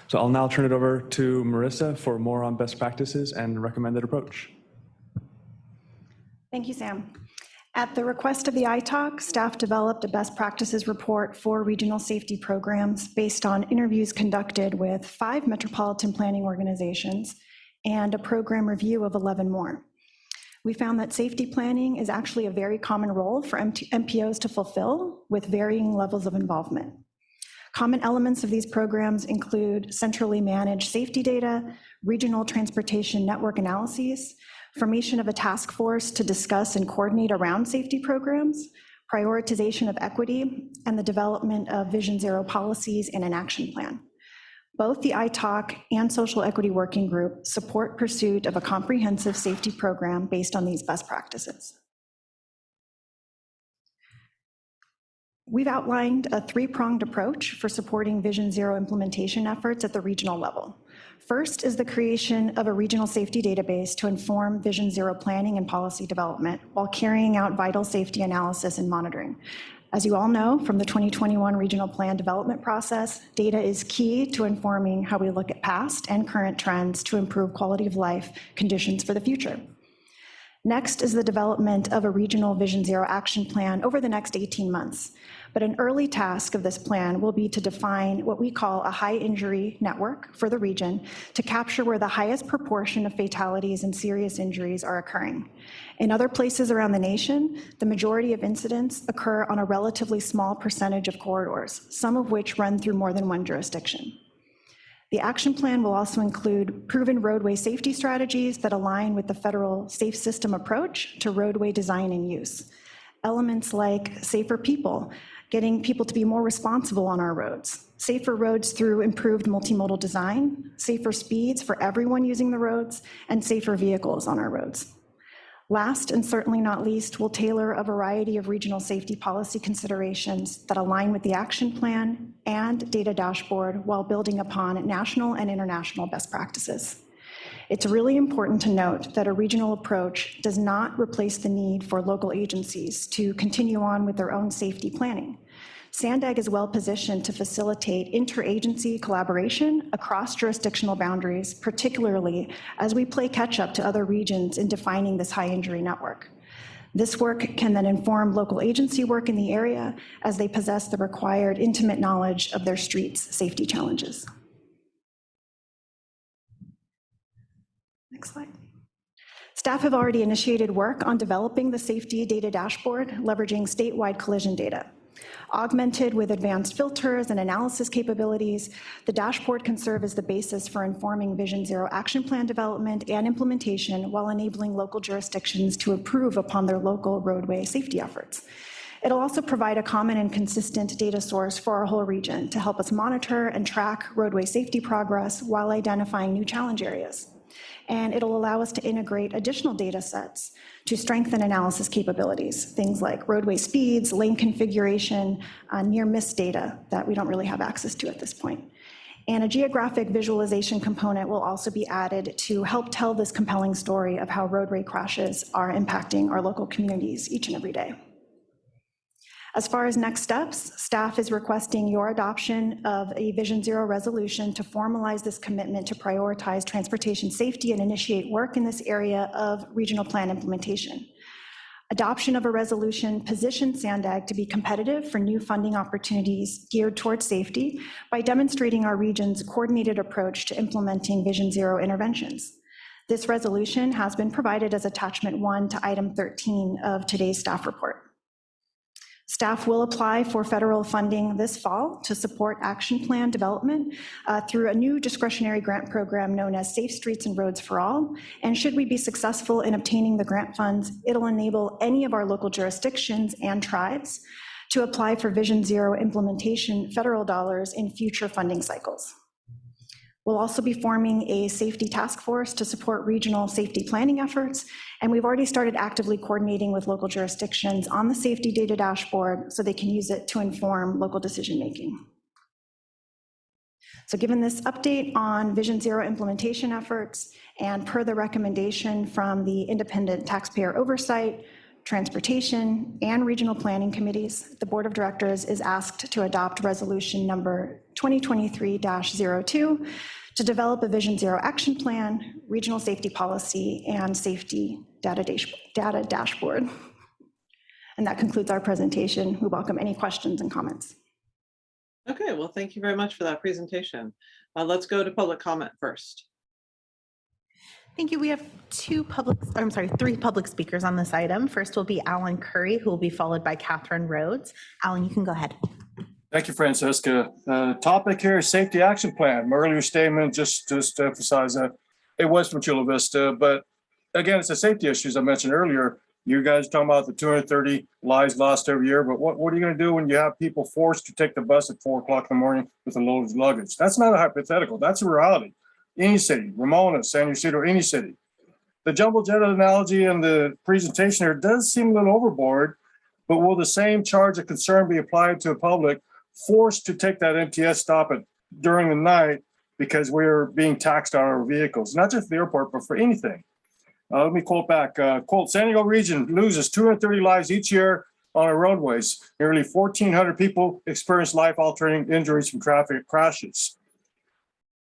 So I'll now turn it over to Marissa for more on best practices and recommended approach. Thank you, Sam. At the request of the ITOC, staff developed a best practices report for regional safety programs based on interviews conducted with 5 metropolitan planning organizations and a program review of 11 more. We found that safety planning is actually a very common role for MPOs to fulfill with varying levels of involvement. Common elements of these programs include centrally managed safety data, regional transportation network analyses, formation of a task force to discuss and coordinate around safety programs, prioritization of equity, and the development of Vision Zero policies and an action plan. Both the ITALC and Social Equity Working Group support pursuit of a comprehensive safety program based on these best practices. We've outlined a three-pronged approach for supporting Vision Zero implementation efforts at the regional level. First is the creation of a regional safety database to inform Vision Zero planning and policy development while carrying out vital safety analysis and monitoring. As you all know from the 2021 regional plan development process, data is key to informing how we look at past and current trends to improve quality of life conditions for the future. Next is the development of a regional Vision Zero action plan over the next 18 months. But an early task of this plan will be to define what we call a high injury network for the region to capture where the highest proportion of fatalities and serious injuries are occurring. In other places around the nation, the majority of incidents occur on a relatively small percentage of corridors, some of which run through more than one jurisdiction. The action plan will also include proven roadway safety strategies that align with the federal safe system approach to roadway design and use. Elements like safer people, getting people to be more responsible on our roads, safer roads through improved multimodal design, safer speeds for everyone using the roads, and safer vehicles on our roads. Last and certainly not least, we'll tailor a variety of regional safety policy considerations that align with the action plan and data dashboard while building upon national and international best practices. It's really important to note that a regional approach does not replace the need for local agencies to continue on with their own safety planning. SANDAG is well positioned to facilitate interagency collaboration across jurisdictional boundaries, particularly as we play catch up to other regions in defining this high injury network. This work can then inform local agency work in the area as they possess the required intimate knowledge of their streets' safety challenges. Next slide. Staff have already initiated work on developing the safety data dashboard, leveraging statewide collision data. Augmented with advanced filters and analysis capabilities, the dashboard can serve as the basis for informing Vision Zero action plan development and implementation while enabling local jurisdictions to improve upon their local roadway safety efforts. It'll also provide a common and consistent data source for our whole region to help us monitor and track roadway safety progress while identifying new challenge areas. And it'll allow us to integrate additional data sets to strengthen analysis capabilities, things like roadway speeds, lane configuration, near miss data that we don't really have access to at this point. And a geographic visualization component will also be added to help tell this compelling story of how roadway crashes are impacting our local communities each and every day. As far as next steps, staff is requesting your adoption of a Vision Zero resolution to formalize this commitment to prioritize transportation safety and initiate work in this area of regional plan implementation. Adoption of a resolution positions SANDAG to be competitive for new funding opportunities geared towards safety by demonstrating our region's coordinated approach to implementing Vision Zero interventions. This resolution has been provided as attachment 1 to item 13 of today's staff report. Staff will apply for federal funding this fall to support action plan development through a new discretionary grant program known as Safe Streets and Roads for All. And should we be successful in obtaining the grant funds, it'll enable any of our local jurisdictions and tribes to apply for Vision Zero implementation federal dollars in future funding cycles. We'll also be forming a safety task force to support regional safety planning efforts, and we've already started actively coordinating with local jurisdictions on the safety data dashboard so they can use it to inform local decision-making. So given this update on Vision Zero implementation efforts and per the recommendation from the Independent Taxpayer Oversight, Transportation, and Regional Planning Committees, the Board of Directors is asked to adopt resolution number 2023-02 to develop a Vision Zero action plan, regional safety policy, and safety data dashboard. And that concludes our presentation. We welcome any questions and comments. Okay, well, thank you very much for that presentation. Let's go to public comment first. Thank you. We have three public speakers on this item. First will be Alan Curry, who will be followed by Catherine Rhodes. Alan, you can go ahead. Thank you, Francesca. Topic here is safety action plan. My earlier statement just to emphasize that it was from Chula Vista, but again, it's a safety issue, as I mentioned earlier. You guys are talking about the 230 lives lost every year, but what are you going to do when you have people forced to take the bus at 4 o'clock in the morning with a load of luggage? That's not a hypothetical. That's a reality. Any city, Ramona, San Ysidro, any city. The jumbo jet analogy and the presentation here does seem a little overboard, but will the same charge of concern be applied to a public forced to take that MTS stop during the night because we're being taxed on our vehicles, not just the airport, but for anything? Let me quote back. Quote, San Diego region loses 230 lives each year on our roadways. Nearly 1,400 people experience life-altering injuries from traffic crashes.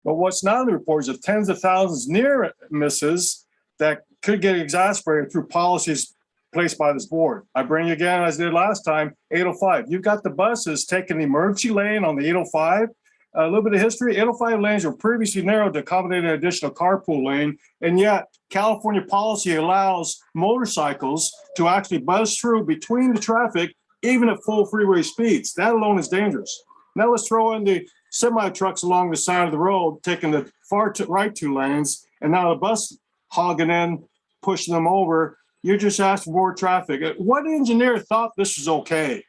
But what's not in the report is the tens of thousands near misses that could get exacerbated through policies placed by this board. I bring you again, as I did last time, 805. You've got the buses taking the emergency lane on the 805. A little bit of history, 805 lanes were previously narrowed to accommodate an additional carpool lane, and yet California policy allows motorcycles to actually buzz through between the traffic, even at full freeway speeds. That alone is dangerous. Now let's throw in the semi trucks along the side of the road, taking the far right 2 lanes, and now the bus hogging in, pushing them over. You're just asking more traffic. What engineer thought this was okay?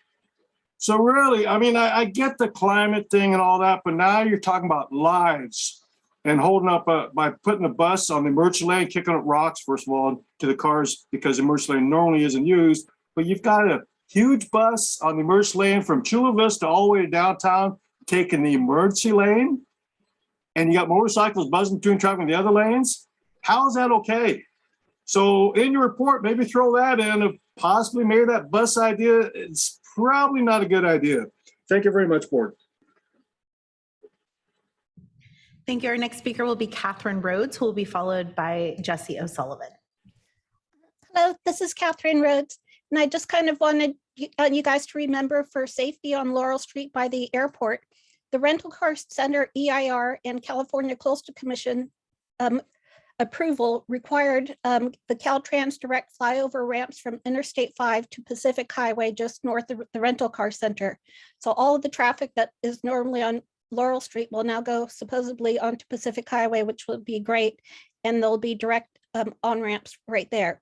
So really, I mean, I get the climate thing and all that, but now you're talking about lives and holding up by putting a bus on the emergency lane, kicking up rocks, first of all, to the cars because the emergency lane normally isn't used. But you've got a huge bus on the emergency lane from Chula Vista all the way to downtown, taking the emergency lane, and you got motorcycles buzzing between traffic in the other lanes. How is that okay? So in your report, maybe throw that in of possibly maybe that bus idea. It's probably not a good idea. Thank you very much, board. Thank you. Our next speaker will be Catherine Rhodes, who will be followed by Jesse O'Sullivan. Hello, this is Catherine Rhodes, and I just kind of wanted you guys to remember for safety on Laurel Street by the airport, the Rental Car Center EIR and California Coastal Commission approval required the Caltrans direct flyover ramps from Interstate 5 to Pacific Highway just north of the rental car center. So all of the traffic that is normally on Laurel Street will now go supposedly onto Pacific Highway, which will be great. And there'll be direct on-ramps right there.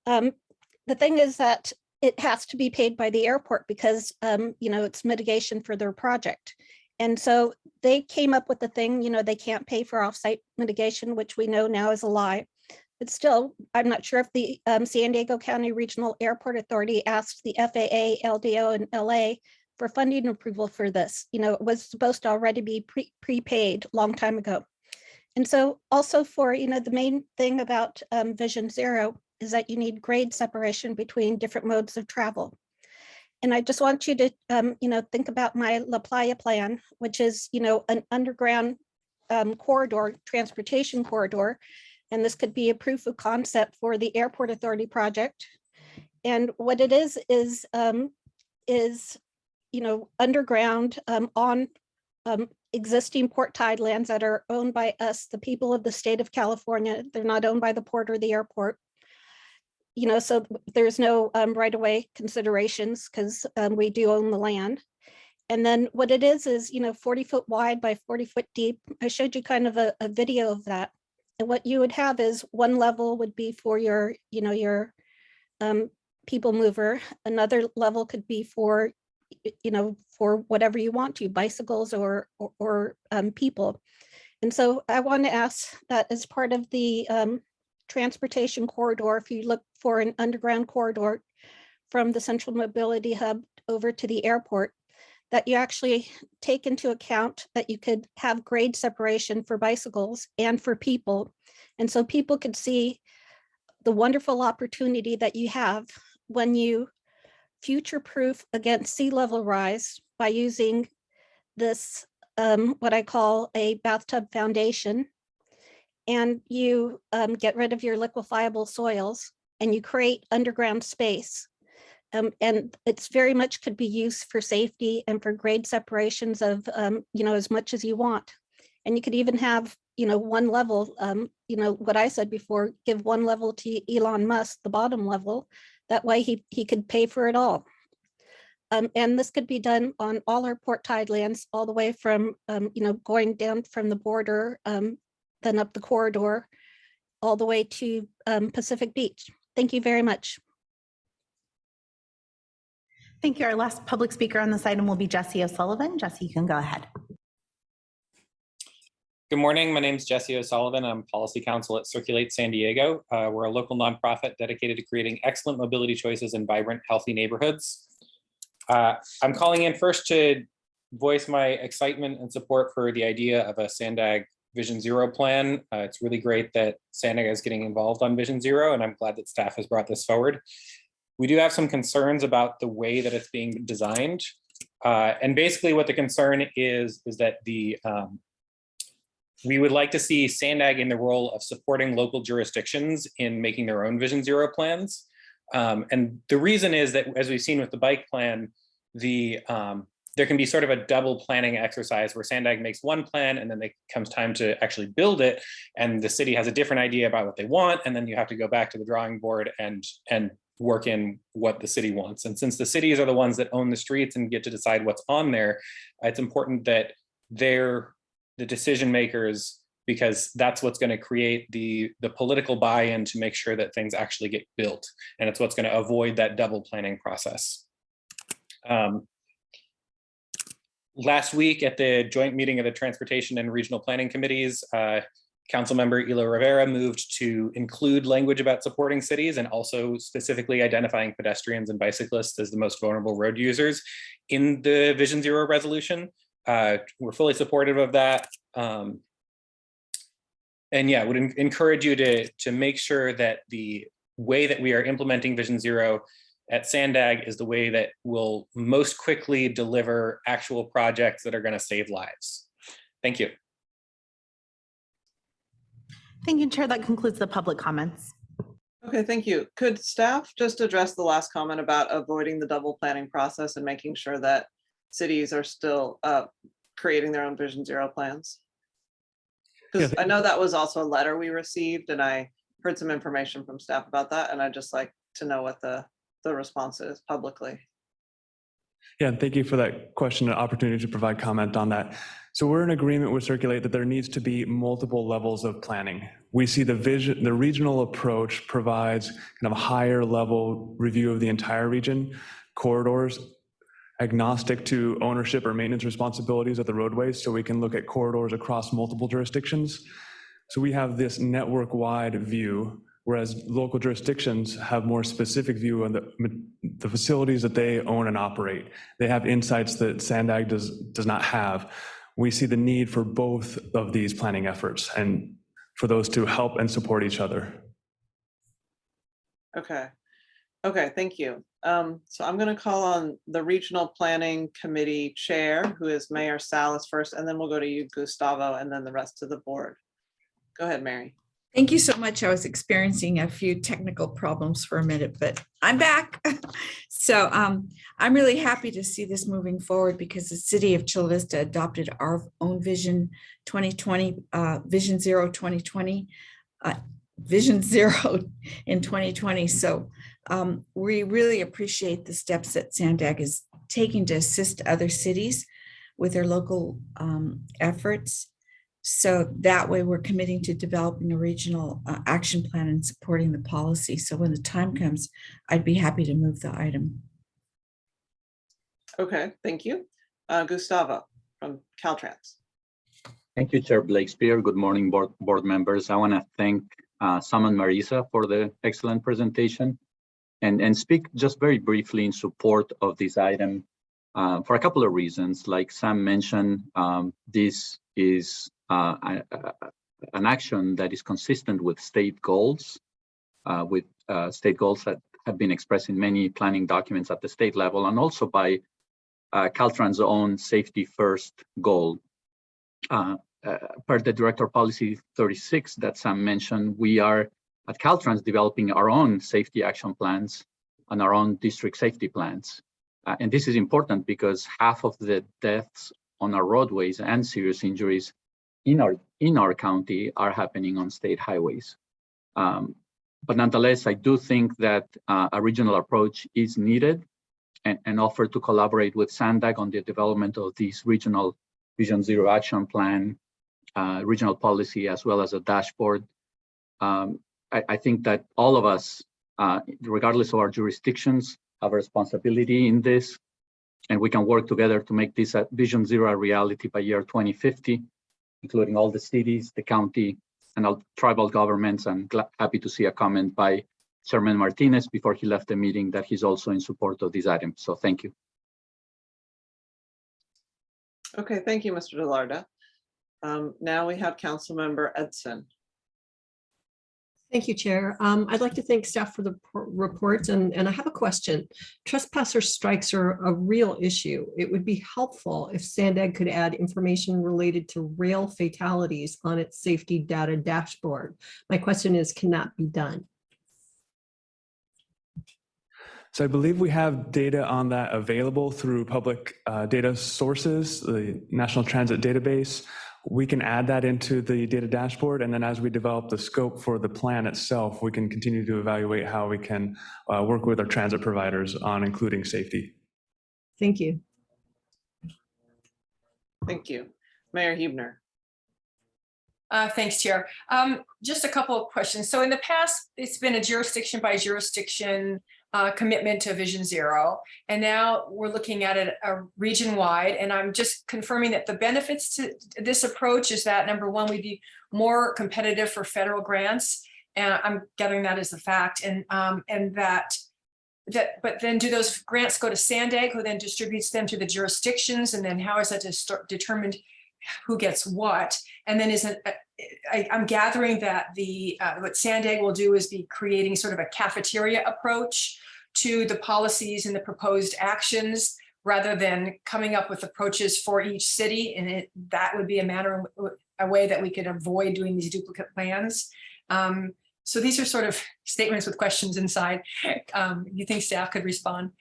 The thing is that it has to be paid by the airport because, it's mitigation for their project. And so they came up with the thing, they can't pay for offsite mitigation, which we know now is a lie. But still, I'm not sure if the San Diego County Regional Airport Authority asked the FAA, LDO, and LA for funding approval for this. It was supposed to already be prepaid a long time ago. And so also for, the main thing about Vision Zero is that you need grade separation between different modes of travel. And I just want you to, think about my La Playa plan, which is, an underground corridor, transportation corridor. And this could be a proof of concept for the Airport Authority project. And what it is underground on existing port tidelands that are owned by us, the people of the state of California. They're not owned by the port or the airport. So there's no right-of-way considerations because we do own the land. And then what it is 40 foot wide by 40 foot deep. I showed you kind of a video of that. And what you would have is one level would be for your people mover. Another level could be for, for whatever you want to, bicycles or people. And so I want to ask that as part of the transportation corridor, if you look for an underground corridor from the Central Mobility Hub over to the airport, that you actually take into account that you could have grade separation for bicycles and for people. And so people could see the wonderful opportunity that you have when you future-proof against sea level rise by using this, what I call a bathtub foundation. And you get rid of your liquefiable soils and you create underground space. And it's very much could be used for safety and for grade separations of, as much as you want. And you could even have one level, what I said before, give one level to Elon Musk, the bottom level. That way he could pay for it all. And this could be done on all our port tidelands, all the way from, going down from the border, then up the corridor, all the way to Pacific Beach. Thank you very much. Thank you. Our last public speaker on this item will be Jesse O'Sullivan. Jesse, you can go ahead. Good morning. My name is Jesse O'Sullivan. I'm policy counsel at Circulate San Diego. We're a local nonprofit dedicated to creating excellent mobility choices in vibrant, healthy neighborhoods. I'm calling in first to voice my excitement and support for the idea of a Sandag Vision Zero plan. It's really great that Sandag is getting involved on Vision Zero, and I'm glad that staff has brought this forward. We do have some concerns about the way that it's being designed. And basically what the concern is that we would like to see Sandag in the role of supporting local jurisdictions in making their own Vision Zero plans. And the reason is that, as we've seen with the bike plan, there can be sort of a double planning exercise where Sandag makes one plan and then it comes time to actually build it, and the city has a different idea about what they want, and then you have to go back to the drawing board and work in what the city wants. And since the cities are the ones that own the streets and get to decide what's on there, it's important that they're the decision makers, because that's what's going to create the political buy-in to make sure that things actually get built. And it's what's going to avoid that double planning process. Last week at the joint meeting of the Transportation and Regional Planning Committees, Councilmember Elo Rivera moved to include language about supporting cities and also specifically identifying pedestrians and bicyclists as the most vulnerable road users in the Vision Zero resolution. We're fully supportive of that. And yeah, would encourage you to make sure that the way that we are implementing Vision Zero at Sandag is the way that will most quickly deliver actual projects that are going to save lives. Thank you. Thank you, Chair. That concludes the public comments. Okay, thank you. Could staff just address the last comment about avoiding the double planning process and making sure that cities are still creating their own Vision Zero plans? Because I know that was also a letter we received, and I heard some information from staff about that, and I'd just like to know what the response is publicly. Yeah, thank you for that question and opportunity to provide comment on that. So we're in agreement with Circulate that there needs to be multiple levels of planning. We see the regional approach provides kind of a higher level review of the entire region, corridors, agnostic to ownership or maintenance responsibilities of the roadways, so we can look at corridors across multiple jurisdictions. So we have this network-wide view, whereas local jurisdictions have more specific view on the facilities that they own and operate. They have insights that Sandag does not have. We see the need for both of these planning efforts and for those to help and support each other. Okay, thank you. So I'm going to call on the Regional Planning Committee Chair, who is Mayor Salas first, and then we'll go to you, Gustavo, and then the rest of the board. Go ahead, Mary. Thank you so much. I was experiencing a few technical problems for a minute, but I'm back. So I'm really happy to see this moving forward, because the city of Chula Vista adopted our own Vision 2020, Vision Zero 2020, Vision Zero in 2020. So we really appreciate the steps that Sandag is taking to assist other cities with their local efforts. So that way we're committing to developing a regional action plan and supporting the policy. So when the time comes, I'd be happy to move the item. Okay, thank you. Gustavo from Caltrans. Thank you, Chair Blakespear. Good morning, board members. I want to thank Sam and Marisa for the excellent presentation and speak just very briefly in support of this item for a couple of reasons. Like Sam mentioned, this is an action that is consistent with state goals, that have been expressed in many planning documents at the state level, and also by Caltrans' own safety first goal. Per the Director Policy 36 that Sam mentioned, we are at Caltrans developing our own safety action plans and our own district safety plans. And this is important because half of the deaths on our roadways and serious injuries in in our county are happening on state highways. But nonetheless, I do think that a regional approach is needed, and offer to collaborate with SANDAG on the development of these regional Vision Zero action plan, regional policy, as well as a dashboard. I think that all of us, regardless of our jurisdictions, have a responsibility in this, and we can work together to make this Vision Zero a reality by year 2050, including all the cities, the county, and all tribal governments. I'm happy to see a comment by Chairman Martinez before he left the meeting that he's also in support of these items. So thank you. Okay, thank you, Mr. DeLarda. Now we have Councilmember Edson. Thank you, Chair. I'd like to thank staff for the reports, and I have a question. Trespasser strikes are a real issue. It would be helpful if SANDAG could add information related to rail fatalities on its safety data dashboard. My question is, can that be done? So I believe we have data on that available through public data sources, the National Transit Database. We can add that into the data dashboard, and then as we develop the scope for the plan itself, we can continue to evaluate how we can work with our transit providers on including safety. Thank you. Thank you. Mayor Huebner. Thanks, Chair. Just a couple of questions. So in the past, it's been a jurisdiction by jurisdiction commitment to Vision Zero, and now we're looking at it region-wide, and I'm just confirming that the benefits to this approach is that, number one, we'd be more competitive for federal grants, and I'm gathering that as a fact, and but then do those grants go to SANDAG, who then distributes them to the jurisdictions, and then how is that determined who gets what? And then I'm gathering that what SANDAG will do is be creating sort of a cafeteria approach to the policies and the proposed actions, rather than coming up with approaches for each city. And that would be a way that we could avoid doing these duplicate plans. So these are sort of statements with questions inside. You think staff could respond?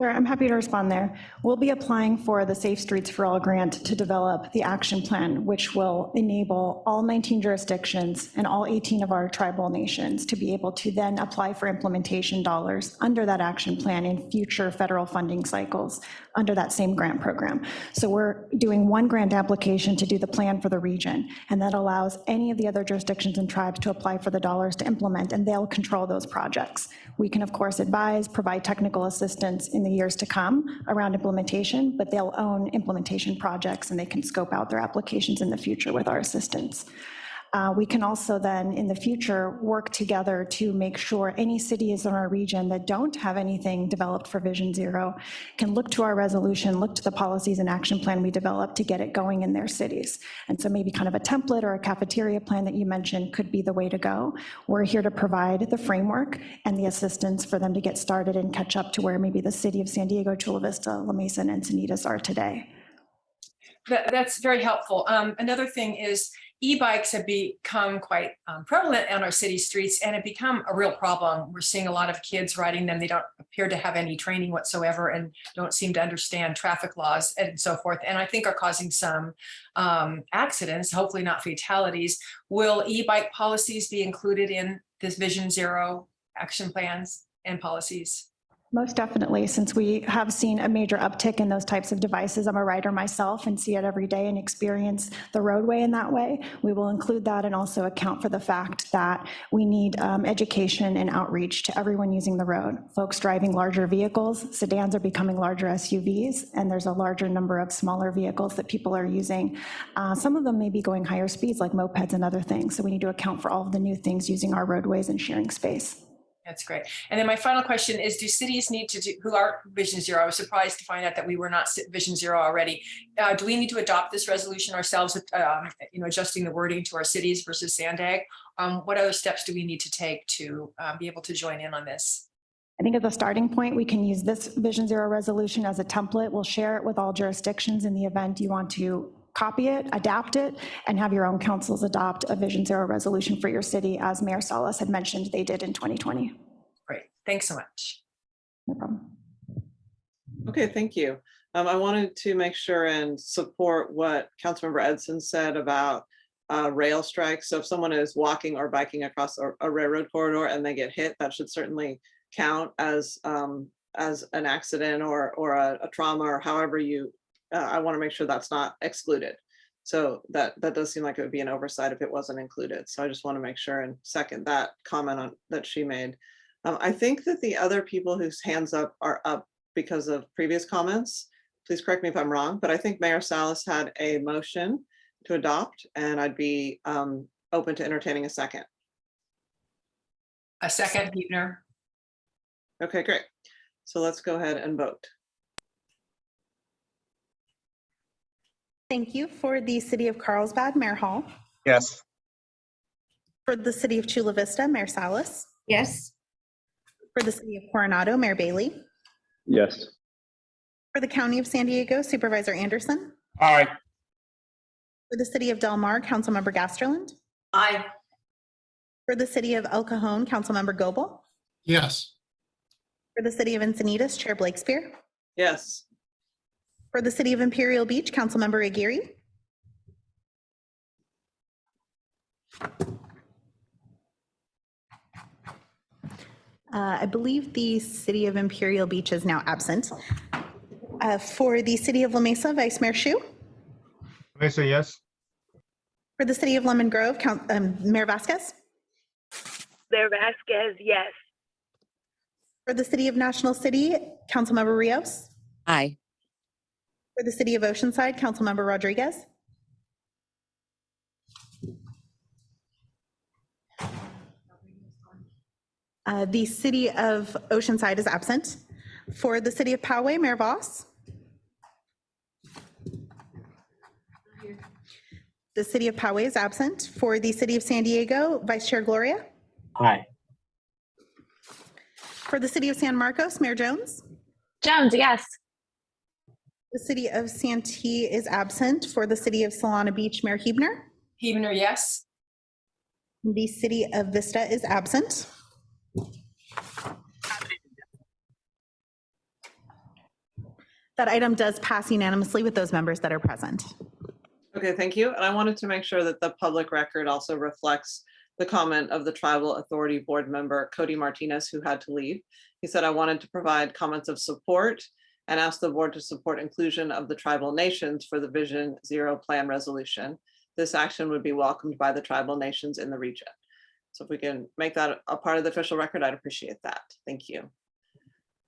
Sure, I'm happy to respond there. We'll be applying for the Safe Streets for All grant to develop the action plan, which will enable all 19 jurisdictions and all 18 of our tribal nations to be able to then apply for implementation dollars under that action plan in future federal funding cycles under that same grant program. So we're doing one grant application to do the plan for the region, and that allows any of the other jurisdictions and tribes to apply for the dollars to implement, and they'll control those projects. We can, of course, advise, provide technical assistance in the years to come around implementation, but they'll own implementation projects and they can scope out their applications in the future with our assistance. We can also then in the future work together to make sure any cities in our region that don't have anything developed for Vision Zero can look to our resolution, look to the policies and action plan we developed to get it going in their cities. And so maybe kind of a template or a cafeteria plan that you mentioned could be the way to go. We're here to provide the framework and the assistance for them to get started and catch up to where maybe the city of San Diego, Chula Vista, La Mesa, and Encinitas are today. That's very helpful. Another thing is e-bikes have become quite prevalent on our city streets, and it become a real problem. We're seeing a lot of kids riding them. They don't appear to have any training whatsoever and don't seem to understand traffic laws and so forth, and I think are causing some accidents, hopefully not fatalities. Will e-bike policies be included in this Vision Zero action plans and policies? Most definitely, since we have seen a major uptick in those types of devices. I'm a rider myself and see it every day and experience the roadway in that way. We will include that and also account for the fact that we need education and outreach to everyone using the road. Folks driving larger vehicles, sedans are becoming larger SUVs, and there's a larger number of smaller vehicles that people are using. Some of them may be going higher speeds like mopeds and other things. So we need to account for all of the new things using our roadways and sharing space. That's great. And then my final question is, do cities need to do, who are Vision Zero? I was surprised to find out that we were not Vision Zero already. Do we need to adopt this resolution ourselves, adjusting the wording to our cities versus SANDAG? What other steps do we need to take to be able to join in on this? I think at the starting point, we can use this Vision Zero resolution as a template. We'll share it with all jurisdictions in the event you want to copy it, adapt it, and have your own councils adopt a Vision Zero resolution for your city, as Mayor Salas had mentioned they did in 2020. Great, thanks so much. No problem. Okay, thank you. I wanted to make sure and support what Councilmember Edson said about rail strikes. So if someone is walking or biking across a railroad corridor and they get hit, that should certainly count as an accident or a trauma, or however you, I want to make sure that's not excluded. So that does seem like it would be an oversight if it wasn't included. So I just want to make sure and second that comment on that she made. I think that the other people whose hands up are up because of previous comments. Please correct me if I'm wrong, but I think Mayor Salas had a motion to adopt, and I'd be open to entertaining a second. A second, Huebner. Okay, great. So let's go ahead and vote. Thank you. For the City of Carlsbad, Mayor Hall. Yes. For the City of Chula Vista, Mayor Salas. Yes. For the City of Coronado, Mayor Bailey. Yes. For the County of San Diego, Supervisor Anderson. Aye. For the City of Del Mar, Councilmember Gasterland. Aye. For the City of El Cajon, Councilmember Goebel. Yes. For the City of Encinitas, Chair Blakespear. Yes. For the City of Imperial Beach, Councilmember Aguirre. I believe the City of Imperial Beach is now absent. For the City of La Mesa, Vice Mayor Shu. Mesa, yes. For the City of Lemon Grove, Mayor Vasquez. Mayor Vasquez, yes. For the City of National City, Councilmember Rios. Aye. For the City of Oceanside, Councilmember Rodriguez. The City of Oceanside is absent. For the City of Poway, Mayor Voss. The City of Poway is absent. For the City of San Diego, Vice Chair Gloria. Aye. For the City of San Marcos, Mayor Jones. Jones, yes. The City of Santee is absent. For the City of Solana Beach, Mayor Huebner. Huebner, yes. The City of Vista is absent. That item does pass unanimously with those members that are present. Okay, thank you. And I wanted to make sure that the public record also reflects the comment of the Tribal Authority Board member, Cody Martinez, who had to leave. He said, I wanted to provide comments of support and ask the board to support inclusion of the tribal nations for the Vision Zero Plan resolution. This action would be welcomed by the tribal nations in the region. So if we can make that a part of the official record, I'd appreciate that. Thank you.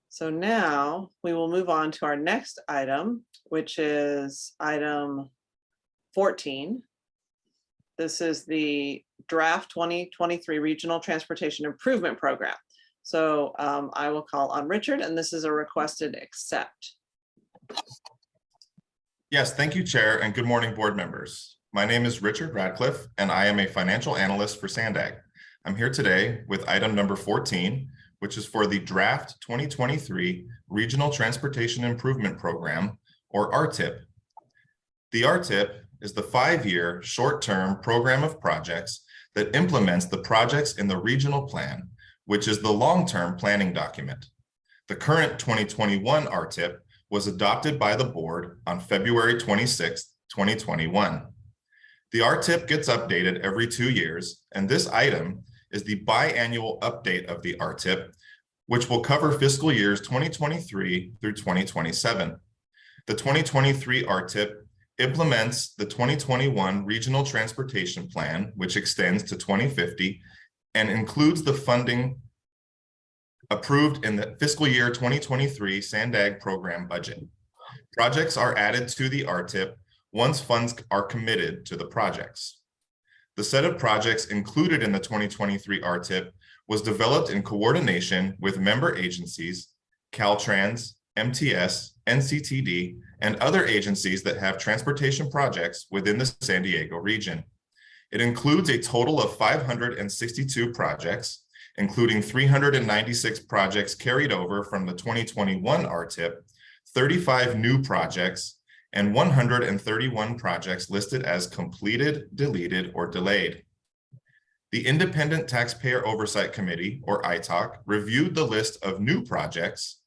So now we will move on to our next item, which is item 14. This is the draft 2023 Regional Transportation Improvement Program. So I will call on Richard, and this is a requested accept. Yes, thank you, Chair, and good morning, board members. My name is Richard Radcliffe, and I am a financial analyst for Sandag. I'm here today with item number 14, which is for the draft 2023 Regional Transportation Improvement Program, or RTIP. The RTIP is the 5-year short-term program of projects that implements the projects in the regional plan, which is the long-term planning document. The current 2021 RTIP was adopted by the board on February 26, 2021. The RTIP gets updated every 2 years, and this item is the biannual update of the RTIP, which will cover fiscal years 2023 through 2027. The 2023 RTIP implements the 2021 Regional Transportation Plan, which extends to 2050 and includes the funding approved in the fiscal year 2023 Sandag program budget. Projects are added to the RTIP once funds are committed to the projects. The set of projects included in the 2023 RTIP was developed in coordination with member agencies, Caltrans, MTS, NCTD, and other agencies that have transportation projects within the San Diego region. It includes a total of 562 projects, including 396 projects carried over from the 2021 RTIP, 35 new projects, and 131 projects listed as completed, deleted, or delayed. The Independent Taxpayer Oversight Committee, or ITOC, reviewed the list of new projects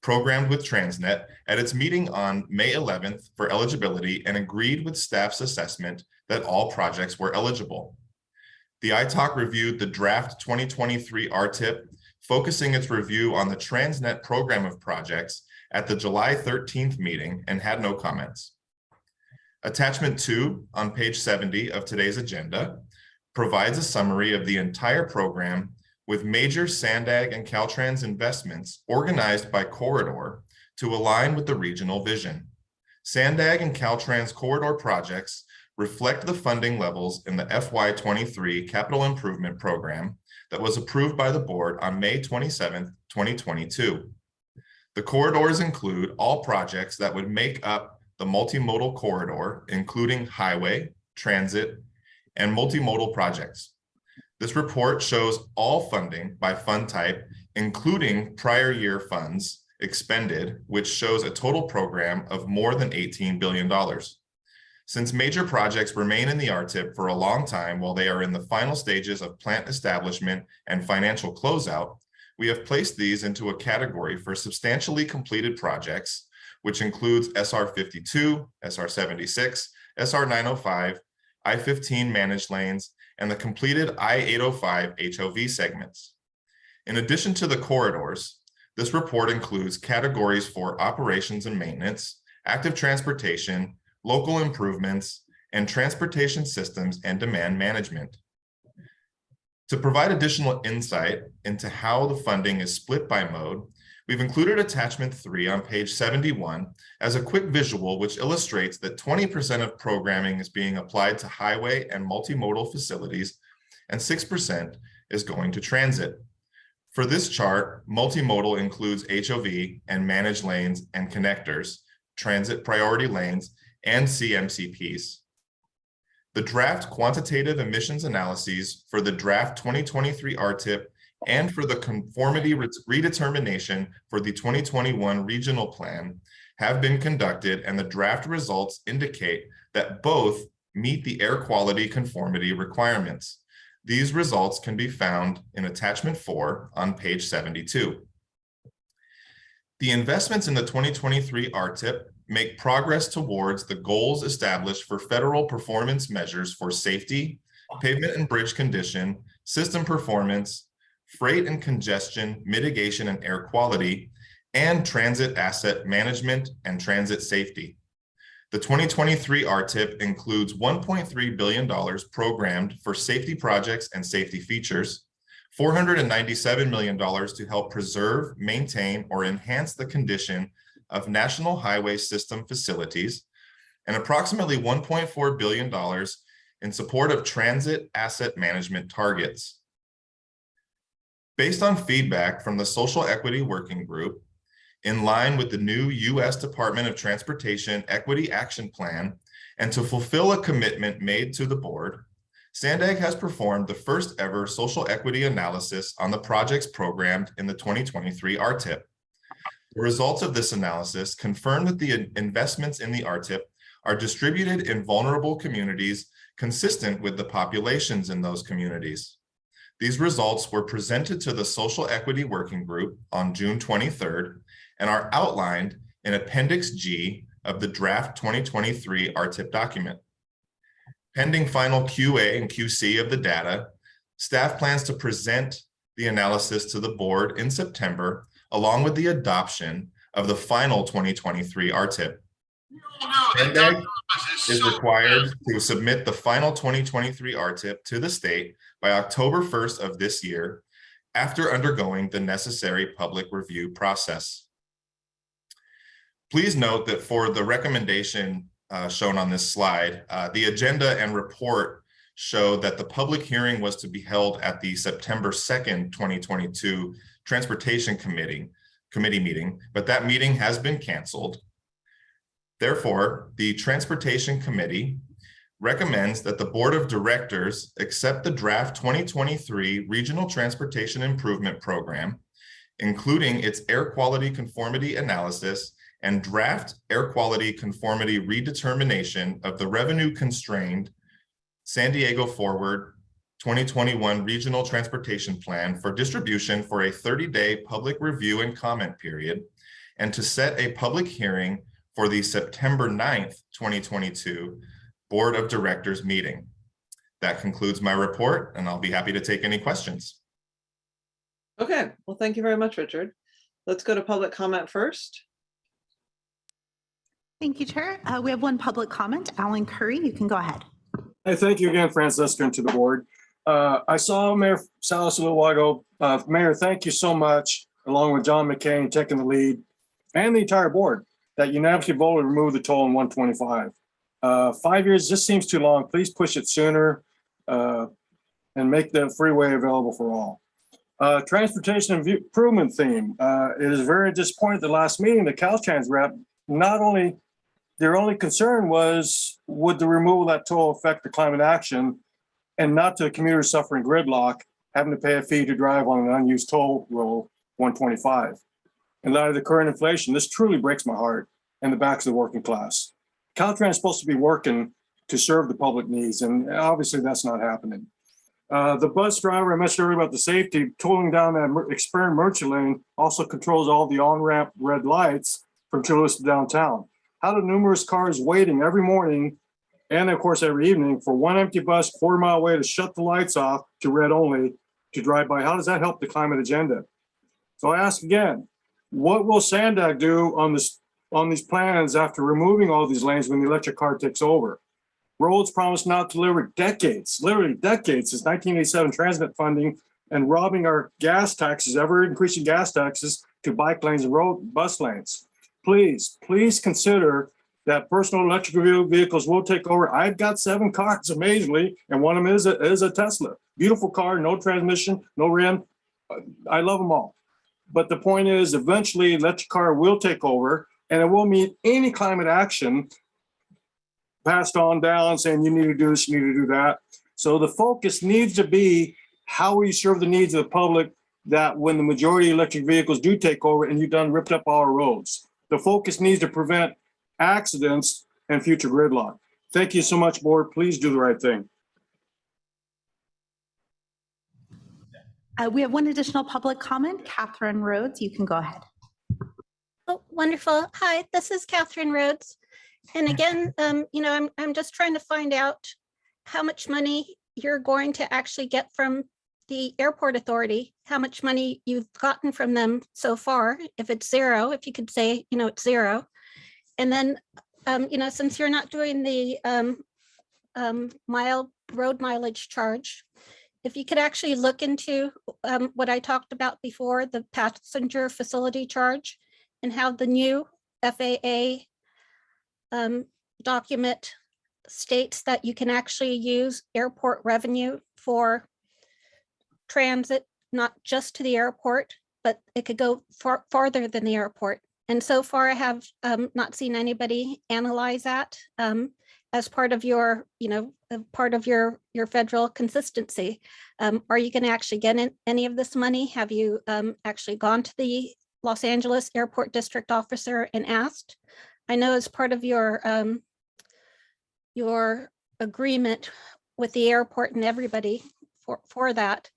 programmed with Transnet at its meeting on May 11th for eligibility and agreed with staff's assessment that all projects were eligible. The ITOC reviewed the draft 2023 RTIP, focusing its review on the Transnet program of projects at the July 13th meeting and had no comments. Attachment 2 on page 70 of today's agenda provides a summary of the entire program with major Sandag and Caltrans investments organized by corridor to align with the regional vision. Sandag and Caltrans corridor projects reflect the funding levels in the FY23 Capital Improvement Program that was approved by the board on May 27, 2022. The corridors include all projects that would make up the multimodal corridor, including highway, transit, and multimodal projects. This report shows all funding by fund type, including prior year funds expended, which shows a total program of more than $18 billion. Since major projects remain in the RTIP for a long time while they are in the final stages of plant establishment and financial closeout, we have placed these into a category for substantially completed projects, which includes SR 52, SR 76, SR 905, I-15 managed lanes, and the completed I-805 HOV segments. In addition to the corridors, this report includes categories for operations and maintenance, active transportation, local improvements, and transportation systems and demand management. To provide additional insight into how the funding is split by mode, we've included attachment 3 on page 71 as a quick visual which illustrates that 20% of programming is being applied to highway and multimodal facilities, and 6% is going to transit. For this chart, multimodal includes HOV and managed lanes and connectors, transit priority lanes, and CMCPs. The draft quantitative emissions analyses for the draft 2023 RTIP and for the conformity redetermination for the 2021 regional plan have been conducted, and the draft results indicate that both meet the air quality conformity requirements. These results can be found in attachment 4 on page 72. The investments in the 2023 RTIP make progress towards the goals established for federal performance measures for safety, pavement and bridge condition, system performance, freight and congestion mitigation and air quality, and transit asset management and transit safety. The 2023 RTIP includes $1.3 billion programmed for safety projects and safety features, $497 million to help preserve, maintain, or enhance the condition of national highway system facilities, and approximately $1.4 billion in support of transit asset management targets. Based on feedback from the Social Equity Working Group, in line with the new U.S. Department of Transportation Equity Action Plan, and to fulfill a commitment made to the board, Sandag has performed the first ever social equity analysis on the projects programmed in the 2023 RTIP. The results of this analysis confirm that the investments in the RTIP are distributed in vulnerable communities consistent with the populations in those communities. These results were presented to the Social Equity Working Group on June 23rd and are outlined in Appendix G of the draft 2023 RTIP document. Pending final QA and QC of the data, staff plans to present the analysis to the board in September, along with the adoption of the final 2023 RTIP. Sandag is required to submit the final 2023 RTIP to the state by October 1st of this year, after undergoing the necessary public review process. Please note that for the recommendation shown on this slide, the agenda and report show that the public hearing was to be held at the September 2nd, 2022 Transportation Committee meeting, but that meeting has been canceled. Therefore, the Transportation Committee recommends that the Board of Directors accept the draft 2023 Regional Transportation Improvement Program, including its air quality conformity analysis and draft air quality conformity redetermination of the revenue constrained San Diego Forward 2021 Regional Transportation Plan for distribution for a 30-day public review and comment period, and to set a public hearing for the September 9th, 2022 Board of Directors meeting. That concludes my report, and I'll be happy to take any questions. Okay, well, thank you very much, Richard. Let's go to public comment first. Thank you, Chair. We have one public comment. Alan Curry, you can go ahead. Hey, thank you again, Francisca, and to the board. I saw Mayor Salas a little while ago. Mayor, thank you so much, along with John McCain taking the lead and the entire board, that unanimously voted to remove the toll in 125. 5 years just seems too long. Please push it sooner and make the freeway available for all. Transportation improvement theme. It is very disappointing at the last meeting, the Caltrans rep, their only concern was, would the removal of that toll affect the climate action and not to the commuters suffering gridlock, having to pay a fee to drive on an unused toll road 125. In light of the current inflation, this truly breaks my heart and the backs of the working class. Caltrans is supposed to be working to serve the public needs, and obviously that's not happening. The bus driver I mentioned earlier about the safety, tolling down that experiment merchant lane also controls all the on-ramp red lights from Chula Vista downtown. How do numerous cars waiting every morning and of course every evening for one empty bus 1/4 mile away to shut the lights off to red only to drive by? How does that help the climate agenda? So I ask again, what will Sandag do on these plans after removing all these lanes when the electric car takes over? Rhodes promised not to deliver decades, literally decades since 1987 transit funding and robbing our gas taxes, ever increasing gas taxes to bike lanes and road bus lanes. Please consider that personal electric vehicles will take over. I've got 7 cars, amazingly, and one of them is a Tesla. Beautiful car, no transmission, no rim. I love them all. But the point is, eventually, electric car will take over, and it will meet any climate action passed on down saying you need to do this, you need to do that. So the focus needs to be how we serve the needs of the public, that when the majority of electric vehicles do take over and you've done ripped up our roads. The focus needs to prevent accidents and future gridlock. Thank you so much, board. Please do the right thing. We have one additional public comment. Catherine Rhodes, you can go ahead. Oh, wonderful. Hi, this is Catherine Rhodes. And again, I'm just trying to find out how much money you're going to actually get from the airport authority, how much money you've gotten from them so far. If it's zero, if you could say, it's zero. And then, since you're not doing the road mileage charge, if you could actually look into what I talked about before, the passenger facility charge, and how the new FAA document states that you can actually use airport revenue for transit, not just to the airport, but it could go farther than the airport. And so far, I have not seen anybody analyze that as part of your, your federal consistency. Are you going to actually get any of this money? Have you actually gone to the Los Angeles Airport District Officer and asked? I know as part of your agreement with the airport and everybody for that,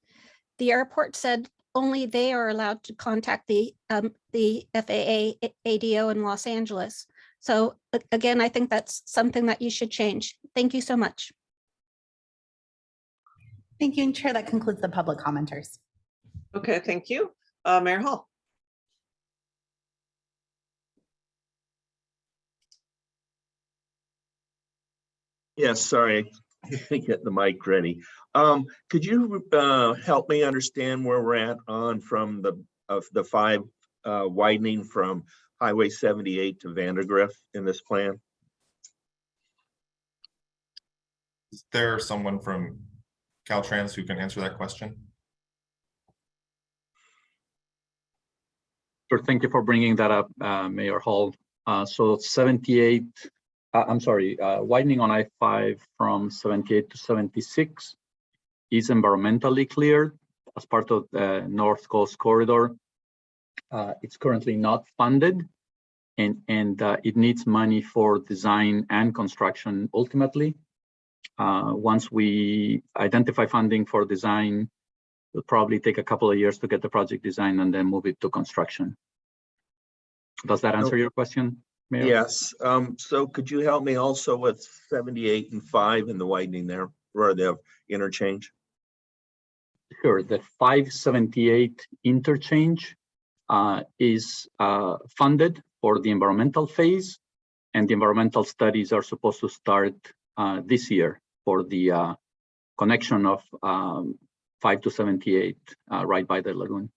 the airport said only they are allowed to contact the FAA ADO in Los Angeles. So again, I think that's something that you should change. Thank you so much. Thank you, and Chair, that concludes the public commenters. Okay, thank you. Mayor Hall. Yes, sorry, get the mic ready. Could you help me understand where we're at on from the 5 widening from Highway 78 to Vandergrift in this plan? Is there someone from Caltrans who can answer that question? Sure, thank you for bringing that up, Mayor Hall. So 78, widening on I-5 from 78 to 76 is environmentally cleared as part of the North Coast Corridor. It's currently not funded, and it needs money for design and construction ultimately. Once we identify funding for design, it'll probably take a couple of years to get the project designed and then move it to construction. Does that answer your question, Mayor? Yes. So could you help me also with 78 and 5 in the widening there, or the interchange? Sure. The 578 interchange is funded for the environmental phase, and the environmental studies are supposed to start this year for the connection of 5 to 78 right by the lagoon.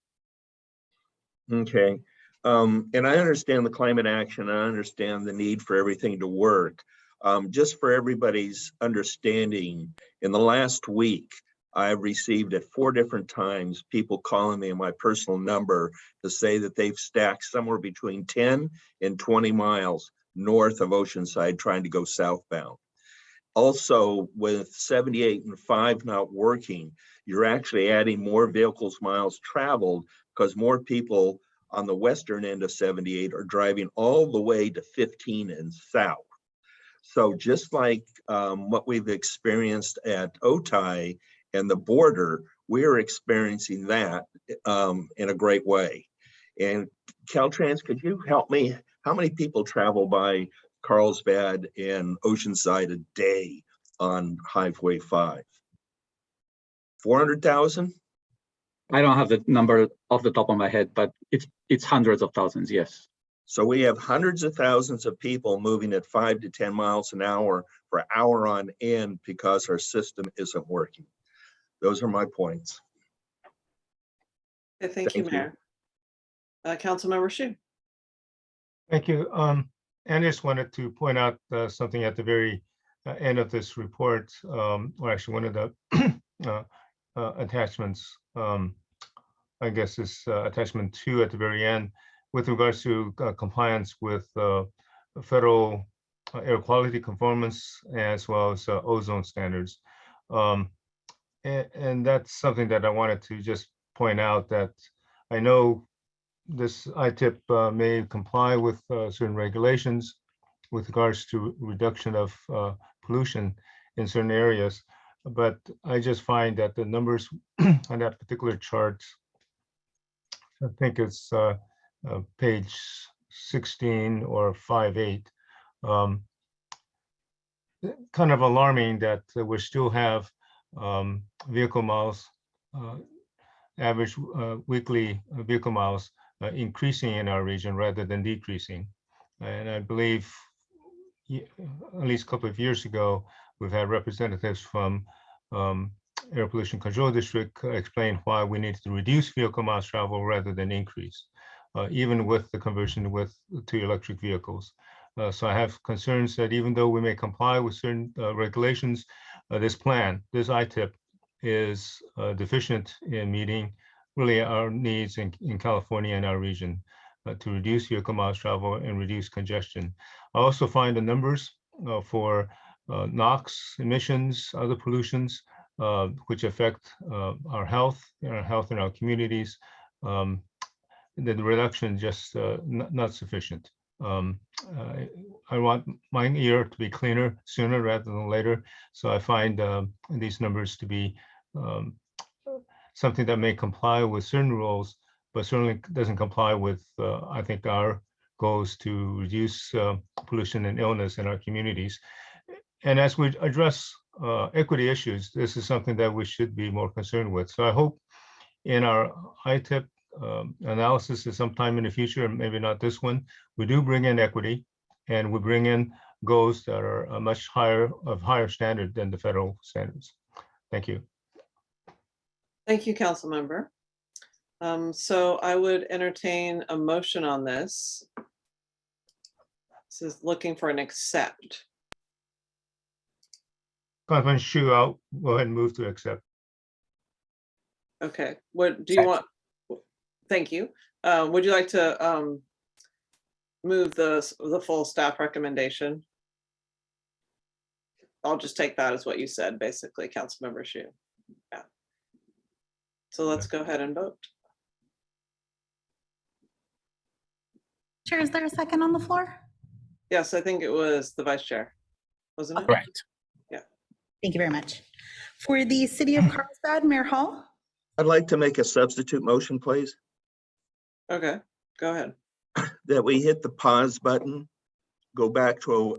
Okay. And I understand the climate action. I understand the need for everything to work. Just for everybody's understanding, in the last week, I've received at 4 different times people calling me on my personal number to say that they've stacked somewhere between 10 and 20 miles north of Oceanside trying to go southbound. Also, with 78 and 5 not working, you're actually adding more vehicles miles traveled because more people on the western end of 78 are driving all the way to 15 and south. So just like what we've experienced at Otay and the border, we're experiencing that in a great way. And Caltrans, could you help me? How many people travel by Carlsbad and Oceanside a day on Highway 5? 400,000? I don't have the number off the top of my head, but it's hundreds of thousands, yes. So we have hundreds of thousands of people moving at 5 to 10 miles an hour for hour on end because our system isn't working. Those are my points. Okay, thank you, Mayor. Councilmember Shu. Thank you. I just wanted to point out something at the very end of this report, or actually one of the attachments. I guess is attachment 2 at the very end with regards to compliance with federal air quality conformance as well as ozone standards. And that's something that I wanted to just point out, that I know this ITIP may comply with certain regulations with regards to reduction of pollution in certain areas, but I just find that the numbers on that particular chart, I think it's page 16 or 5.8, kind of alarming that we still have vehicle miles, average weekly vehicle miles increasing in our region rather than decreasing. And I believe at least a couple of years ago, we've had representatives from Air Pollution Control District explain why we need to reduce vehicle miles travel rather than increase, even with the conversion to electric vehicles. So I have concerns that even though we may comply with certain regulations, this ITIP is deficient in meeting really our needs in California and our region to reduce vehicle miles travel and reduce congestion. I also find the numbers for NOx emissions, other pollutions, which affect our health in our communities, the reduction just not sufficient. I want my ear to be cleaner sooner rather than later. So I find these numbers to be something that may comply with certain rules, but certainly doesn't comply with, I think, our goals to reduce pollution and illness in our communities. And as we address equity issues, this is something that we should be more concerned with. So I hope in our ITIP analysis at some time in the future, maybe not this one, we do bring in equity and we bring in goals that are a much higher standard than the federal standards. Thank you. Thank you, Council Member. So I would entertain a motion on this. This is looking for an accept. Councilman Shu, I'll go ahead and move to accept. Okay, what do you want? Thank you. Would you like to move the full staff recommendation? I'll just take that as what you said, basically, Councilmember Shu. Yeah. So let's go ahead and vote. Chair, is there a second on the floor? Yes, I think it was the vice chair, wasn't it? Correct. Yeah. Thank you very much. For the City of Carlsbad, Mayor Hall. I'd like to make a substitute motion, please. Okay, go ahead. that we hit the pause button, go back to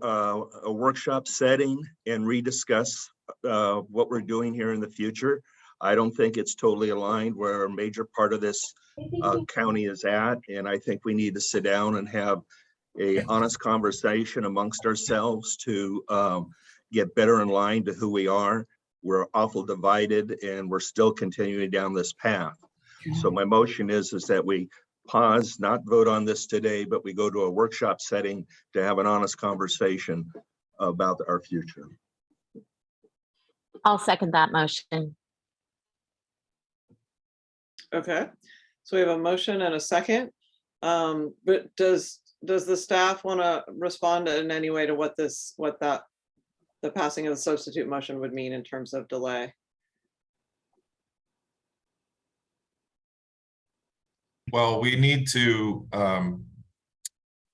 a workshop setting and rediscuss what we're doing here in the future. I don't think it's totally aligned where a major part of this county is at. And I think we need to sit down and have a honest conversation amongst ourselves to get better in line to who we are. We're awful divided and we're still continuing down this path. So my motion is that we pause, not vote on this today, but we go to a workshop setting to have an honest conversation about our future. I'll second that motion. Okay, so we have a motion and a second. But does the staff want to respond in any way to what the passing of the substitute motion would mean in terms of delay? Well, we need to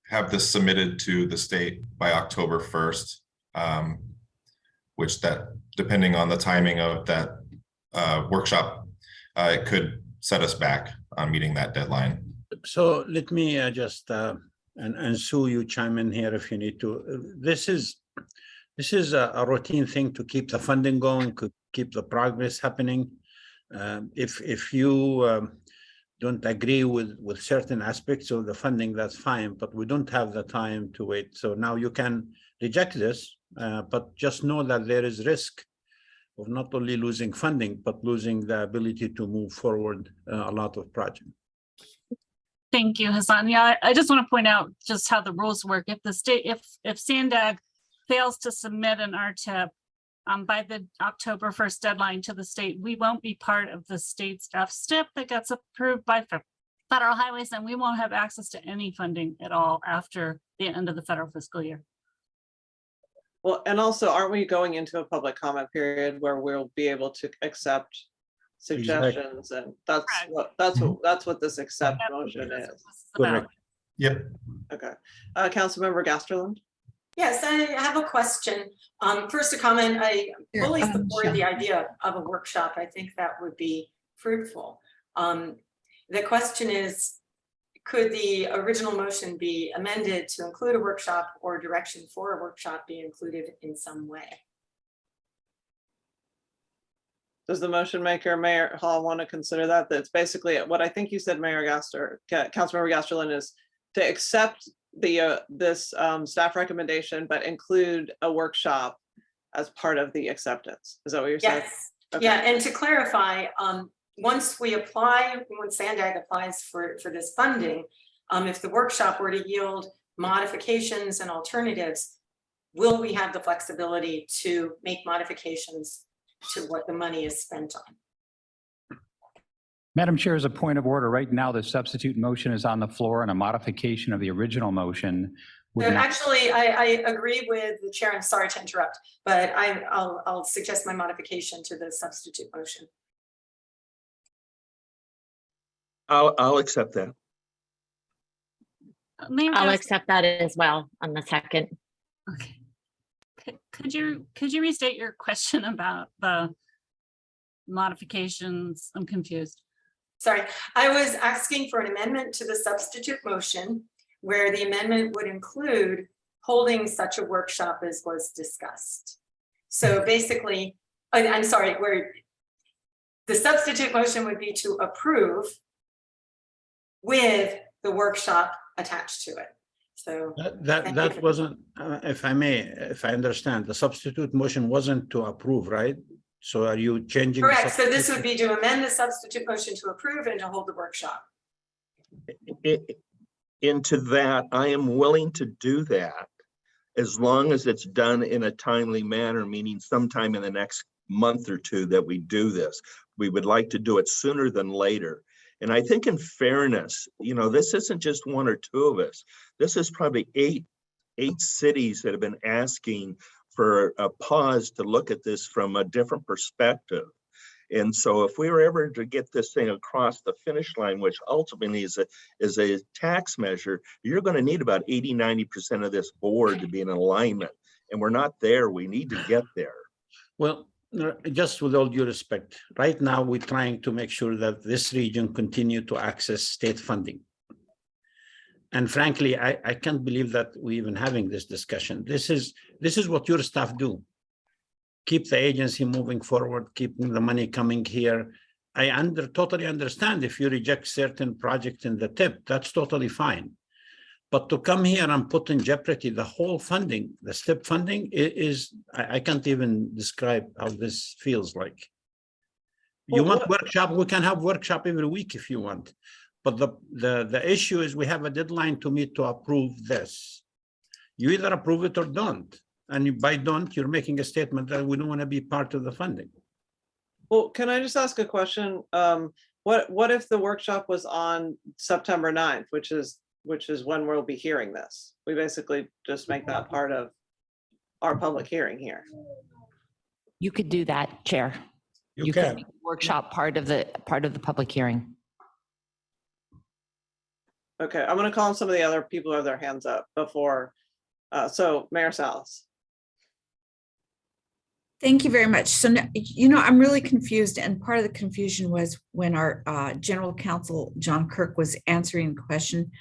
have this submitted to the state by October 1st, which that, depending on the timing of that workshop, it could set us back on meeting that deadline. So let me just, and Sue, you chime in here if you need to. This is a routine thing to keep the funding going, could keep the progress happening. If you don't agree with certain aspects of the funding, that's fine, but we don't have the time to wait. So now you can reject this, but just know that there is risk of not only losing funding, but losing the ability to move forward a lot of projects. Thank you, Hassan. Yeah, I just want to point out just how the rules work. If the state, if Sandag fails to submit an RTIP by the October 1st deadline to the state, we won't be part of the state's FSTIP that gets approved by federal highways, and we won't have access to any funding at all after the end of the federal fiscal year. Well, and also, aren't we going into a public comment period where we'll be able to accept suggestions? Exactly. And that's what this accept motion is. Correct. Yep. Okay. Councilmember Gasterland. Yes, I have a question. First, a comment. I fully support the idea of a workshop. I think that would be fruitful. The question is, could the original motion be amended to include a workshop, or direction for a workshop be included in some way? Does the motion maker, Mayor Hall, want to consider that? That's basically what I think you said, Councilmember Gasterland, is to accept this staff recommendation, but include a workshop as part of the acceptance. Is that what you're saying? Yes. Okay. Yeah, and to clarify, once we apply, when Sandag applies for this funding, if the workshop were to yield modifications and alternatives, will we have the flexibility to make modifications to what the money is spent on? Madam Chair, as a point of order, right now the substitute motion is on the floor, and a modification of the original motion would So not. actually, I agree with the chair. I'm sorry to interrupt, but I'll suggest my modification to the substitute motion. I'll accept that. I'll accept that as well on the second. Okay. Could you restate your question about the modifications? I'm confused. Sorry, I was asking for an amendment to the substitute motion where the amendment would include holding such a workshop as was discussed. So basically, I'm sorry, where the substitute motion would be to approve with the workshop attached to it. So that wasn't, if I may, if I understand, the substitute motion wasn't to approve, right? So are you changing? correct. So this would be to amend the substitute motion to approve and to hold the workshop. Into that, I am willing to do that as long as it's done in a timely manner, meaning sometime in the next month or two that we do this. We would like to do it sooner than later. And I think in fairness, this isn't just one or two of us. This is probably eight cities that have been asking for a pause to look at this from a different perspective. And so if we were ever to get this thing across the finish line, which ultimately is a tax measure, you're going to need about 80–90% of this board to be in alignment. And we're not there. We need to get there. Well, just with all due respect, right now we're trying to make sure that this region continue to access state funding. And frankly, I can't believe that we're even having this discussion. This is what your staff do. Keep the agency moving forward, keeping the money coming here. I totally understand if you reject certain projects in the tip, that's totally fine. But to come here and put in jeopardy the whole funding, the STIP funding I can't even describe how this feels like. You want workshop, we can have workshop every week if you want. But the issue is we have a deadline to meet to approve this. You either approve it or don't. And by don't, you're making a statement that we don't want to be part of the funding. Well, can I just ask a question? What if the workshop was on September 9th, which is when we'll be hearing this? We basically just make that part of our public hearing here. You could do that, Chair. You could make the workshop part of the public hearing. Okay, I'm going to call on some of the other people who have their hands up before. So Mayor Salas. Thank you very much. So, I'm really confused, and part of the confusion was when our General Counsel, John Kirk, was answering the question.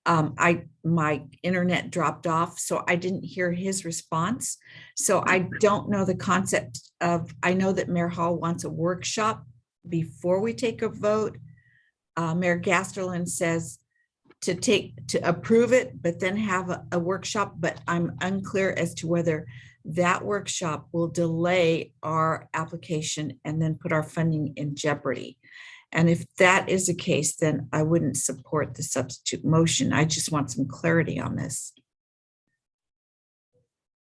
My internet dropped off, so I didn't hear his response. So I don't know the concept of, I know that Mayor Hall wants a workshop before we take a vote. Mayor Gasterland says to approve it, but then have a workshop, but I'm unclear as to whether that workshop will delay our application and then put our funding in jeopardy. And if that is the case, then I wouldn't support the substitute motion. I just want some clarity on this.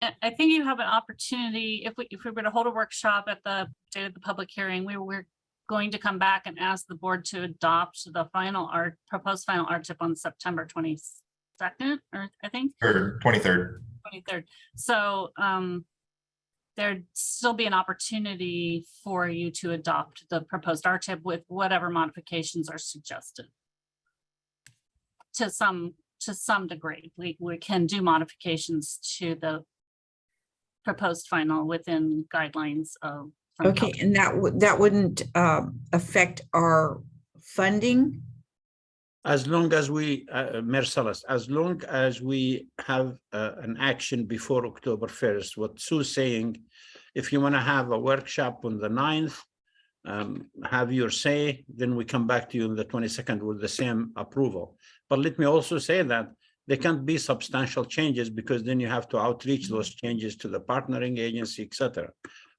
I think you have an opportunity, if we were to hold a workshop at the date of the public hearing, we're going to come back and ask the board to adopt the proposed final RTIP on September 22nd, or I think. Or 23rd. 23rd. So there'd still be an opportunity for you to adopt the proposed RTIP with whatever modifications are suggested. To some degree, we can do modifications to the proposed final within guidelines of. Okay, and that wouldn't affect our funding? As long as we, Mayor Salas, as long as we have an action before October 1st, what Sue's saying, if you want to have a workshop on the 9th, have your say, then we come back to you on the 22nd with the same approval. But let me also say that there can't be substantial changes, because then you have to outreach those changes to the partnering agency, etc.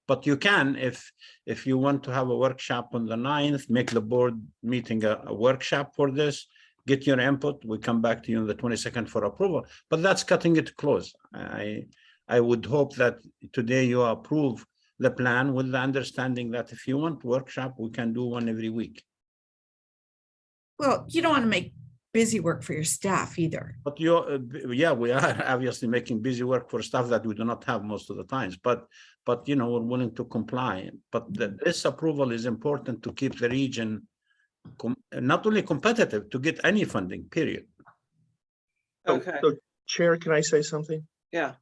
But you can, if you want to have a workshop on the 9th, make the board meeting a workshop for this, get your input, we come back to you on the 22nd for approval, but that's cutting it close. I would hope that today you approve the plan with the understanding that if you want workshop, we can do one every week. Well, you don't want to make busy work for your staff either. But yeah, we are obviously making busy work for staff that we do not have most of the times, but we're willing to comply. But this approval is important to keep the region not only competitive, to get any funding, period. Okay. So Chair, can I say something? Yeah.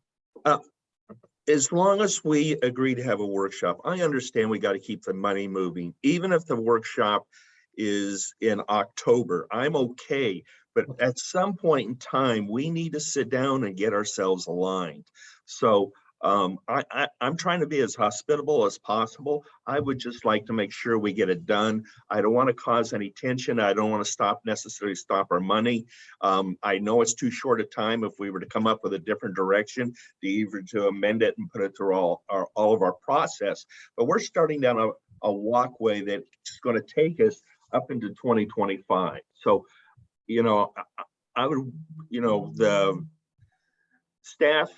As long as we agree to have a workshop, I understand we got to keep the money moving. Even if the workshop is in October, I'm okay. But at some point in time, we need to sit down and get ourselves aligned. So I'm trying to be as hospitable as possible. I would just like to make sure we get it done. I don't want to cause any tension. I don't want to necessarily stop our money. I know it's too short a time if we were to come up with a different direction, to amend it and put it through all of our process. But we're starting down a walkway that's going to take us up into 2025. So, I would, the staff,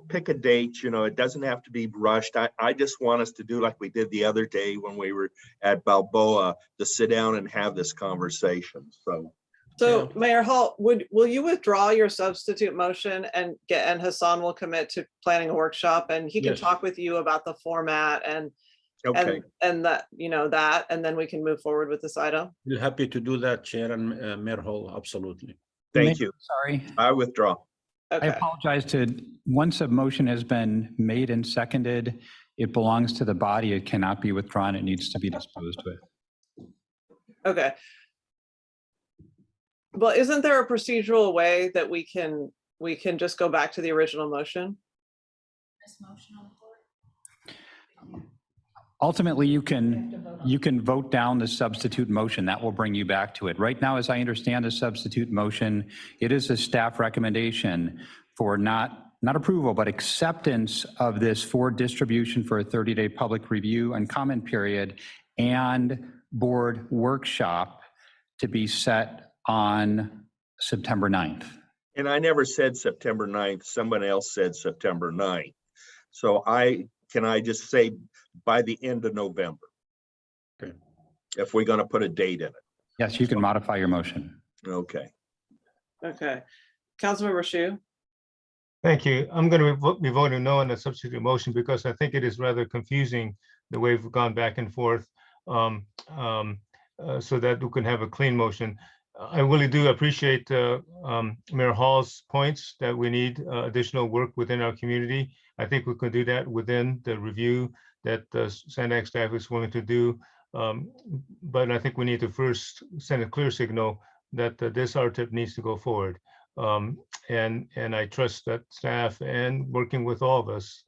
pick a date, it doesn't have to be rushed. I just want us to do like we did the other day when we were at Balboa, to sit down and have this conversation. So Mayor Hall, will you withdraw your substitute motion and Hassan will commit to planning a workshop, and he can talk with you about the format and that, and then we can move forward with this item? We're happy to do that, Chair and Mayor Hall, absolutely. Thank you. Sorry. I withdraw. I apologize once a motion has been made and seconded, it belongs to the body. It cannot be withdrawn. It needs to be disposed with. Okay. Well, isn't there a procedural way that we can just go back to the original motion? Ultimately, you can vote down the substitute motion. That will bring you back to it. Right now, as I understand the substitute motion, it is a staff recommendation for not approval, but acceptance of this for distribution for a 30-day public review and comment period and board workshop to be set on September 9th. And I never said September 9th. Someone else said September 9th. So can I just say by the end of November? Okay. If we're going to put a date in it. Yes, you can modify your motion. Okay. Okay. Councilmember Shu? Thank you. I'm going to be voting no on the substitute motion because I think it is rather confusing the way we've gone back and forth, so that we can have a clean motion. I really do appreciate Mayor Hall's points that we need additional work within our community. I think we can do that within the review that the Sandag staff is willing to do. But I think we need to first send a clear signal that this RTIP needs to go forward. And I trust that staff and working with all of us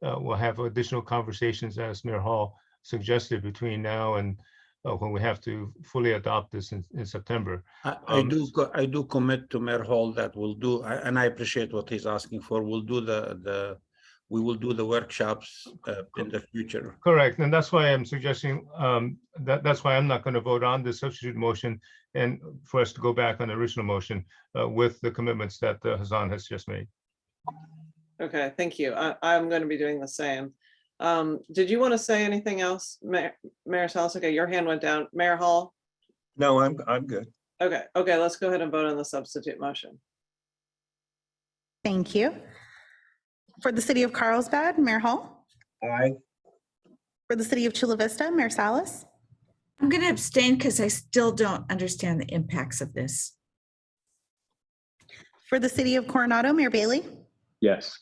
will have additional conversations, as Mayor Hall suggested, between now and when we have to fully adopt this in September. I do commit to Mayor Hall that we'll do, and I appreciate what he's asking for. We'll do we will do the workshops in the future. Correct, and that's why I'm suggesting that's why I'm not going to vote on the substitute motion, and for us to go back on the original motion with the commitments that Hassan has just made. Okay, thank you. I'm going to be doing the same. Did you want to say anything else, Mayor Salas? Okay, your hand went down. Mayor Hall? No, I'm good. Okay, let's go ahead and vote on the substitute motion. Thank you. For the city of Carlsbad, Mayor Hall? Aye. For the city of Chula Vista, Mayor Salas? I'm going to abstain because I still don't understand the impacts of this. For the city of Coronado, Mayor Bailey? Yes.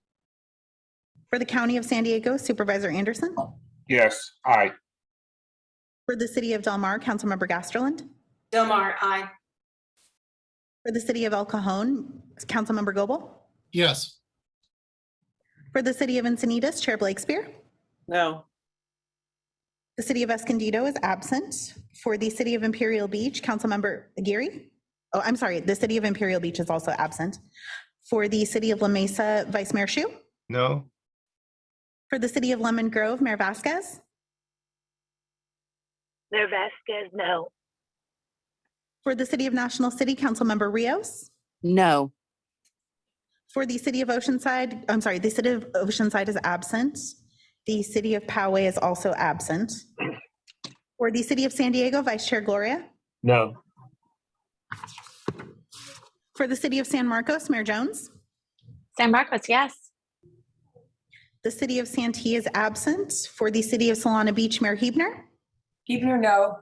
For the county of San Diego, Supervisor Anderson? Yes, aye. For the city of Del Mar, Councilmember Gasterland? Del Mar, aye. For the city of El Cajon, Councilmember Goebel? Yes. For the city of Encinitas, Chair Blakespear? No. The city of Escondido is absent. For the city of Imperial Beach, Councilmember Aguirre? Oh, I'm sorry, the city of Imperial Beach is also absent. For the city of La Mesa, Vice Mayor Shu? No. For the city of Lemon Grove, Mayor Vasquez? Mayor Vasquez, no. For the city of National City, Councilmember Rios? No. For the city of Oceanside, I'm sorry, the city of Oceanside is absent. The city of Poway is also absent. For the city of San Diego, Vice Chair Gloria? No. For the city of San Marcos, Mayor Jones? San Marcos, yes. The city of Santee is absent. For the city of Solana Beach, Mayor Huebner? Huebner, no.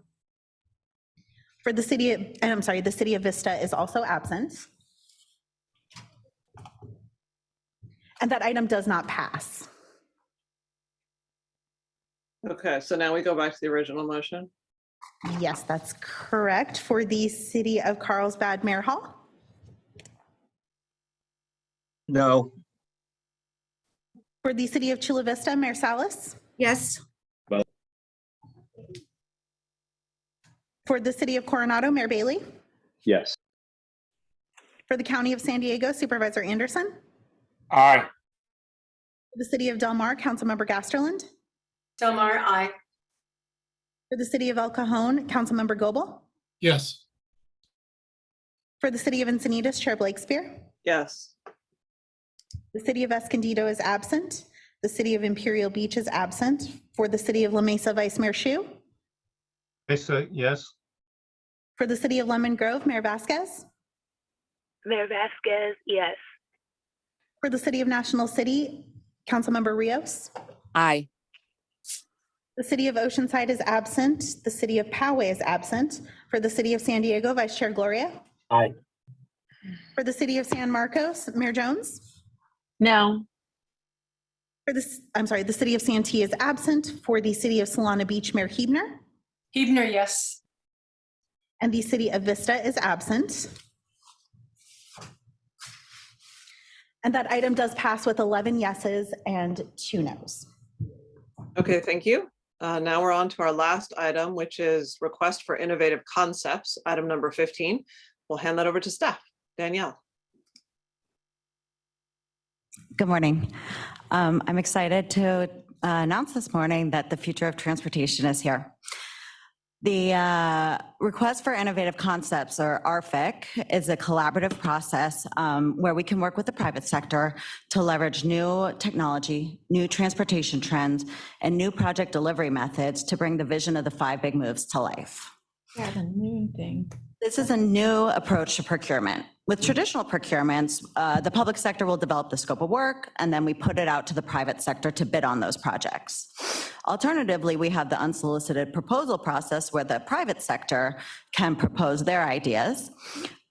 For the city of, and I'm sorry, the city of Vista is also absent. And that item does not pass. Okay, so now we go back to the original motion. Yes, that's correct. For the city of Carlsbad, Mayor Hall? No. For the city of Chula Vista, Mayor Salas? Yes. For the city of Coronado, Mayor Bailey? Yes. For the county of San Diego, Supervisor Anderson? Aye. For the city of Del Mar, Councilmember Gasterland? Del Mar, aye. For the city of El Cajon, Councilmember Goebel? Yes. For the city of Encinitas, Chair Blakespear? Yes. The city of Escondido is absent. The city of Imperial Beach is absent. For the city of La Mesa, Vice Mayor Shu? Mesa, yes. For the city of Lemon Grove, Mayor Vasquez? Mayor Vasquez, yes. For the city of National City, Councilmember Rios? Aye. The city of Oceanside is absent. The city of Poway is absent. For the city of San Diego, Vice Chair Gloria? Aye. For the city of San Marcos, Mayor Jones? No. For this, I'm sorry, the city of Santee is absent. For the city of Solana Beach, Mayor Huebner? Huebner, yes. And the City of Vista is absent. And that item does pass with 11 yeses and 2 nos. Okay, thank you. Now we're on to our last item, which is request for innovative concepts, item number 15. We'll hand that over to staff. Danielle. Good morning. I'm excited to announce this morning that the future of transportation is here. The Request for Innovative Concepts, or RFIC, is a collaborative process where we can work with the private sector to leverage new technology, new transportation trends, and new project delivery methods to bring the vision of the 5 big moves to life. Yeah, the new thing. This is a new approach to procurement. With traditional procurements, the public sector will develop the scope of work, and then we put it out to the private sector to bid on those projects. Alternatively, we have the unsolicited proposal process where the private sector can propose their ideas.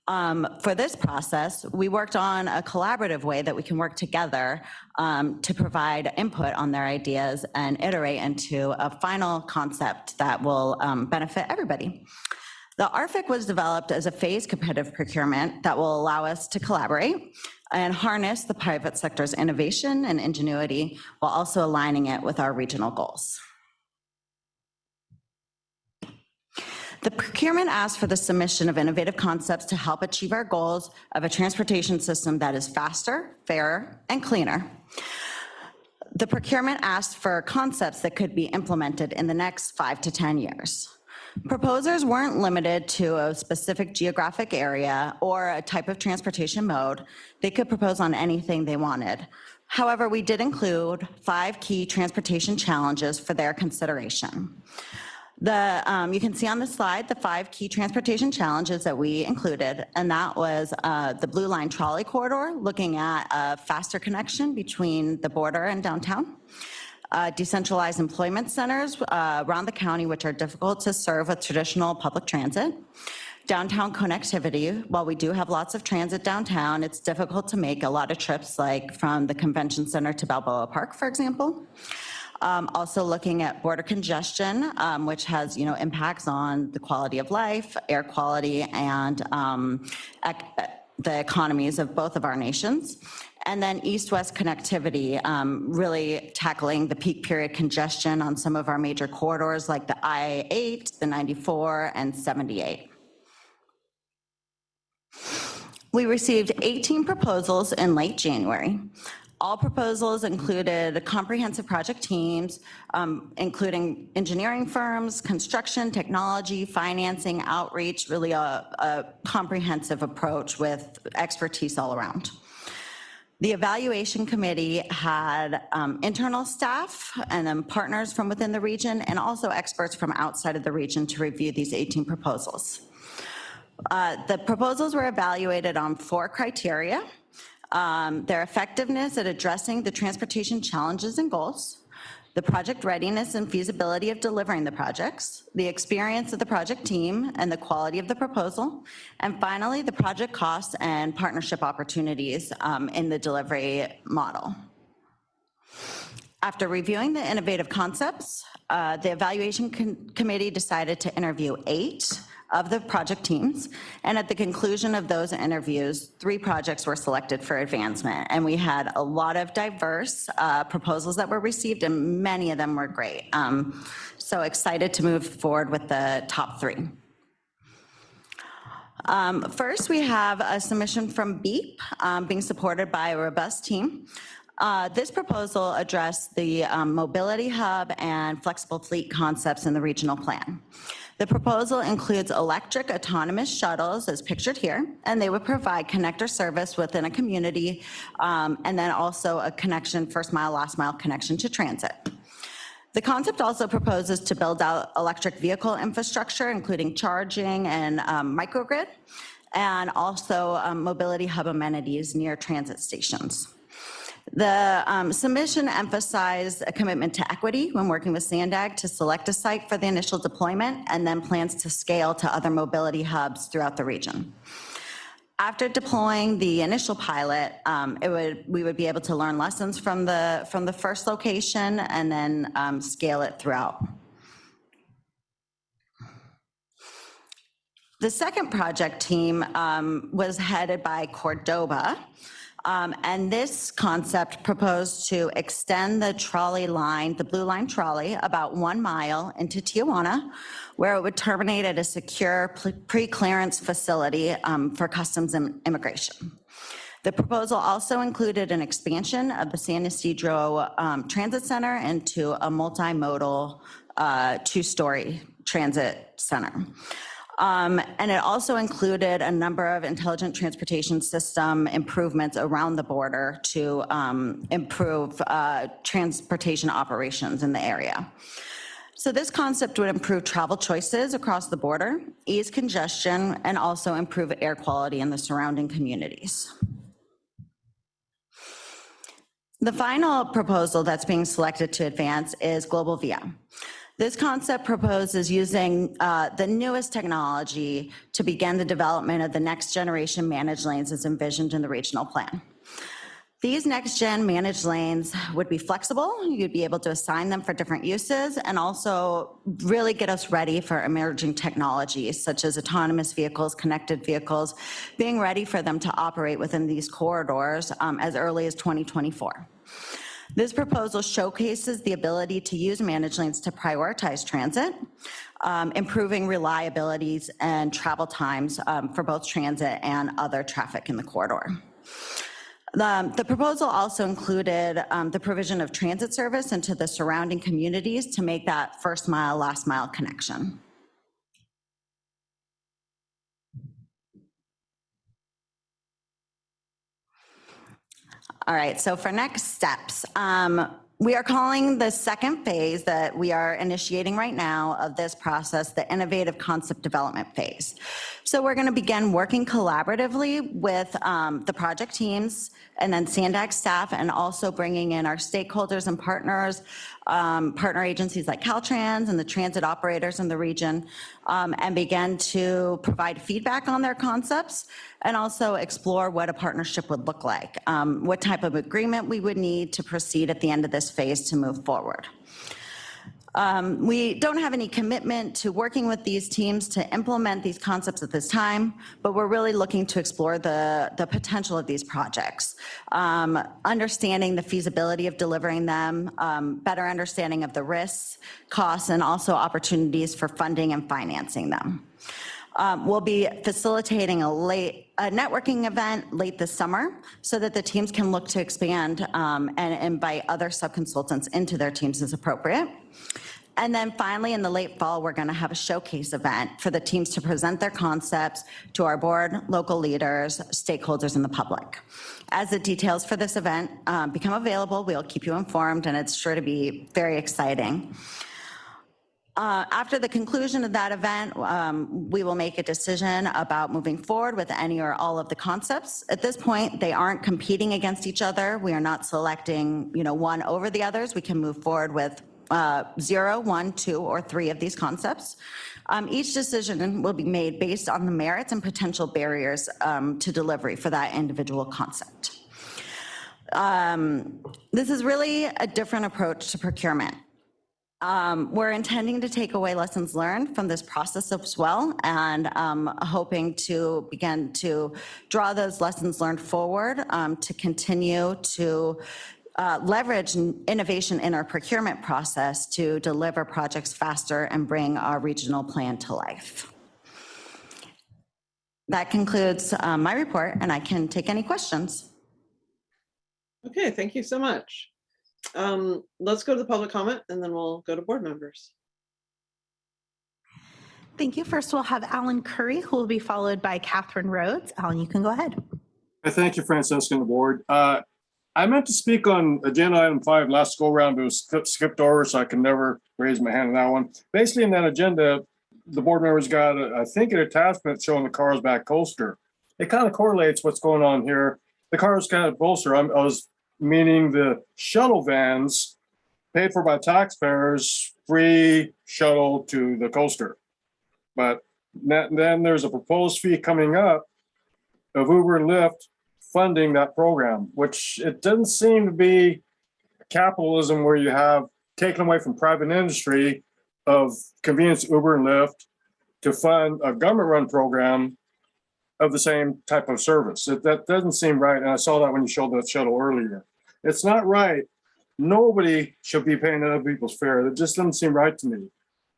For this process, we worked on a collaborative way that we can work together to provide input on their ideas and iterate into a final concept that will benefit everybody. The RFIC was developed as a phased competitive procurement that will allow us to collaborate and harness the private sector's innovation and ingenuity while also aligning it with our regional goals. The procurement asks for the submission of innovative concepts to help achieve our goals of a transportation system that is faster, fairer, and cleaner. The procurement asks for concepts that could be implemented in the next 5 to 10 years. Proposers weren't limited to a specific geographic area or a type of transportation mode. They could propose on anything they wanted. However, we did include 5 key transportation challenges for their consideration. You can see on the slide the 5 key transportation challenges that we included, and that was the Blue Line Trolley Corridor, looking at a faster connection between the border and downtown. Decentralized employment centers around the county, which are difficult to serve with traditional public transit. Downtown connectivity, while we do have lots of transit downtown, it's difficult to make a lot of trips, like from the convention center to Balboa Park, for example. Also looking at border congestion, which has impacts on the quality of life, air quality, and the economies of both of our nations. And then east-west connectivity, really tackling the peak period congestion on some of our major corridors like the I-8, the 94, and 78. We received 18 proposals in late January. All proposals included comprehensive project teams, including engineering firms, construction, technology, financing, outreach, really a comprehensive approach with expertise all around. The evaluation committee had internal staff and then partners from within the region and also experts from outside of the region to review these 18 proposals. The proposals were evaluated on 4 criteria: their effectiveness at addressing the transportation challenges and goals, the project readiness and feasibility of delivering the projects, the experience of the project team and the quality of the proposal, and finally, the project costs and partnership opportunities in the delivery model. After reviewing the innovative concepts, the evaluation committee decided to interview 8 of the project teams, and at the conclusion of those interviews, 3 projects were selected for advancement, and we had a lot of diverse proposals that were received, and many of them were great. So excited to move forward with the top 3. First, we have a submission from BEEP being supported by a robust team. This proposal addressed the mobility hub and flexible fleet concepts in the regional plan. The proposal includes electric autonomous shuttles as pictured here, and they would provide connector service within a community, and then also a connection, first mile, last mile connection to transit. The concept also proposes to build out electric vehicle infrastructure, including charging and microgrid, and also mobility hub amenities near transit stations. The submission emphasized a commitment to equity when working with SANDAG to select a site for the initial deployment and then plans to scale to other mobility hubs throughout the region. After deploying the initial pilot, we would be able to learn lessons from the first location and then scale it throughout. The second project team was headed by Cordoba. And this concept proposed to extend the trolley line, the Blue Line trolley, about 1 mile into Tijuana, where it would terminate at a secure pre-clearance facility for customs and immigration. The proposal also included an expansion of the San Ysidro Transit Center into a multimodal 2-story transit center. And it also included a number of intelligent transportation system improvements around the border to improve transportation operations in the area. So this concept would improve travel choices across the border, ease congestion, and also improve air quality in the surrounding communities. The final proposal that's being selected to advance is Global Via. This concept proposes using the newest technology to begin the development of the next generation managed lanes as envisioned in the regional plan. These next gen managed lanes would be flexible. You'd be able to assign them for different uses and also really get us ready for emerging technologies such as autonomous vehicles, connected vehicles, being ready for them to operate within these corridors as early as 2024. This proposal showcases the ability to use managed lanes to prioritize transit, improving reliabilities and travel times for both transit and other traffic in the corridor. The proposal also included the provision of transit service into the surrounding communities to make that first mile, last mile connection. All right, so for next steps, we are calling the second phase that we are initiating right now of this process the innovative concept development phase. So we're going to begin working collaboratively with the project teams and then Sandag staff, and also bringing in our stakeholders and partners, partner agencies like Caltrans and the transit operators in the region, and begin to provide feedback on their concepts and also explore what a partnership would look like, what type of agreement we would need to proceed at the end of this phase to move forward. We don't have any commitment to working with these teams to implement these concepts at this time, but we're really looking to explore the potential of these projects, understanding the feasibility of delivering them, better understanding of the risks, costs, and also opportunities for funding and financing them. We'll be facilitating a networking event late this summer so that the teams can look to expand and invite other sub-consultants into their teams as appropriate. And then finally, in the late fall, we're going to have a showcase event for the teams to present their concepts to our board, local leaders, stakeholders, and the public. As the details for this event become available, we'll keep you informed, and it's sure to be very exciting. After the conclusion of that event, we will make a decision about moving forward with any or all of the concepts. At this point, they aren't competing against each other. We are not selecting, one over the others. We can move forward with 0, 1, 2, or 3 of these concepts. Each decision will be made based on the merits and potential barriers to delivery for that individual concept. This is really a different approach to procurement. We're intending to take away lessons learned from this process as well, and hoping to begin to draw those lessons learned forward to continue to leverage innovation in our procurement process to deliver projects faster and bring our regional plan to life. That concludes my report, and I can take any questions. Okay, thank you so much. Let's go to the public comment, and then we'll go to board members. Thank you. First, we'll have Alan Curry, who will be followed by Catherine Rhodes. Alan, you can go ahead. Thank you, Francesca and the board. I meant to speak on agenda item 5 last go round, but it was skipped over, so I can never raise my hand on that one. Basically, in that agenda, the board members got, I think, an attachment showing the Carlsbad coaster. It kind of correlates what's going on here. The Carlsbad coaster, I was meaning the shuttle vans paid for by taxpayers, free shuttle to the coaster. But then there's a proposed fee coming up of Uber and Lyft funding that program, which it doesn't seem to be capitalism where you have taken away from private industry of convenience Uber and Lyft to fund a government-run program of the same type of service. That doesn't seem right, and I saw that when you showed that shuttle earlier. It's not right. Nobody should be paying other people's fare. That just doesn't seem right to me.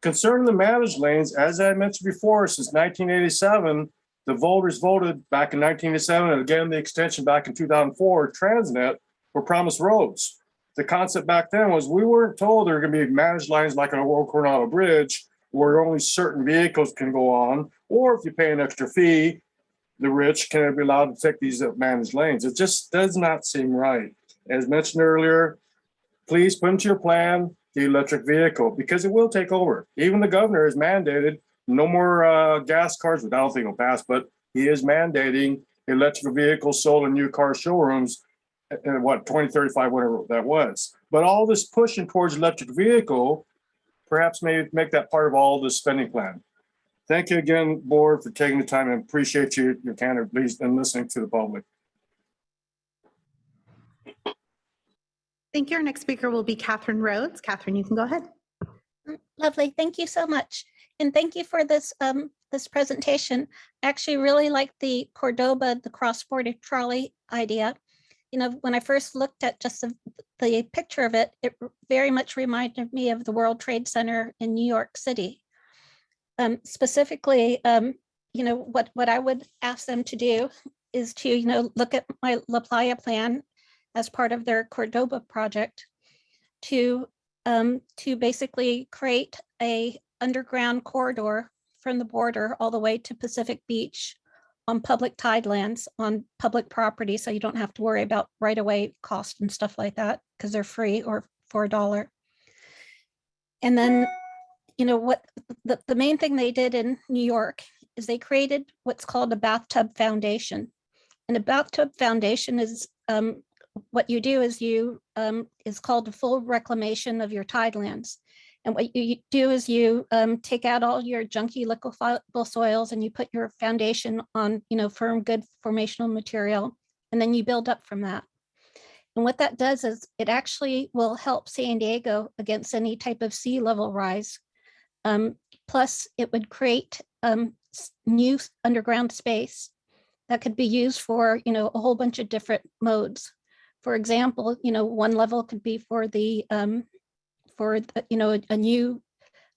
Concerning the managed lanes, as I mentioned before, since 1987, the voters voted back in 1987, and again, the extension back in 2004, Transnet were promised roads. The concept back then was we weren't told there were going to be managed lines like on a World Coronado Bridge where only certain vehicles can go on, or if you pay an extra fee, the rich can be allowed to take these managed lanes. It just does not seem right. As mentioned earlier, please put into your plan the electric vehicle because it will take over. Even the governor has mandated no more gas cars, which I don't think will pass, but he is mandating electric vehicles sold in new car showrooms in 2035, whatever that was. But all this pushing towards electric vehicle, perhaps maybe make that part of all the spending plan. Thank you again, board, for taking the time and appreciate your candor, please, and listening to the public. Thank you. Our next speaker will be Catherine Rhodes. Catherine, you can go ahead. Lovely. Thank you so much. And thank you for this this presentation. I actually really like the Cordoba, the cross-border trolley idea. You know, when I first looked at just the picture of it, it very much reminded me of the World Trade Center in New York City. Specifically, you know, what I would ask them to do is to, you know, look at my La Playa plan as part of their Cordoba project to basically create a underground corridor from the border all the way to Pacific Beach on public tidelands on public property. So you don't have to worry about right-of-way cost and stuff like that because they're free or for $1. And then, you know, what the main thing they did in New York is they created what's called a bathtub foundation. And a bathtub foundation is what you do is you is called a full reclamation of your tidelands. And what you do is you take out all your junky liquefiable soils and you put your foundation on, you know, firm, good formational material, and then you build up from that. And what that does is it actually will help San Diego against any type of sea level rise. Plus, it would create new underground space that could be used for, you know, a whole bunch of different modes. For example, you know, one level could be for the, you know, a new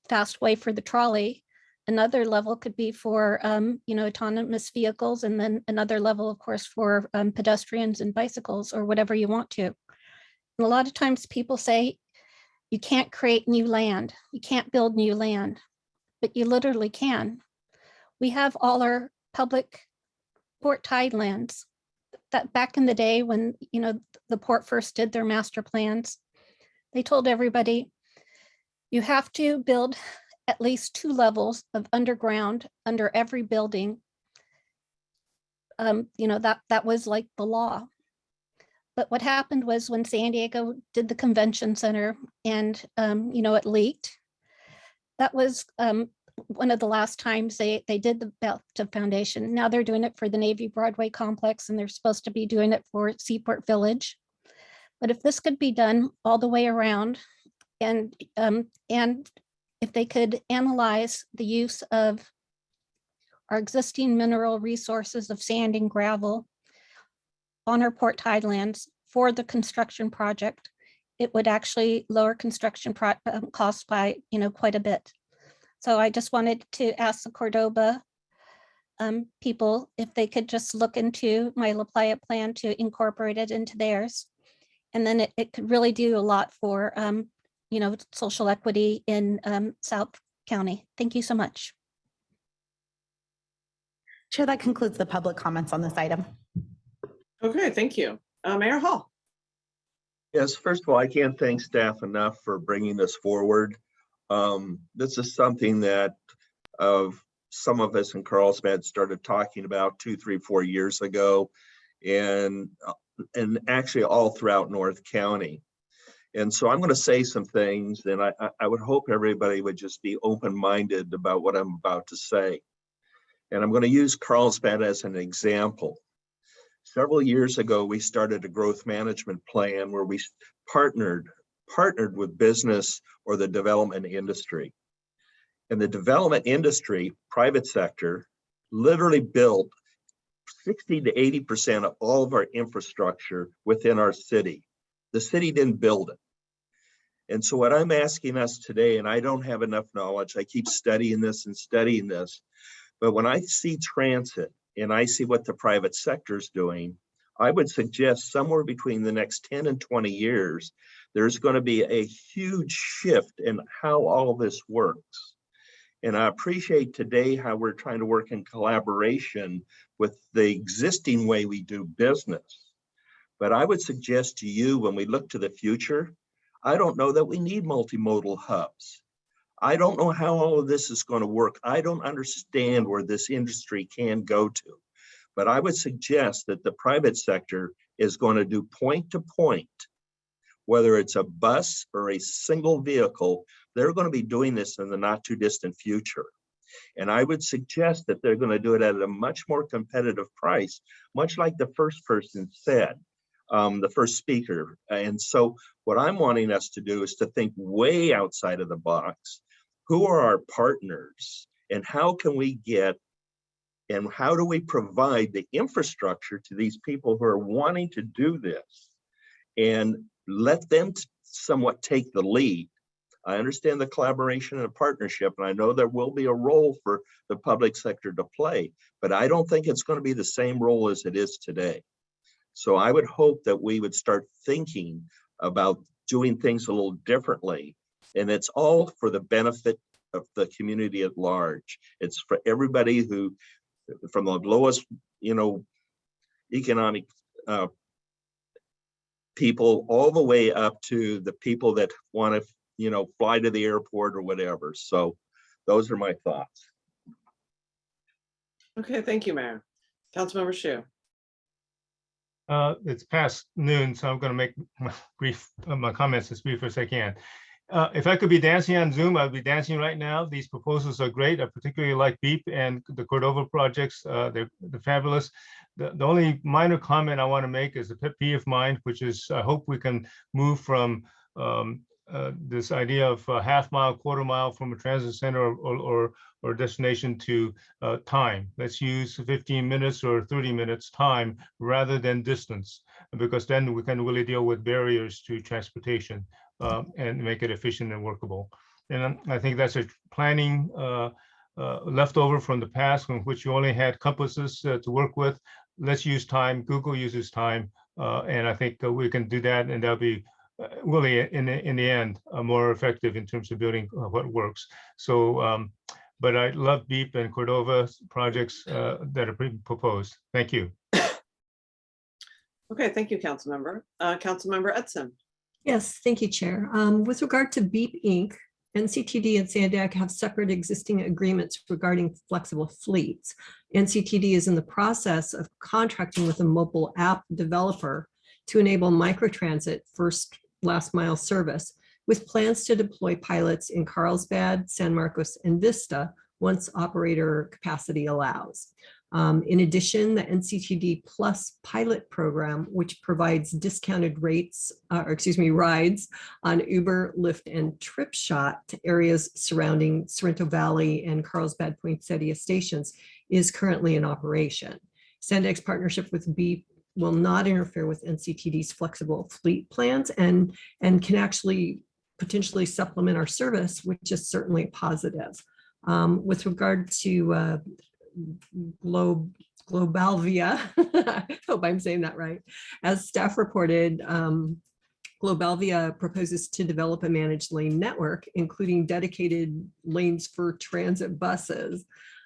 fast way for the trolley. Another level could be for, you know, autonomous vehicles. And then another level, of course, for pedestrians and bicycles or whatever you want to. And a lot of times people say, you can't create new land. You can't build new land, but you literally can. We have all our public port tidelands that back in the day when, you know, the port first did their master plans, they told everybody, you have to build at least 2 levels of underground under every building. You know, that was like the law. But what happened was when San Diego did the convention center and, you know, it leaked, that was one of the last times they did the bathtub foundation. Now they're doing it for the Navy Broadway complex and they're supposed to be doing it for Seaport Village. But if this could be done all the way around and if they could analyze the use of our existing mineral resources of sand and gravel on our port tidelands for the construction project, it would actually lower construction costs by, you know, quite a bit. So I just wanted to ask the Cordoba people if they could just look into my La Playa plan to incorporate it into theirs. And then it could really do a lot for, you know, social equity in South County. Thank you so much. Chair, that concludes the public comments on this item. Okay, thank you. Mayor Hall. Yes, first of all, I can't thank staff enough for bringing this forward. This is something that some of us in Carlsbad started talking about 2, 3, 4 years ago, and actually all throughout North County. And so I'm going to say some things, and I would hope everybody would just be open-minded about what I'm about to say. And I'm going to use Carlsbad as an example. Several years ago, we started a growth management plan where we partnered with business or the development industry. And the development industry, private sector, literally built 60 to 80% of all of our infrastructure within our city. The city didn't build it. And so what I'm asking us today, and I don't have enough knowledge, I keep studying this, but when I see transit and I see what the private sector is doing, I would suggest somewhere between the next 10 and 20 years, there's going to be a huge shift in how all of this works. And I appreciate today how we're trying to work in collaboration with the existing way we do business. But I would suggest to you, when we look to the future, I don't know that we need multimodal hubs. I don't know how all of this is going to work. I don't understand where this industry can go to. But I would suggest that the private sector is going to do point to point, whether it's a bus or a single vehicle, they're going to be doing this in the not too distant future. And I would suggest that they're going to do it at a much more competitive price, much like the first person said, the first speaker. And so what I'm wanting us to do is to think way outside of the box. Who are our partners and how can we get and how do we provide the infrastructure to these people who are wanting to do this and let them somewhat take the lead? I understand the collaboration and a partnership, and I know there will be a role for the public sector to play, but I don't think it's going to be the same role as it is today. So I would hope that we would start thinking about doing things a little differently, and it's all for the benefit of the community at large. It's for everybody who, from the lowest, economic people all the way up to the people that want to, fly to the airport or whatever. So those are my thoughts. Okay, thank you, Mayor. Councilmember Shu. It's past noon, so I'm going to make my comments as brief as I can. If I could be dancing on Zoom, I'd be dancing right now. These proposals are great. I particularly like BEEP and the Cordova projects. They're fabulous. The only minor comment I want to make is a pet peeve of mine, which is I hope we can move from this idea of a half mile, quarter mile from a transit center or destination to time. Let's use 15 minutes or 30 minutes time rather than distance, because then we can really deal with barriers to transportation and make it efficient and workable. And I think that's a planning leftover from the past, in which you only had compasses to work with. Let's use time. Google uses time, and I think we can do that, and that'll be really in the end more effective in terms of building what works. So but I love BEEP and Cordova projects that are being proposed. Thank you. Okay, thank you, Councilmember. Councilmember Edson. Yes, thank you, Chair. With regard to BEEP Inc., NCTD and Sandag have separate existing agreements regarding flexible fleets. NCTD is in the process of contracting with a mobile app developer to enable microtransit first last mile service, with plans to deploy pilots in Carlsbad, San Marcos, and Vista once operator capacity allows. In addition, the NCTD Plus pilot program, which provides discounted rides on Uber, Lyft, and TripShot to areas surrounding Sorrento Valley and Carlsbad Poinsettia stations, is currently in operation. Sandag's partnership with BEEP will not interfere with NCTD's flexible fleet plans and can actually potentially supplement our service, which is certainly positive. With regard to Globalvia, I hope I'm saying that right. As staff reported, Globalvia proposes to develop a managed lane network, including dedicated lanes for transit buses.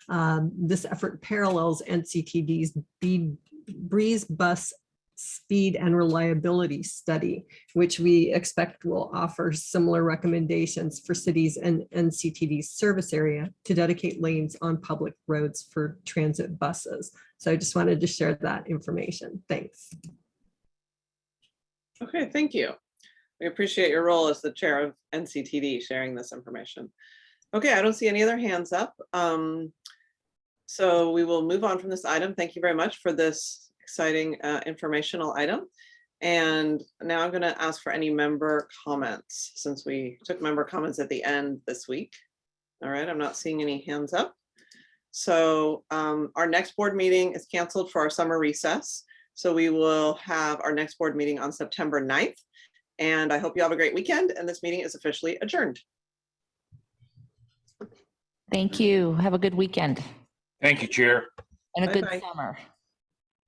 This effort parallels NCTD's Breeze Bus Speed and Reliability Study, which we expect will offer similar recommendations for cities and NCTD's service area to dedicate lanes on public roads for transit buses. So I just wanted to share that information. Thanks. Okay, thank you. We appreciate your role as the chair of NCTD sharing this information. Okay, I don't see any other hands up. So we will move on from this item. Thank you very much for this exciting informational item. And now I'm going to ask for any member comments, since we took member comments at the end this week. All right, I'm not seeing any hands up. So our next board meeting is canceled for our summer recess. So we will have our next board meeting on September 9th. And I hope you have a great weekend, and this meeting is officially adjourned. Thank you. Have a good weekend Thank you, Chair. and a good Bye-bye. summer.